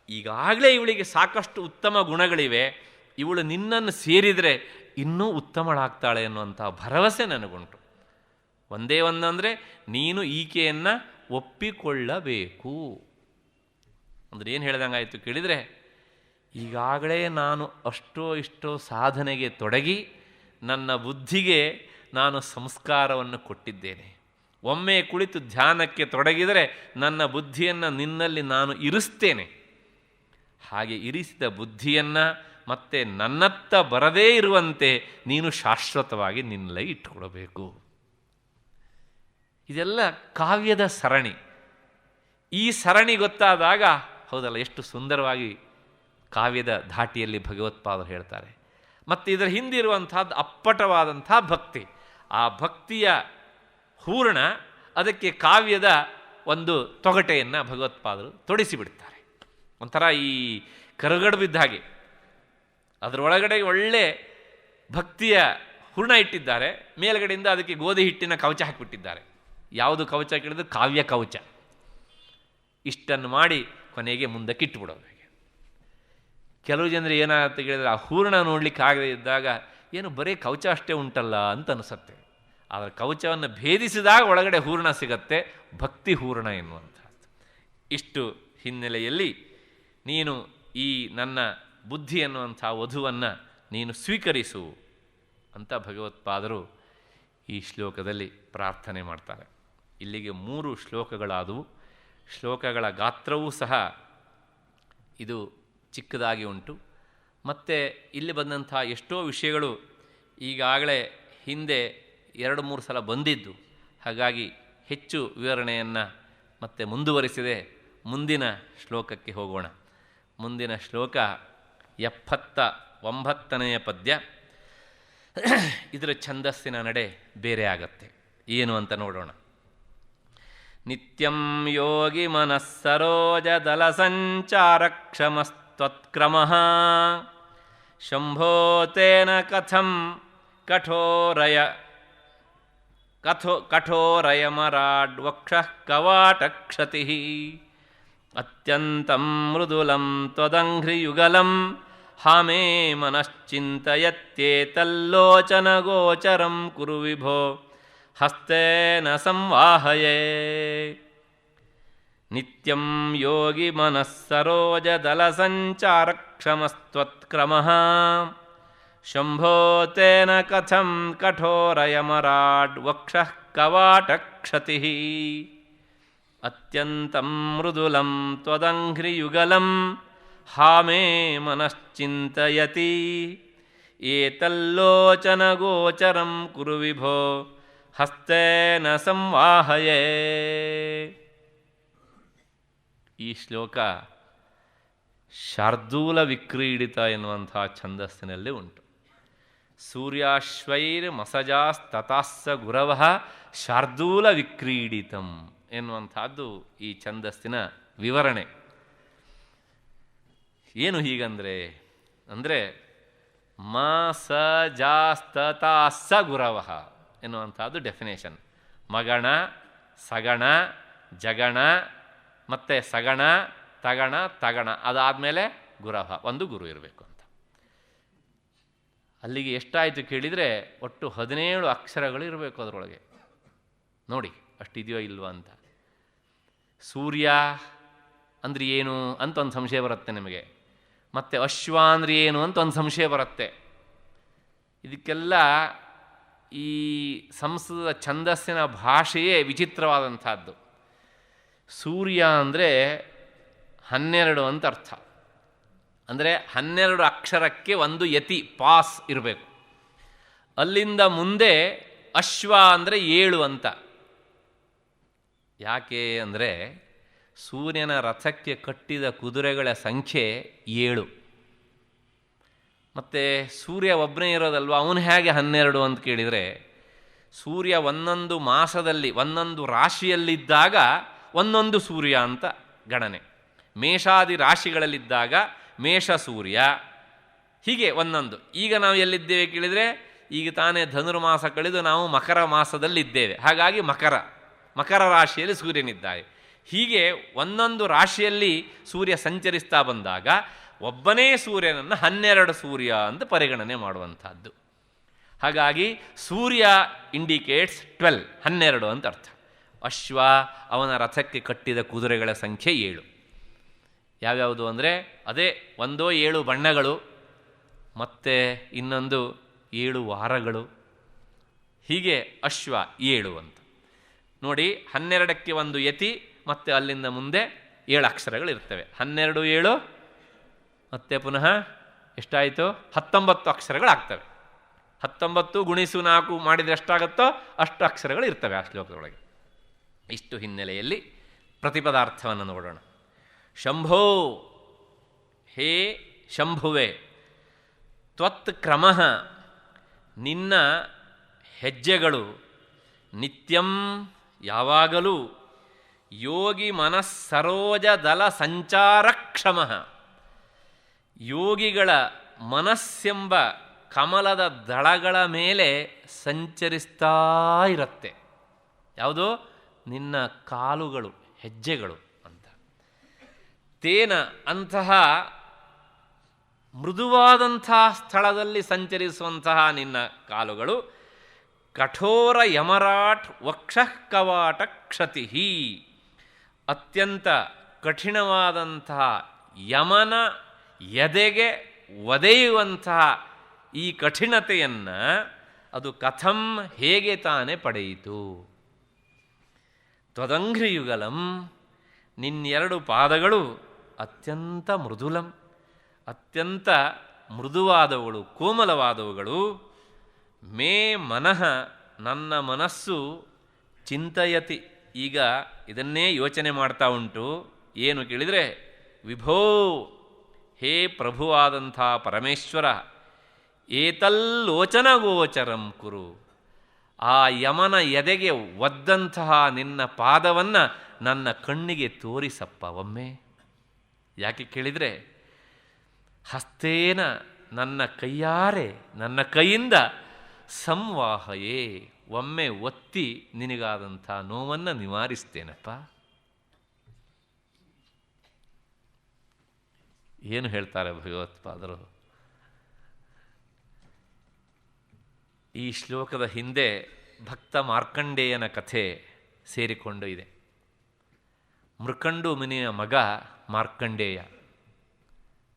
[SPEAKER 2] ಈಗಾಗಲೇ ಇವಳಿಗೆ ಸಾಕಷ್ಟು ಉತ್ತಮ ಗುಣಗಳಿವೆ, ಇವಳು ನಿನ್ನನ್ನು ಸೇರಿದರೆ ಇನ್ನೂ ಉತ್ತಮಳಾಗ್ತಾಳೆ ಅನ್ನುವಂಥ ಭರವಸೆ ನನಗುಂಟು. ಒಂದೇ ಒಂದಂದರೆ ನೀನು ಈಕೆಯನ್ನು ಒಪ್ಪಿಕೊಳ್ಳಬೇಕು. ಅಂದರೆ ಏನು ಹೇಳ್ದಂಗಾಯಿತು ಕೇಳಿದರೆ, ಈಗಾಗಲೇ ನಾನು ಅಷ್ಟೋ ಇಷ್ಟೋ ಸಾಧನೆಗೆ ತೊಡಗಿ ನನ್ನ ಬುದ್ಧಿಗೆ ನಾನು ಸಂಸ್ಕಾರವನ್ನು ಕೊಟ್ಟಿದ್ದೇನೆ. ಒಮ್ಮೆ ಕುಳಿತು ಧ್ಯಾನಕ್ಕೆ ತೊಡಗಿದರೆ ನನ್ನ ಬುದ್ಧಿಯನ್ನು ನಿನ್ನಲ್ಲಿ ನಾನು ಇರಿಸ್ತೇನೆ. ಹಾಗೆ ಇರಿಸಿದ ಬುದ್ಧಿಯನ್ನು ಮತ್ತೆ ನನ್ನತ್ತ ಬರದೇ ಇರುವಂತೆ ನೀನು ಶಾಶ್ವತವಾಗಿ ನಿನ್ನಲ್ಲೇ ಇಟ್ಟುಕೊಡಬೇಕು. ಇದೆಲ್ಲ ಕಾವ್ಯದ ಸರಣಿ. ಈ ಸರಣಿ ಗೊತ್ತಾದಾಗ ಹೌದಲ್ಲ, ಎಷ್ಟು ಸುಂದರವಾಗಿ ಕಾವ್ಯದ ಧಾಟಿಯಲ್ಲಿ ಭಗವತ್ಪಾದರು ಹೇಳ್ತಾರೆ. ಮತ್ತು ಇದರ ಹಿಂದಿರುವಂಥದ್ದು ಅಪ್ಪಟವಾದಂಥ ಭಕ್ತಿ. ಆ ಭಕ್ತಿಯ ಹೂರಣ, ಅದಕ್ಕೆ ಕಾವ್ಯದ ಒಂದು ತೊಗಟೆಯನ್ನು ಭಗವತ್ಪಾದರು ತೊಡಿಸಿಬಿಡ್ತಾರೆ. ಒಂಥರ ಈ ಕರುಗಡು ಬಿದ್ದ ಹಾಗೆ ಅದರೊಳಗಡೆ ಒಳ್ಳೆ ಭಕ್ತಿಯ ಹೂರಣ ಇಟ್ಟಿದ್ದಾರೆ, ಮೇಲ್ಗಡೆಯಿಂದ ಅದಕ್ಕೆ ಗೋಧಿ ಹಿಟ್ಟಿನ ಕವಚ ಹಾಕಿಬಿಟ್ಟಿದ್ದಾರೆ. ಯಾವುದು ಕವಚ ಕೇಳಿದ್ರೆ ಕಾವ್ಯ ಕವಚ. ಇಷ್ಟನ್ನು ಮಾಡಿ ಕೊನೆಗೆ ಮುಂದಕ್ಕೆ ಇಟ್ಟುಬಿಡೋದು. ಕೆಲವು ಜನರು ಏನಾಗುತ್ತೆ ಕೇಳಿದ್ರೆ, ಆ ಹೂರಣ ನೋಡಲಿಕ್ಕೆ ಆಗದೇ ಇದ್ದಾಗ ಏನು ಬರೀ ಕವಚ ಅಷ್ಟೇ ಉಂಟಲ್ಲ ಅಂತ ಅನಿಸುತ್ತೆ. ಆದರೆ ಕವಚವನ್ನು ಭೇದಿಸಿದಾಗ ಒಳಗಡೆ ಹೂರಣ ಸಿಗತ್ತೆ, ಭಕ್ತಿ ಹೂರಣ ಎನ್ನುವಂಥದ್ದು. ಇಷ್ಟು ಹಿನ್ನೆಲೆಯಲ್ಲಿ ನೀನು ಈ ನನ್ನ ಬುದ್ಧಿ ಎನ್ನುವಂಥ ವಧುವನ್ನು ನೀನು ಸ್ವೀಕರಿಸು ಅಂತ ಭಗವತ್ಪಾದರು ಈ ಶ್ಲೋಕದಲ್ಲಿ ಪ್ರಾರ್ಥನೆ ಮಾಡ್ತಾರೆ. ಇಲ್ಲಿಗೆ 3 ಶ್ಲೋಕಗಳಾದವು. ಶ್ಲೋಕಗಳ ಗಾತ್ರವೂ ಸಹ ಇದು ಚಿಕ್ಕದಾಗಿ ಉಂಟು. ಮತ್ತು ಇಲ್ಲಿ ಬಂದಂಥ ಎಷ್ಟೋ ವಿಷಯಗಳು ಈಗಾಗಲೇ ಹಿಂದೆ 2-3 ಸಲ ಬಂದಿದ್ದು, ಹಾಗಾಗಿ ಹೆಚ್ಚು ವಿವರಣೆಯನ್ನು ಮತ್ತೆ ಮುಂದುವರಿಸಿದೆ. ಮುಂದಿನ ಶ್ಲೋಕಕ್ಕೆ ಹೋಗೋಣ. ಮುಂದಿನ ಶ್ಲೋಕ 79ನೇ ಪದ್ಯ. ಇದರ ಛಂದಸ್ಸಿನ ನಡೆ ಬೇರೆ ಆಗತ್ತೆ. ಏನು ಅಂತ ನೋಡೋಣ. ನಿತ್ಯಂ ಯೋಗಿ ಮನಸ್ಸರೋಜದಲ ಸಂಚಾರಕ್ಷಮಸ್ತ್ವತ್ಕ್ರಮಃ ಶಂಭೋ ತೇನ ಕಥಂ ಕಠೋರಯಮರಾಡ್ವಕ್ಷಃ ಕವಾಟಕ್ಷತಿಃ ಅತ್ಯಂತಂ ಮೃದುಲಂ ತ್ವದಂಘ್ರಿಯುಗಲಂ ಹಾಮೇ ಮನಶ್ಚಿಂತಯತ್ಯೇತಲ್ಲೋಚನಗೋಚರಂ ಕುರು ವಿಭೋ ಹಸ್ತೇನ ಸಂವಾಹಯೇ. ನಿತ್ಯಂ ಯೋಗಿ ಮನಸ್ಸರೋಜದಲ ಸಂಚಾರಕ್ಷಮಸ್ತ್ವತ್ಕ್ರಮಃ ಶಂಭೋ ತೇನ ಕಥಂ ಕಠೋರಯಮರಾಡ್ವಕ್ಷಃ ಕವಾಟಕ್ಷತಿಃ ಅತ್ಯಂತಂ ಮೃದುಲಂ ತ್ವದಂಘ್ರಿಯುಗಲಂ ಹಾಮೇ ಮನಶ್ಚಿಂತಯತಿ ಏತಲ್ಲೋಚನಗೋಚರಂ ಕುರು ವಿಭೋ ಹಸ್ತೇನ ಸಂವಾಹಯೇ. ಈ ಶ್ಲೋಕ ಶಾರ್ದೂಲ ವಿಕ್ರೀಡಿತ ಎನ್ನುವಂಥ ಛಂದಸ್ಸಿನಲ್ಲಿ ಉಂಟು. ಸೂರ್ಯಾಶ್ವೈರ್ಮಸಜಾಸ್ತತಾಸ್ಸ ಗುರವಃ ಶಾರ್ದೂಲ ವಿಕ್ರೀಡಿತಂ ಎನ್ನುವಂಥದ್ದು ಈ ಛಂದಸ್ಸಿನ ವಿವರಣೆ. ಏನು ಹೀಗಂದರೆ ಅಂದರೆ ಮಸಜಾಸ್ತತಾಸ್ಸ ಗುರವಃ ಎನ್ನುವಂಥದ್ದು ಡೆಫಿನೇಷನ್. ಮಗಣ, ಸಗಣ, ಜಗಣ, ಮತ್ತು ಸಗಣ, ತಗಣ, ತಗಣ, ಅದಾದಮೇಲೆ ಗುರವ, ಒಂದು ಗುರು ಇರಬೇಕು ಅಂತ. ಅಲ್ಲಿಗೆ ಎಷ್ಟಾಯಿತು ಕೇಳಿದರೆ ಒಟ್ಟು 17 ಅಕ್ಷರಗಳು ಇರಬೇಕು ಅದರೊಳಗೆ. ನೋಡಿ ಅಷ್ಟಿದೆಯೋ ಇಲ್ವೋ ಅಂತ. ಸೂರ್ಯ ಅಂದರೆ ಏನು ಅಂತ ಒಂದು ಸಂಶಯ ಬರುತ್ತೆ ನಿಮಗೆ. ಮತ್ತು ಅಶ್ವ ಅಂದರೆ ಏನು ಅಂತ ಒಂದು ಸಂಶಯ ಬರುತ್ತೆ. ಇದಕ್ಕೆಲ್ಲ ಈ ಸಂಸ್ಕೃತದ ಛಂದಸ್ಸಿನ ಭಾಷೆಯೇ ವಿಚಿತ್ರವಾದಂಥದ್ದು. ಸೂರ್ಯ ಅಂದರೆ 12 ಅಂತ ಅರ್ಥ. ಅಂದರೆ 12 ಅಕ್ಷರಕ್ಕೆ ಒಂದು ಯತಿ ಪಾಸ್ ಇರಬೇಕು. ಅಲ್ಲಿಂದ ಮುಂದೆ ಅಶ್ವ ಅಂದರೆ 7 ಅಂತ. ಯಾಕೆ ಅಂದರೆ ಸೂರ್ಯನ ರಥಕ್ಕೆ ಕಟ್ಟಿದ ಕುದುರೆಗಳ ಸಂಖ್ಯೆ 7. ಮತ್ತು ಸೂರ್ಯ ಒಬ್ಬನೇ ಇರೋದಲ್ವ, ಅವನು ಹೇಗೆ 12 ಅಂತ ಕೇಳಿದರೆ, ಸೂರ್ಯ ಒಂದೊಂದು ಮಾಸದಲ್ಲಿ ಒಂದೊಂದು ರಾಶಿಯಲ್ಲಿದ್ದಾಗ ಒಂದೊಂದು ಸೂರ್ಯ ಅಂತ ಗಣನೆ. ಮೇಷಾದಿ ರಾಶಿಗಳಲ್ಲಿದ್ದಾಗ ಮೇಷ ಸೂರ್ಯ, ಹೀಗೆ ಒಂದೊಂದು. ಈಗ ನಾವು ಎಲ್ಲಿದ್ದೇವೆ ಕೇಳಿದರೆ, ಈಗ ತಾನೇ ಧನುರ್ಮಾಸ ಕಳೆದು ನಾವು ಮಕರ ಮಾಸದಲ್ಲಿದ್ದೇವೆ. ಹಾಗಾಗಿ ಮಕರ ರಾಶಿಯಲ್ಲಿ ಸೂರ್ಯನಿದ್ದಾನೆ. ಹೀಗೆ ಒಂದೊಂದು ರಾಶಿಯಲ್ಲಿ ಸೂರ್ಯ ಸಂಚರಿಸ್ತಾ ಬಂದಾಗ ಒಬ್ಬನೇ ಸೂರ್ಯನನ್ನು 12 ಸೂರ್ಯ ಅಂತ ಪರಿಗಣನೆ ಮಾಡುವಂಥದ್ದು. ಹಾಗಾಗಿ ಸೂರ್ಯ ಇಂಡಿಕೇಟ್ಸ್ 12 ಅಂತ ಅರ್ಥ. ಅಶ್ವ ಅವನ ರಥಕ್ಕೆ ಕಟ್ಟಿದ ಕುದುರೆಗಳ ಸಂಖ್ಯೆ 7. ಯಾವ್ಯಾವುದು ಅಂದರೆ ಅದೇ 7 ಬಣ್ಣಗಳು, ಮತ್ತು ಇನ್ನೊಂದು 7 ವಾರಗಳು, ಹೀಗೆ ಅಶ್ವ 7 ಅಂತ ನೋಡಿ. 12ಕ್ಕೆ ಒಂದು ಯತಿ, ಮತ್ತು ಅಲ್ಲಿಂದ ಮುಂದೆ 7 ಅಕ್ಷರಗಳಿರ್ತವೆ. 12 7 ಮತ್ತೆ ಪುನಃ ಎಷ್ಟಾಯಿತು? 19 ಅಕ್ಷರಗಳಾಗ್ತವೆ. 19 ಗುಣಿಸು 4 ಮಾಡಿದರೆ ಎಷ್ಟಾಗುತ್ತೋ ಅಷ್ಟು ಅಕ್ಷರಗಳು ಇರ್ತವೆ ಆ ಶ್ಲೋಕದೊಳಗೆ. ಇಷ್ಟು ಹಿನ್ನೆಲೆಯಲ್ಲಿ ಪ್ರತಿಪದಾರ್ಥವನ್ನು ನೋಡೋಣ. ಶಂಭೋ, ಹೇ ಶಂಭುವೆ, ತ್ವತ್ ಕ್ರಮಃ, ನಿನ್ನ ಹೆಜ್ಜೆಗಳು, ನಿತ್ಯಂ ಯಾವಾಗಲೂ, ಯೋಗಿ ಮನಸ್ಸರೋಜ ದಲ ಸಂಚಾರಕ್ಷಮಃ, ಯೋಗಿಗಳ ಮನಸ್ಸೆಂಬ ಕಮಲದ ದಳಗಳ ಮೇಲೆ ಸಂಚರಿಸ್ತಾ ಇರುತ್ತೆ. ಯಾವುದು? ನಿನ್ನ ಕಾಲುಗಳು, ಹೆಜ್ಜೆಗಳು ಅಂತ. ತೇನ, ಅಂತಹ ಮೃದುವಾದಂಥ ಸ್ಥಳದಲ್ಲಿ ಸಂಚರಿಸುವಂತಹ ನಿನ್ನ ಕಾಲುಗಳು, ಕಠೋರ ಯಮರಾಟ್ ವಕ್ಷಃ ಕವಾಟ ಕ್ಷತಿ, ಅತ್ಯಂತ ಕಠಿಣವಾದಂತಹ ಯಮನ ಎದೆಗೆ ಒದೆಯುವಂತಹ ಈ ಕಠಿಣತೆಯನ್ನು ಅದು ಕಥಂ, ಹೇಗೆ ತಾನೇ ಪಡೆಯಿತು? ತ್ವದಂಘ್ರಿಯುಗಲಂ, ನಿನ್ನೆರಡು ಪಾದಗಳು ಅತ್ಯಂತ ಮೃದುಲಂ, ಅತ್ಯಂತ ಮೃದುವಾದವುಗಳು, ಕೋಮಲವಾದವುಗಳು. ಮೇ ಮನಃ, ನನ್ನ ಮನಸ್ಸು, ಚಿಂತಯತಿ, ಈಗ ಇದನ್ನೇ ಯೋಚನೆ ಮಾಡ್ತಾ ಉಂಟು. ಏನು ಕೇಳಿದರೆ, ವಿಭೋ, ಹೇ ಪ್ರಭುವಾದಂಥ ಪರಮೇಶ್ವರ, ಏತಲ್ಲೋಚನಗೋಚರಂ ಕುರು, ಆ ಯಮನ ಎದೆಗೆ ಒದ್ದಂತಹ ನಿನ್ನ ಪಾದವನ್ನು ನನ್ನ ಕಣ್ಣಿಗೆ ತೋರಿಸಪ್ಪ ಒಮ್ಮೆ. ಯಾಕೆ ಕೇಳಿದರೆ, ಹಸ್ತೇನ, ನನ್ನ ಕೈಯಾರೆ, ನನ್ನ ಕೈಯಿಂದ ಸಂವಾಹಯೇ, ಒಮ್ಮೆ ಒತ್ತಿ ನಿನಗಾದಂಥ ನೋವನ್ನು ನಿವಾರಿಸ್ತೇನಪ್ಪ. ಏನು ಹೇಳ್ತಾರೆ ಭಗವತ್ಪಾದರು? ಈ ಶ್ಲೋಕದ ಹಿಂದೆ ಭಕ್ತ ಮಾರ್ಕಂಡೇಯನ ಕಥೆ ಸೇರಿಕೊಂಡು ಇದೆ. ಮೃಕಂಡು ಮುನಿಯ ಮಗ ಮಾರ್ಕಂಡೇಯ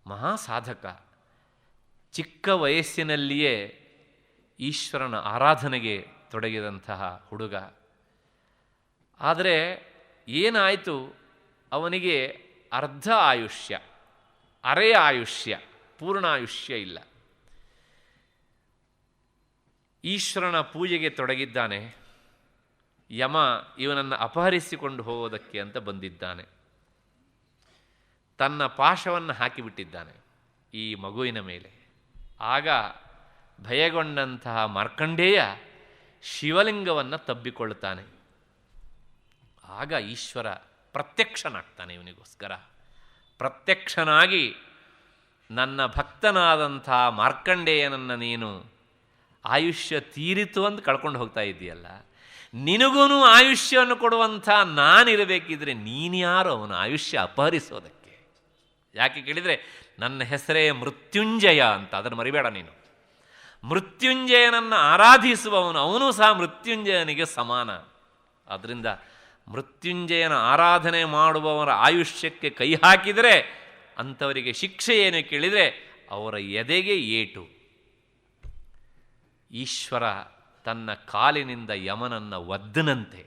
[SPEAKER 2] ಮಹಾಸಾಧಕ, ಚಿಕ್ಕ ವಯಸ್ಸಿನಲ್ಲಿಯೇ ಈಶ್ವರನ ಆರಾಧನೆಗೆ ತೊಡಗಿದಂತಹ ಹುಡುಗ. ಆದರೆ ಏನಾಯಿತು, ಅವನಿಗೆ ಅರ್ಧ ಆಯುಷ್ಯ, ಅರೆ ಆಯುಷ್ಯ, ಪೂರ್ಣಾಯುಷ್ಯ ಇಲ್ಲ. ಈಶ್ವರನ ಪೂಜೆಗೆ ತೊಡಗಿದ್ದಾನೆ. ಯಮ ಇವನನ್ನು ಅಪಹರಿಸಿಕೊಂಡು ಹೋಗೋದಕ್ಕೆ ಅಂತ ಬಂದಿದ್ದಾನೆ. ತನ್ನ ಪಾಶವನ್ನು ಹಾಕಿಬಿಟ್ಟಿದ್ದಾನೆ ಈ ಮಗುವಿನ ಮೇಲೆ. ಆಗ ಭಯಗೊಂಡಂತಹ ಮಾರ್ಕಂಡೇಯ ಶಿವಲಿಂಗವನ್ನು ತಬ್ಬಿಕೊಳ್ಳುತ್ತಾನೆ. ಆಗ ಈಶ್ವರ ಪ್ರತ್ಯಕ್ಷನಾಗ್ತಾನೆ ಇವನಿಗೋಸ್ಕರ. ಪ್ರತ್ಯಕ್ಷನಾಗಿ, ನನ್ನ ಭಕ್ತನಾದಂಥ ಮಾರ್ಕಂಡೇಯನನ್ನು ನೀನು ಆಯುಷ್ಯ ತೀರಿತು ಅಂತ ಕಳ್ಕೊಂಡು ಹೋಗ್ತಾ ಇದ್ದೀಯಲ್ಲ, ನಿನಗೂ ಆಯುಷ್ಯವನ್ನು ಕೊಡುವಂಥ ನಾನಿರಬೇಕಿದ್ರೆ ನೀನ್ಯಾರು ಅವನ ಆಯುಷ್ಯ ಅಪಹರಿಸೋದಕ್ಕೆ? ಯಾಕೆ ಕೇಳಿದರೆ, ನನ್ನ ಹೆಸರೇ ಮೃತ್ಯುಂಜಯ ಅಂತ, ಅದನ್ನು ಮರಿಬೇಡ ನೀನು. ಮೃತ್ಯುಂಜಯನನ್ನು ಆರಾಧಿಸುವವನು, ಅವನು ಸಹ ಮೃತ್ಯುಂಜಯನಿಗೆ ಸಮಾನ. ಆದ್ದರಿಂದ ಮೃತ್ಯುಂಜಯನ ಆರಾಧನೆ ಮಾಡುವವರ ಆಯುಷ್ಯಕ್ಕೆ ಕೈ ಹಾಕಿದರೆ ಅಂಥವರಿಗೆ ಶಿಕ್ಷೆ ಏನು ಕೇಳಿದರೆ, ಅವರ ಎದೆಗೆ ಏಟು. ಈಶ್ವರ ತನ್ನ ಕಾಲಿನಿಂದ ಯಮನನ್ನು ಒದ್ದನಂತೆ.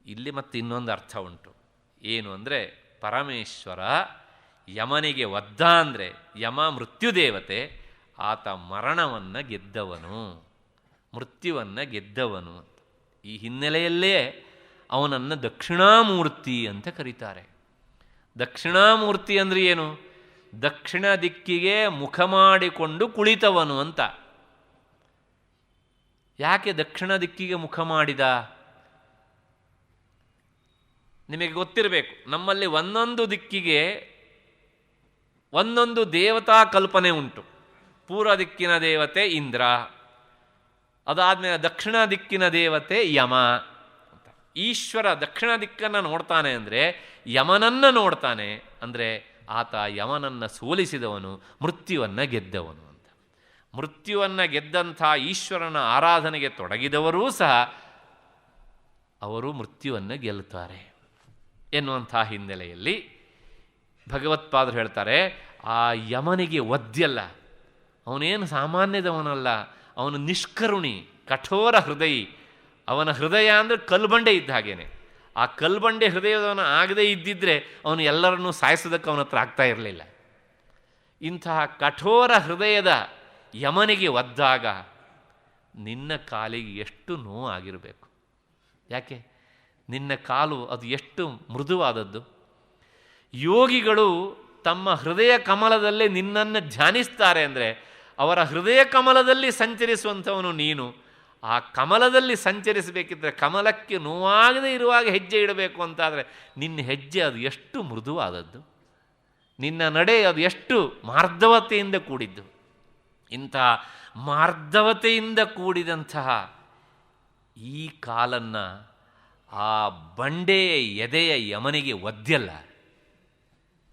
[SPEAKER 2] ಇಲ್ಲಿ ಮತ್ತೆ ಇನ್ನೊಂದು ಅರ್ಥ ಉಂಟು. ಏನು ಅಂದರೆ, ಪರಮೇಶ್ವರ ಯಮನಿಗೆ ಒದ್ದ ಅಂದರೆ ಯಮ ಮೃತ್ಯುದೇವತೆ, ಆತ ಮರಣವನ್ನು ಗೆದ್ದವನು, ಮೃತ್ಯುವನ್ನು ಗೆದ್ದವನು ಅಂತ. ಈ ಹಿನ್ನೆಲೆಯಲ್ಲೇ ಅವನನ್ನು ದಕ್ಷಿಣಾಮೂರ್ತಿ ಅಂತ ಕರೀತಾರೆ. ದಕ್ಷಿಣಾಮೂರ್ತಿ ಅಂದರೆ ಏನು? ದಕ್ಷಿಣ ದಿಕ್ಕಿಗೆ ಮುಖ ಮಾಡಿಕೊಂಡು ಕುಳಿತವನು ಅಂತ. ಯಾಕೆ ದಕ್ಷಿಣ ದಿಕ್ಕಿಗೆ ಮುಖ ಮಾಡಿದ? ನಿಮಗೆ ಗೊತ್ತಿರಬೇಕು, ನಮ್ಮಲ್ಲಿ ಒಂದೊಂದು ದಿಕ್ಕಿಗೆ ಒಂದೊಂದು ದೇವತಾ ಕಲ್ಪನೆ ಉಂಟು. ಪೂರ್ವ ದಿಕ್ಕಿನ ದೇವತೆ ಇಂದ್ರ, ಅದಾದಮೇಲೆ ದಕ್ಷಿಣ ದಿಕ್ಕಿನ ದೇವತೆ ಯಮ ಅಂತ. ಈಶ್ವರ ದಕ್ಷಿಣ ದಿಕ್ಕನ್ನು ನೋಡ್ತಾನೆ ಅಂದರೆ ಯಮನನ್ನು ನೋಡ್ತಾನೆ, ಅಂದರೆ ಆತ ಯಮನನ್ನು ಸೋಲಿಸಿದವನು, ಮೃತ್ಯುವನ್ನು ಗೆದ್ದವನು ಅಂತ. ಮೃತ್ಯುವನ್ನು ಗೆದ್ದಂಥ ಈಶ್ವರನ ಆರಾಧನೆಗೆ ತೊಡಗಿದವರೂ ಸಹ ಅವರು ಮೃತ್ಯುವನ್ನು ಗೆಲ್ಲುತ್ತಾರೆ ಎನ್ನುವಂಥ ಹಿನ್ನೆಲೆಯಲ್ಲಿ ಭಗವತ್ಪಾದರು ಹೇಳ್ತಾರೆ, ಆ ಯಮನಿಗೆ ಒದ್ಯಲ್ಲ, ಅವನೇನು ಸಾಮಾನ್ಯದವನಲ್ಲ, ಅವನು ನಿಷ್ಕರುಣಿ, ಕಠೋರ ಹೃದಯಿ. ಅವನ ಹೃದಯ ಅಂದರೆ ಕಲ್ಬಂಡೆ ಇದ್ದ ಹಾಗೇನೆ. ಆ ಕಲ್ಬಂಡೆ ಹೃದಯದವನು ಆಗದೇ ಇದ್ದಿದ್ದರೆ ಅವನು ಎಲ್ಲರನ್ನೂ ಸಾಯಿಸೋದಕ್ಕೆ ಅವನ ಹತ್ರ ಆಗ್ತಾ ಇರಲಿಲ್ಲ. ಇಂತಹ ಕಠೋರ ಹೃದಯದ ಯಮನಿಗೆ ಒದ್ದಾಗ ನಿನ್ನ ಕಾಲಿಗೆ ಎಷ್ಟು ನೋವು ಆಗಿರಬೇಕು. ಯಾಕೆ? ನಿನ್ನ ಕಾಲು ಅದು ಎಷ್ಟು ಮೃದುವಾದದ್ದು. ಯೋಗಿಗಳು ತಮ್ಮ ಹೃದಯ ಕಮಲದಲ್ಲೇ ನಿನ್ನನ್ನು ಧ್ಯಾನಿಸ್ತಾರೆ ಅಂದರೆ ಅವರ ಹೃದಯ ಕಮಲದಲ್ಲಿ ಸಂಚರಿಸುವಂಥವನು ನೀನು. ಆ ಕಮಲದಲ್ಲಿ ಸಂಚರಿಸಬೇಕಿದ್ದರೆ ಕಮಲಕ್ಕೆ ನೋವಾಗದೇ ಇರುವಾಗ ಹೆಜ್ಜೆ ಇಡಬೇಕು ಅಂತಾದರೆ ನಿನ್ನ ಹೆಜ್ಜೆ ಅದು ಎಷ್ಟು ಮೃದುವಾದದ್ದು, ನಿನ್ನ ನಡೆ ಅದು ಎಷ್ಟು ಮಾರ್ಧವತೆಯಿಂದ ಕೂಡಿದ್ದು. ಇಂತಹ ಮಾರ್ಧವತೆಯಿಂದ ಕೂಡಿದಂತಹ ಈ ಕಾಲನ್ನು ಆ ಬಂಡೆಯ ಎದೆಯ ಯಮನಿಗೆ ಒದ್ಯಲ್ಲ,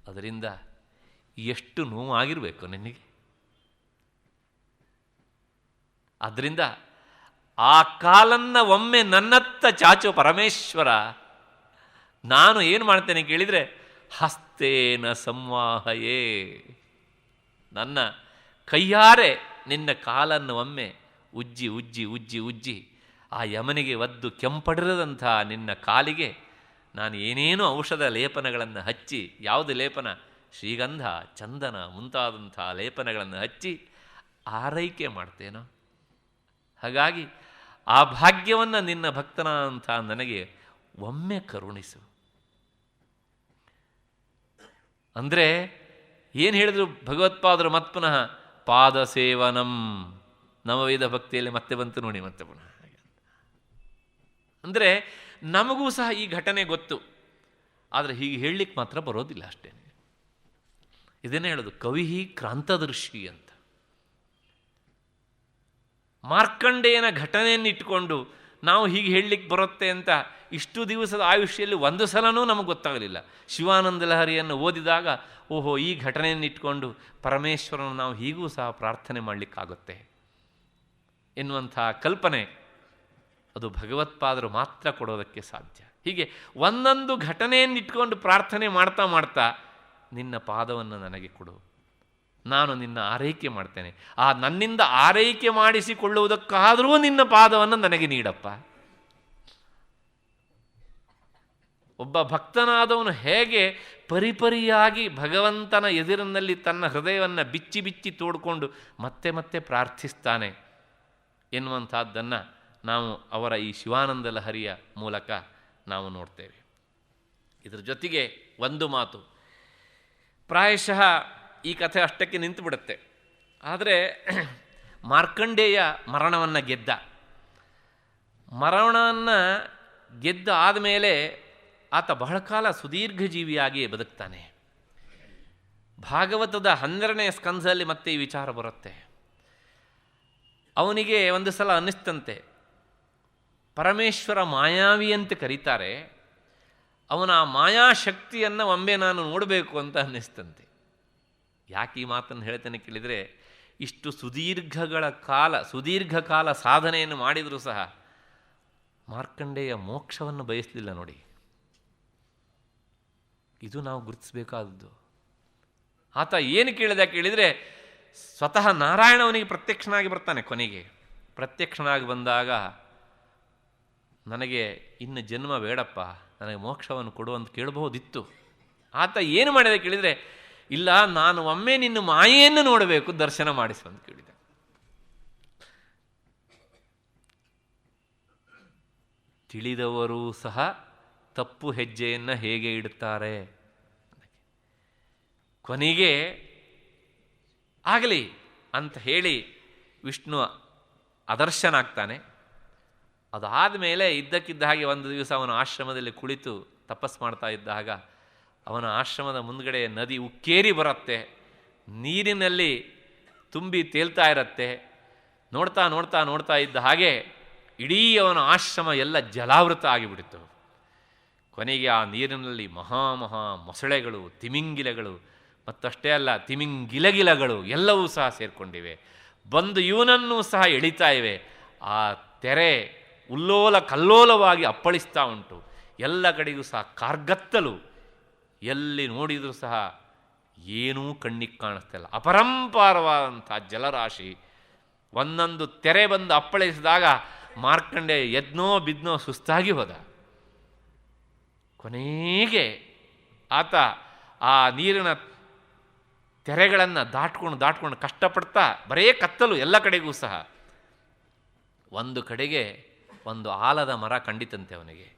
[SPEAKER 2] ಅದರಿಂದ ಎಷ್ಟು ನೋವಾಗಿರಬೇಕು ನಿನಗೆ. ಆದ್ದರಿಂದ ಆ ಕಾಲನ್ನು ಒಮ್ಮೆ ನನ್ನತ್ತ ಚಾಚು ಪರಮೇಶ್ವರ. ನಾನು ಏನು ಮಾಡ್ತೇನೆ ಕೇಳಿದರೆ, ಹಸ್ತೇನ ಸಂವಾಹಯೇ, ನನ್ನ ಕೈಯಾರೆ ನಿನ್ನ ಕಾಲನ್ನು ಒಮ್ಮೆ ಉಜ್ಜಿ ಉಜ್ಜಿ ಉಜ್ಜಿ ಉಜ್ಜಿ ಆ ಯಮನಿಗೆ ಒದ್ದು ಕೆಂಪಡಿರದಂಥ ನಿನ್ನ ಕಾಲಿಗೆ ನಾನು ಏನೇನೋ ಔಷಧ ಲೇಪನಗಳನ್ನು ಹಚ್ಚಿ, ಯಾವುದು ಲೇಪನ? ಶ್ರೀಗಂಧ, ಚಂದನ ಮುಂತಾದಂಥ ಲೇಪನಗಳನ್ನು ಹಚ್ಚಿ ಆರೈಕೆ ಮಾಡ್ತೇನೋ. ಹಾಗಾಗಿ ಆ ಭಾಗ್ಯವನ್ನು ನಿನ್ನ ಭಕ್ತನಾದಂಥ ನನಗೆ ಒಮ್ಮೆ ಕರುಣಿಸು. ಅಂದರೆ ಏನು ಹೇಳಿದ್ರು ಭಗವತ್ಪಾದರು? ಮತ್ಪುನಃ ಪಾದ ಸೇವನಂ, ನವವಿಧ ಭಕ್ತಿಯಲ್ಲಿ ಮತ್ತೆ ಬಂತು ನೋಡಿ, ಮತ್ತೆ ಪುನಃ. ಅಂದರೆ ನಮಗೂ ಸಹ ಈ ಘಟನೆ ಗೊತ್ತು, ಆದರೆ ಹೀಗೆ ಹೇಳಲಿಕ್ಕೆ ಮಾತ್ರ ಬರೋದಿಲ್ಲ ಅಷ್ಟೇ. ಇದನ್ನೇ ಹೇಳೋದು ಕವಿ ಕ್ರಾಂತದರ್ಶಿ ಅಂತ. ಮಾರ್ಕಂಡೇಯನ ಘಟನೆಯನ್ನು ಇಟ್ಟುಕೊಂಡು ನಾವು ಹೀಗೆ ಹೇಳಲಿಕ್ಕೆ ಬರುತ್ತೆ ಅಂತ ಇಷ್ಟು ದಿವಸದ ಆಯುಷ್ಯಲ್ಲಿ ಒಂದು ಸಲನೂ ನಮಗೆ ಗೊತ್ತಾಗಲಿಲ್ಲ. ಶಿವಾನಂದ ಲಹರಿಯನ್ನು ಓದಿದಾಗ ಓಹೋ, ಈ ಘಟನೆಯನ್ನು ಇಟ್ಕೊಂಡು ಪರಮೇಶ್ವರನ ನಾವು ಹೀಗೂ ಸಹ ಪ್ರಾರ್ಥನೆ ಮಾಡಲಿಕ್ಕಾಗುತ್ತೆ ಎನ್ನುವಂಥ ಕಲ್ಪನೆ ಅದು ಭಗವತ್ಪಾದರು ಮಾತ್ರ ಕೊಡೋದಕ್ಕೆ ಸಾಧ್ಯ. ಹೀಗೆ ಒಂದೊಂದು ಘಟನೆಯನ್ನು ಇಟ್ಕೊಂಡು ಪ್ರಾರ್ಥನೆ ಮಾಡ್ತಾ ಮಾಡ್ತಾ ನಿನ್ನ ಪಾದವನ್ನು ನನಗೆ ಕೊಡು, ನಾನು ನಿನ್ನ ಆರೈಕೆ ಮಾಡ್ತೇನೆ, ಆ ನನ್ನಿಂದ ಆರೈಕೆ ಮಾಡಿಸಿಕೊಳ್ಳುವುದಕ್ಕಾದರೂ ನಿನ್ನ ಪಾದವನ್ನು ನನಗೆ ನೀಡಪ್ಪ. ಒಬ್ಬ ಭಕ್ತನಾದವನು ಹೇಗೆ ಪರಿಪರಿಯಾಗಿ ಭಗವಂತನ ಎದುರಿನಲ್ಲಿ ತನ್ನ ಹೃದಯವನ್ನು ಬಿಚ್ಚಿ ಬಿಚ್ಚಿ ತೋಡ್ಕೊಂಡು ಮತ್ತೆ ಮತ್ತೆ ಪ್ರಾರ್ಥಿಸ್ತಾನೆ ಎನ್ನುವಂಥದ್ದನ್ನು ನಾವು ಅವರ ಈ ಶಿವಾನಂದ ಲಹರಿಯ ಮೂಲಕ ನಾವು ನೋಡ್ತೇವೆ. ಇದರ ಜೊತೆಗೆ ಒಂದು ಮಾತು, ಪ್ರಾಯಶಃ ಈ ಕಥೆ ಅಷ್ಟಕ್ಕೆ ನಿಂತು ಬಿಡುತ್ತೆ. ಆದರೆ ಮಾರ್ಕಂಡೇಯ ಮರಣವನ್ನು ಗೆದ್ದ. ಮರಣವನ್ನು ಗೆದ್ದ ಆದಮೇಲೆ ಆತ ಬಹಳ ಕಾಲ ಸುದೀರ್ಘ ಜೀವಿಯಾಗಿಯೇ ಬದುಕ್ತಾನೆ. ಭಾಗವತದ 12ನೇ ಸ್ಕಂಧದಲ್ಲಿ ಮತ್ತೆ ಈ ವಿಚಾರ ಬರುತ್ತೆ. ಅವನಿಗೆ ಒಂದು ಸಲ ಅನ್ನಿಸ್ತಂತೆ, ಪರಮೇಶ್ವರ ಮಾಯಾವಿ ಅಂತ ಕರೀತಾರೆ, ಅವನ ಆ ಮಾಯಾಶಕ್ತಿಯನ್ನು ಒಮ್ಮೆ ನಾನು ನೋಡಬೇಕು ಅಂತ ಅನ್ನಿಸ್ತಂತೆ. ಯಾಕೆ ಈ ಮಾತನ್ನು ಹೇಳ್ತೇನೆ ಕೇಳಿದರೆ, ಇಷ್ಟು ಸುದೀರ್ಘ ಕಾಲ ಸಾಧನೆಯನ್ನು ಮಾಡಿದರೂ ಸಹ ಮಾರ್ಕಂಡೇಯ ಮೋಕ್ಷವನ್ನು ಬಯಸಲಿಲ್ಲ ನೋಡಿ. ಇದು ನಾವು ಗುರುತಿಸಬೇಕಾದದ್ದು. ಆತ ಏನು ಕೇಳಿದ ಕೇಳಿದರೆ, ಸ್ವತಃ ನಾರಾಯಣವನಿಗೆ ಪ್ರತ್ಯಕ್ಷನಾಗಿ ಬರ್ತಾನೆ. ಕೊನೆಗೆ ಪ್ರತ್ಯಕ್ಷನಾಗಿ ಬಂದಾಗ, ನನಗೆ ಇನ್ನು ಜನ್ಮ ಬೇಡಪ್ಪ, ನನಗೆ ಮೋಕ್ಷವನ್ನು ಕೊಡು ಅಂತ ಕೇಳಬಹುದಿತ್ತು. ಆತ ಏನು ಮಾಡಿದ ಕೇಳಿದರೆ, ಇಲ್ಲ, ನಾನು ಒಮ್ಮೆ ನಿನ್ನ ಮಾಯೆಯನ್ನು ನೋಡಬೇಕು, ದರ್ಶನ ಮಾಡಿಸು ಅಂತ ಕೇಳಿದ. ತಿಳಿದವರೂ ಸಹ ತಪ್ಪು ಹೆಜ್ಜೆಯನ್ನು ಹೇಗೆ ಇಡುತ್ತಾರೆ. ಕೊನೆಗೆ ಆಗಲಿ ಅಂತ ಹೇಳಿ ವಿಷ್ಣು ಅದರ್ಶನಾಗ್ತಾನೆ. ಅದಾದ ಮೇಲೆ ಇದ್ದಕ್ಕಿದ್ದ ಹಾಗೆ ಒಂದು ದಿವಸ ಅವನ ಆಶ್ರಮದಲ್ಲಿ ಕುಳಿತು ತಪಸ್ ಮಾಡ್ತಾ ಇದ್ದಾಗ ಅವನ ಆಶ್ರಮದ ಮುಂದ್ಗಡೆ ನದಿ ಉಕ್ಕೇರಿ ಬರುತ್ತೆ, ನೀರಿನಲ್ಲಿ ತುಂಬಿ ತೇಲ್ತಾ ಇರತ್ತೆ. ನೋಡ್ತಾ ನೋಡ್ತಾ ನೋಡ್ತಾ ಇದ್ದ ಹಾಗೆ ಇಡೀ ಅವನ ಆಶ್ರಮ ಎಲ್ಲ ಜಲಾವೃತ ಆಗಿಬಿಡ್ತು. ಕೊನೆಗೆ ಆ ನೀರಿನಲ್ಲಿ ಮಹಾ ಮೊಸಳೆಗಳು, ತಿಮಿಂಗಿಲಗಳು, ಮತ್ತಷ್ಟೇ ಅಲ್ಲ ತಿಮಿಂಗಿಲಗಿಲಗಳು ಎಲ್ಲವೂ ಸಹ ಸೇರಿಕೊಂಡಿವೆ. ಬಂದು ಇವನನ್ನೂ ಸಹ ಎಳಿತಾ ಇವೆ. ಆ ತೆರೆ ಉಲ್ಲೋಲ ಕಲ್ಲೋಲವಾಗಿ ಅಪ್ಪಳಿಸ್ತಾ ಉಂಟು. ಎಲ್ಲ ಕಡೆಗೂ ಸಹ ಕಾರ್ಗತ್ತಲು, ಎಲ್ಲಿ ನೋಡಿದರೂ ಸಹ ಏನೂ ಕಣ್ಣಿಗೆ ಕಾಣಿಸ್ತಿಲ್ಲ. ಅಪರಂಪಾರವಾದಂಥ ಜಲರಾಶಿ. ಒಂದೊಂದು ತೆರೆ ಬಂದು ಅಪ್ಪಳಿಸಿದಾಗ ಮಾರ್ಕಂಡೆ ಎದ್ನೋ ಬಿದ್ನೋ ಸುಸ್ತಾಗಿ ಹೋದ. ಕೊನೆಗೆ ಆತ ಆ ನೀರಿನ ತೆರೆಗಳನ್ನು ದಾಟ್ಕೊಂಡು ಕಷ್ಟಪಡ್ತಾ, ಬರೇ ಕತ್ತಲು ಎಲ್ಲ ಕಡೆಗೂ ಸಹ. ಒಂದು ಕಡೆಗೆ ಒಂದು ಆಲದ ಮರ ಕಂಡಿತಂತೆ ಅವನಿಗೆ.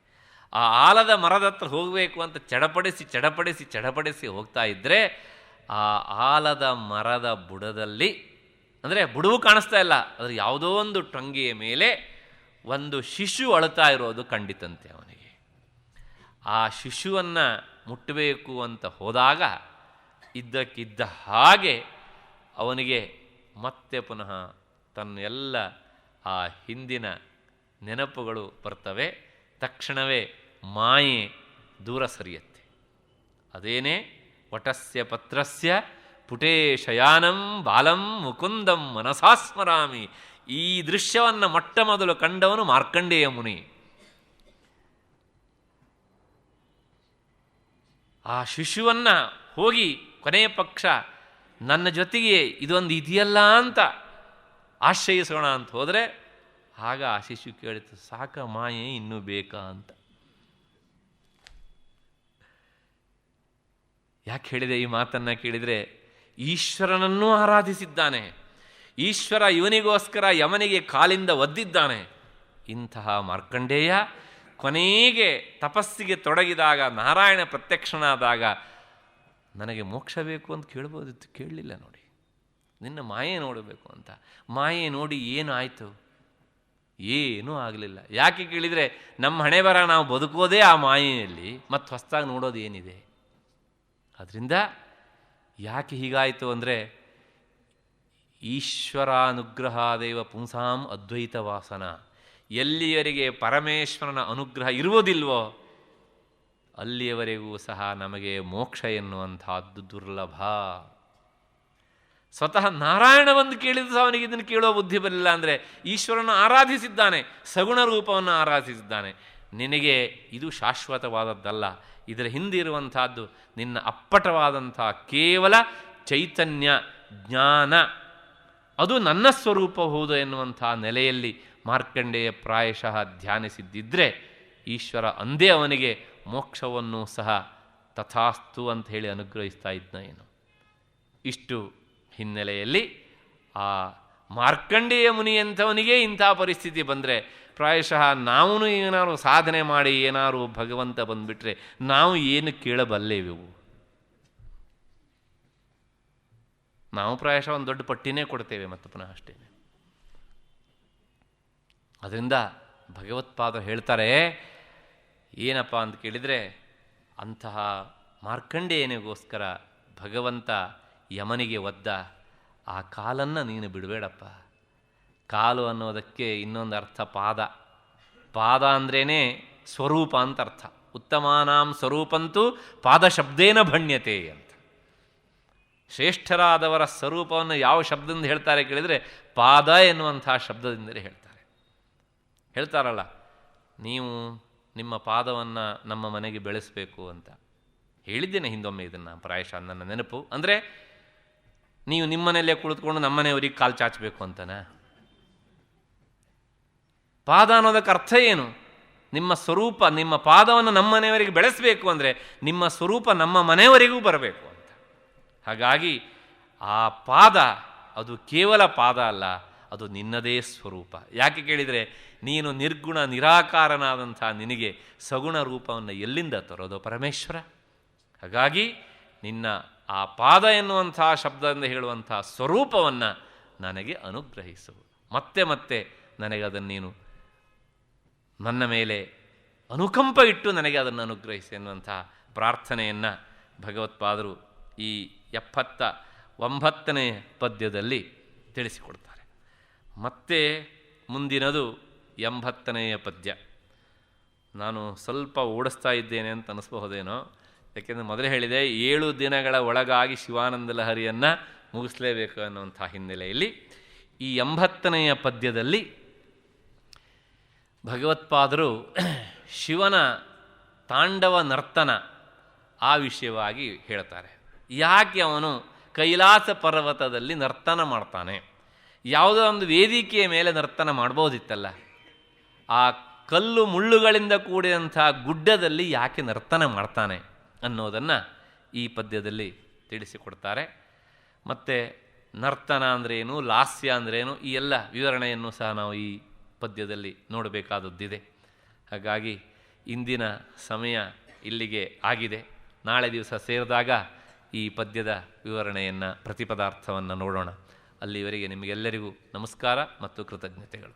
[SPEAKER 2] ಆ ಆಲದ ಮರದ ಹತ್ರ ಹೋಗಬೇಕು ಅಂತ ಚಡಪಡಿಸಿ ಹೋಗ್ತಾ ಇದ್ದರೆ ಆ ಆಲದ ಮರದ ಬುಡದಲ್ಲಿ, ಅಂದರೆ ಬುಡವು ಕಾಣಿಸ್ತಾ ಇಲ್ಲ, ಅದರ ಯಾವುದೋ ಒಂದು ಟೊಂಗೆಯ ಮೇಲೆ ಒಂದು ಶಿಶು ಅಳುತ್ತಾ ಇರೋದು ಕಂಡಿತಂತೆ ಅವನಿಗೆ. ಆ ಶಿಶುವನ್ನು ಮುಟ್ಟಬೇಕು ಅಂತ ಹೋದಾಗ ಇದ್ದಕ್ಕಿದ್ದ ಹಾಗೆ ಅವನಿಗೆ ಮತ್ತೆ ಪುನಃ ತನ್ನೆಲ್ಲ ಆ ಹಿಂದಿನ ನೆನಪುಗಳು ಬರ್ತವೆ. ತಕ್ಷಣವೇ ಮಾಯೆ ದೂರ ಸರಿಯತ್ತೆ. ಅದೇನೇ ವಟಸ್ಯ ಪತ್ರಸ್ಯ ಪುಟೇ ಶಯಾನಂ ಬಾಲಂ ಮುಕುಂದಂ ಮನಸಾಸ್ಮರಾಮಿ. ಈ ದೃಶ್ಯವನ್ನು ಮೊಟ್ಟ ಮೊದಲು ಕಂಡವನು ಮಾರ್ಕಂಡೇಯ ಮುನಿ. ಆ ಶಿಶುವನ್ನು ಹೋಗಿ ಕೊನೆಯ ಪಕ್ಷ ನನ್ನ ಜೊತೆಗೆ ಇದೊಂದು ಇದೆಯಲ್ಲ ಅಂತ ಆಶ್ರಯಿಸೋಣ ಅಂತ ಹೋದರೆ ಆಗ ಆ ಶಿಶು ಕೇಳಿತು, ಸಾಕ ಮಾಯೆ ಇನ್ನೂ ಬೇಕಾ ಅಂತ. ಯಾಕೆ ಹೇಳಿದೆ ಈ ಮಾತನ್ನು ಕೇಳಿದರೆ, ಈಶ್ವರನನ್ನೂ ಆರಾಧಿಸಿದ್ದಾನೆ. ಈಶ್ವರ ಇವನಿಗೋಸ್ಕರ ಯಮನಿಗೆ ಕಾಲಿಂದ ಒದ್ದಿದ್ದಾನೆ. ಇಂತಹ ಮಾರ್ಕಂಡೇಯ ಕೊನೆಗೆ ತಪಸ್ಸಿಗೆ ತೊಡಗಿದಾಗ, ನಾರಾಯಣ ಪ್ರತ್ಯಕ್ಷನಾದಾಗ, ನನಗೆ ಮೋಕ್ಷ ಬೇಕು ಅಂತ ಕೇಳ್ಬೋದಿತ್ತು, ಕೇಳಲಿಲ್ಲ. ನೋಡಿ, ನಿನ್ನ ಮಾಯೆ ನೋಡಬೇಕು ಅಂತ. ಮಾಯೆ ನೋಡಿ ಏನಾಯಿತು? ಏನೂ ಆಗಲಿಲ್ಲ. ಯಾಕೆ ಕೇಳಿದರೆ, ನಮ್ಮ ಹಣೆ ಬರ ನಾವು ಬದುಕೋದೇ ಆ ಮಾಯೆಯಲ್ಲಿ, ಮತ್ತು ಹೊಸದಾಗಿ ನೋಡೋದು ಏನಿದೆ? ಅದರಿಂದ ಯಾಕೆ ಹೀಗಾಯಿತು ಅಂದರೆ, ಈಶ್ವರಾನುಗ್ರಹಾದೇವ ಪುಂಸಾಂ ಅದ್ವೈತ ವಾಸನ. ಎಲ್ಲಿಯವರೆಗೆ ಪರಮೇಶ್ವರನ ಅನುಗ್ರಹ ಇರುವುದಿಲ್ವೋ ಅಲ್ಲಿಯವರೆಗೂ ಸಹ ನಮಗೆ ಮೋಕ್ಷ ಎನ್ನುವಂಥದ್ದು ದುರ್ಲಭ. ಸ್ವತಃ ನಾರಾಯಣ ಬಂದು ಕೇಳಿದ್ರು ಅವನಿಗೆ ಇದನ್ನು ಕೇಳುವ ಬುದ್ಧಿ ಬರಲಿಲ್ಲ. ಅಂದರೆ ಈಶ್ವರನ ಆರಾಧಿಸಿದ್ದಾನೆ, ಸಗುಣ ರೂಪವನ್ನು ಆರಾಧಿಸಿದ್ದಾನೆ. ನಿನಗೆ ಇದು ಶಾಶ್ವತವಾದದ್ದಲ್ಲ, ಇದರ ಹಿಂದಿರುವಂಥದ್ದು ನಿನ್ನ ಅಪ್ಪಟವಾದಂಥ ಕೇವಲ ಚೈತನ್ಯ ಜ್ಞಾನ, ಅದು ನನ್ನ ಸ್ವರೂಪ ಹೌದು ಎನ್ನುವಂಥ ನೆಲೆಯಲ್ಲಿ ಮಾರ್ಕಂಡೇಯ ಪ್ರಾಯಶಃ ಧ್ಯಾನಿಸಿದ್ದಿದ್ರೆ ಈಶ್ವರ ಅಂದೇ ಅವನಿಗೆ ಮೋಕ್ಷವನ್ನು ಸಹ ತಥಾಸ್ತು ಅಂತ ಹೇಳಿ ಅನುಗ್ರಹಿಸ್ತಾ ಇದ್ನ ಏನು. ಇಷ್ಟು ಹಿನ್ನೆಲೆಯಲ್ಲಿ ಆ ಮಾರ್ಕಂಡೇಯ ಮುನಿಯಂಥವನಿಗೆ ಇಂಥ ಪರಿಸ್ಥಿತಿ ಬಂದರೆ ಪ್ರಾಯಶಃ ನಾವು ಏನಾದ್ರು ಸಾಧನೆ ಮಾಡಿ ಏನಾದ್ರು ಭಗವಂತ ಬಂದುಬಿಟ್ರೆ ನಾವು ಏನು ಕೇಳಬಲ್ಲೆವು? ನಾವು ಪ್ರಾಯಶಃ ಒಂದು ದೊಡ್ಡ ಪಟ್ಟಿನೇ ಕೊಡ್ತೇವೆ ಮತ್ತು ಪುನಃ ಅಷ್ಟೇ. ಅದರಿಂದ ಭಗವತ್ಪಾದರು ಹೇಳ್ತಾರೆ ಏನಪ್ಪ ಅಂತ ಕೇಳಿದರೆ, ಅಂತಹ ಮಾರ್ಕಂಡೇಯನಿಗೋಸ್ಕರ ಭಗವಂತ ಯಮನಿಗೆ ಒದ್ದ. ಆ ಕಾಲನ್ನು ನೀನು ಬಿಡಬೇಡಪ್ಪ. ಕಾಲು ಅನ್ನೋದಕ್ಕೆ ಇನ್ನೊಂದು ಅರ್ಥ ಪಾದ. ಪಾದ ಅಂದ್ರೇ ಸ್ವರೂಪ ಅಂತ ಅರ್ಥ. ಉತ್ತಮಾನಾಂ ಸ್ವರೂಪಂತೂ ಪಾದಶಬ್ದೇನ ಭಣ್ಯತೆ ಅಂತ. ಶ್ರೇಷ್ಠರಾದವರ ಸ್ವರೂಪವನ್ನು ಯಾವ ಶಬ್ದದಿಂದ ಹೇಳ್ತಾರೆ ಕೇಳಿದರೆ ಪಾದ ಎನ್ನುವಂಥ ಶಬ್ದದಿಂದಲೇ ಹೇಳ್ತಾರಲ್ಲ, ನೀವು ನಿಮ್ಮ ಪಾದವನ್ನು ನಮ್ಮ ಮನೆಗೆ ಬೆಳೆಸಬೇಕು ಅಂತ ಹೇಳಿದ್ದೇನೆ ಹಿಂದೊಮ್ಮೆ. ಇದನ್ನು ಪ್ರಾಯಶಃ ನನ್ನ ನೆನಪು. ಅಂದರೆ ನೀವು ನಿಮ್ಮನೆಯಲ್ಲೇ ಕುಳಿತುಕೊಂಡು ನಮ್ಮನೆಯವರಿಗೆ ಕಾಲು ಚಾಚಬೇಕು ಅಂತನಾ? ಪಾದ ಅನ್ನೋದಕ್ಕೆ ಅರ್ಥ ಏನು? ನಿಮ್ಮ ಸ್ವರೂಪ, ನಿಮ್ಮ ಪಾದವನ್ನು ನಮ್ಮನೆಯವರಿಗೆ ಬೆಳೆಸಬೇಕು ಅಂದರೆ ನಿಮ್ಮ ಸ್ವರೂಪ ನಮ್ಮ ಮನೆಯವರಿಗೂ ಬರಬೇಕು ಅಂತ. ಹಾಗಾಗಿ ಆ ಪಾದ ಅದು ಕೇವಲ ಪಾದ ಅಲ್ಲ, ಅದು ನಿನ್ನದೇ ಸ್ವರೂಪ. ಯಾಕೆ ಕೇಳಿದರೆ, ನೀನು ನಿರ್ಗುಣ ನಿರಾಕಾರನಾದಂಥ ನಿನಗೆ ಸಗುಣ ರೂಪವನ್ನು ಎಲ್ಲಿಂದ ತರೋದು ಪರಮೇಶ್ವರ? ಹಾಗಾಗಿ ನಿನ್ನ ಆ ಪಾದ ಎನ್ನುವಂಥ ಶಬ್ದದಿಂದ ಹೇಳುವಂಥ ಸ್ವರೂಪವನ್ನು ನನಗೆ ಅನುಗ್ರಹಿಸು. ಮತ್ತೆ ಮತ್ತೆ ನನಗೆ ಅದನ್ನು ನೀನು ನನ್ನ ಮೇಲೆ ಅನುಕಂಪ ಇಟ್ಟು ನನಗೆ ಅದನ್ನು ಅನುಗ್ರಹಿಸಿ ಎನ್ನುವಂಥ ಪ್ರಾರ್ಥನೆಯನ್ನು ಭಗವತ್ಪಾದರು ಈ 79ನೇ ಪದ್ಯದಲ್ಲಿ ತಿಳಿಸಿಕೊಡ್ತಾರೆ. ಮತ್ತೆ ಮುಂದಿನದು 80ನೆಯ ಪದ್ಯ. ನಾನು ಸ್ವಲ್ಪ ಓಡಿಸ್ತಾ ಇದ್ದೇನೆ ಅಂತ ಅನಿಸ್ಬಹುದೇನೋ, ಯಾಕೆಂದರೆ ಮೊದಲೇ ಹೇಳಿದೆ 7 ದಿನಗಳ ಒಳಗಾಗಿ ಶಿವಾನಂದ ಲಹರಿಯನ್ನು ಮುಗಿಸಲೇಬೇಕು ಅನ್ನುವಂಥ ಹಿನ್ನೆಲೆಯಲ್ಲಿ ಈ 80ನೆಯ ಪದ್ಯದಲ್ಲಿ ಭಗವತ್ಪಾದರು ಶಿವನ ತಾಂಡವ ನರ್ತನ ಆ ವಿಷಯವಾಗಿ ಹೇಳ್ತಾರೆ. ಯಾಕೆ ಅವನು ಕೈಲಾಸ ಪರ್ವತದಲ್ಲಿ ನರ್ತನ ಮಾಡ್ತಾನೆ? ಯಾವುದೋ ಒಂದು ವೇದಿಕೆಯ ಮೇಲೆ ನರ್ತನ ಮಾಡ್ಬೋದಿತ್ತಲ್ಲ, ಆ ಕಲ್ಲು ಮುಳ್ಳುಗಳಿಂದ ಕೂಡಿದಂಥ ಗುಡ್ಡದಲ್ಲಿ ಯಾಕೆ ನರ್ತನ ಮಾಡ್ತಾನೆ ಅನ್ನೋದನ್ನು ಈ ಪದ್ಯದಲ್ಲಿ ತಿಳಿಸಿಕೊಡ್ತಾರೆ. ಮತ್ತು ನರ್ತನ ಅಂದ್ರೇನು, ಲಾಸ್ಯ ಅಂದ್ರೇನು, ಈ ಎಲ್ಲ ವಿವರಣೆಯನ್ನು ಸಹ ನಾವು ಈ ಪದ್ಯದಲ್ಲಿ ನೋಡಬೇಕಾದದ್ದಿದೆ. ಹಾಗಾಗಿ ಇಂದಿನ ಸಮಯ ಇಲ್ಲಿಗೆ ಆಗಿದೆ. ನಾಳೆ ದಿವಸ ಸೇರಿದಾಗ ಈ ಪದ್ಯದ ವಿವರಣೆಯನ್ನು, ಪ್ರತಿಪದಾರ್ಥವನ್ನು ನೋಡೋಣ. ಅಲ್ಲಿವರೆಗೆ ನಿಮಗೆಲ್ಲರಿಗೂ ನಮಸ್ಕಾರ ಮತ್ತು ಕೃತಜ್ಞತೆಗಳು.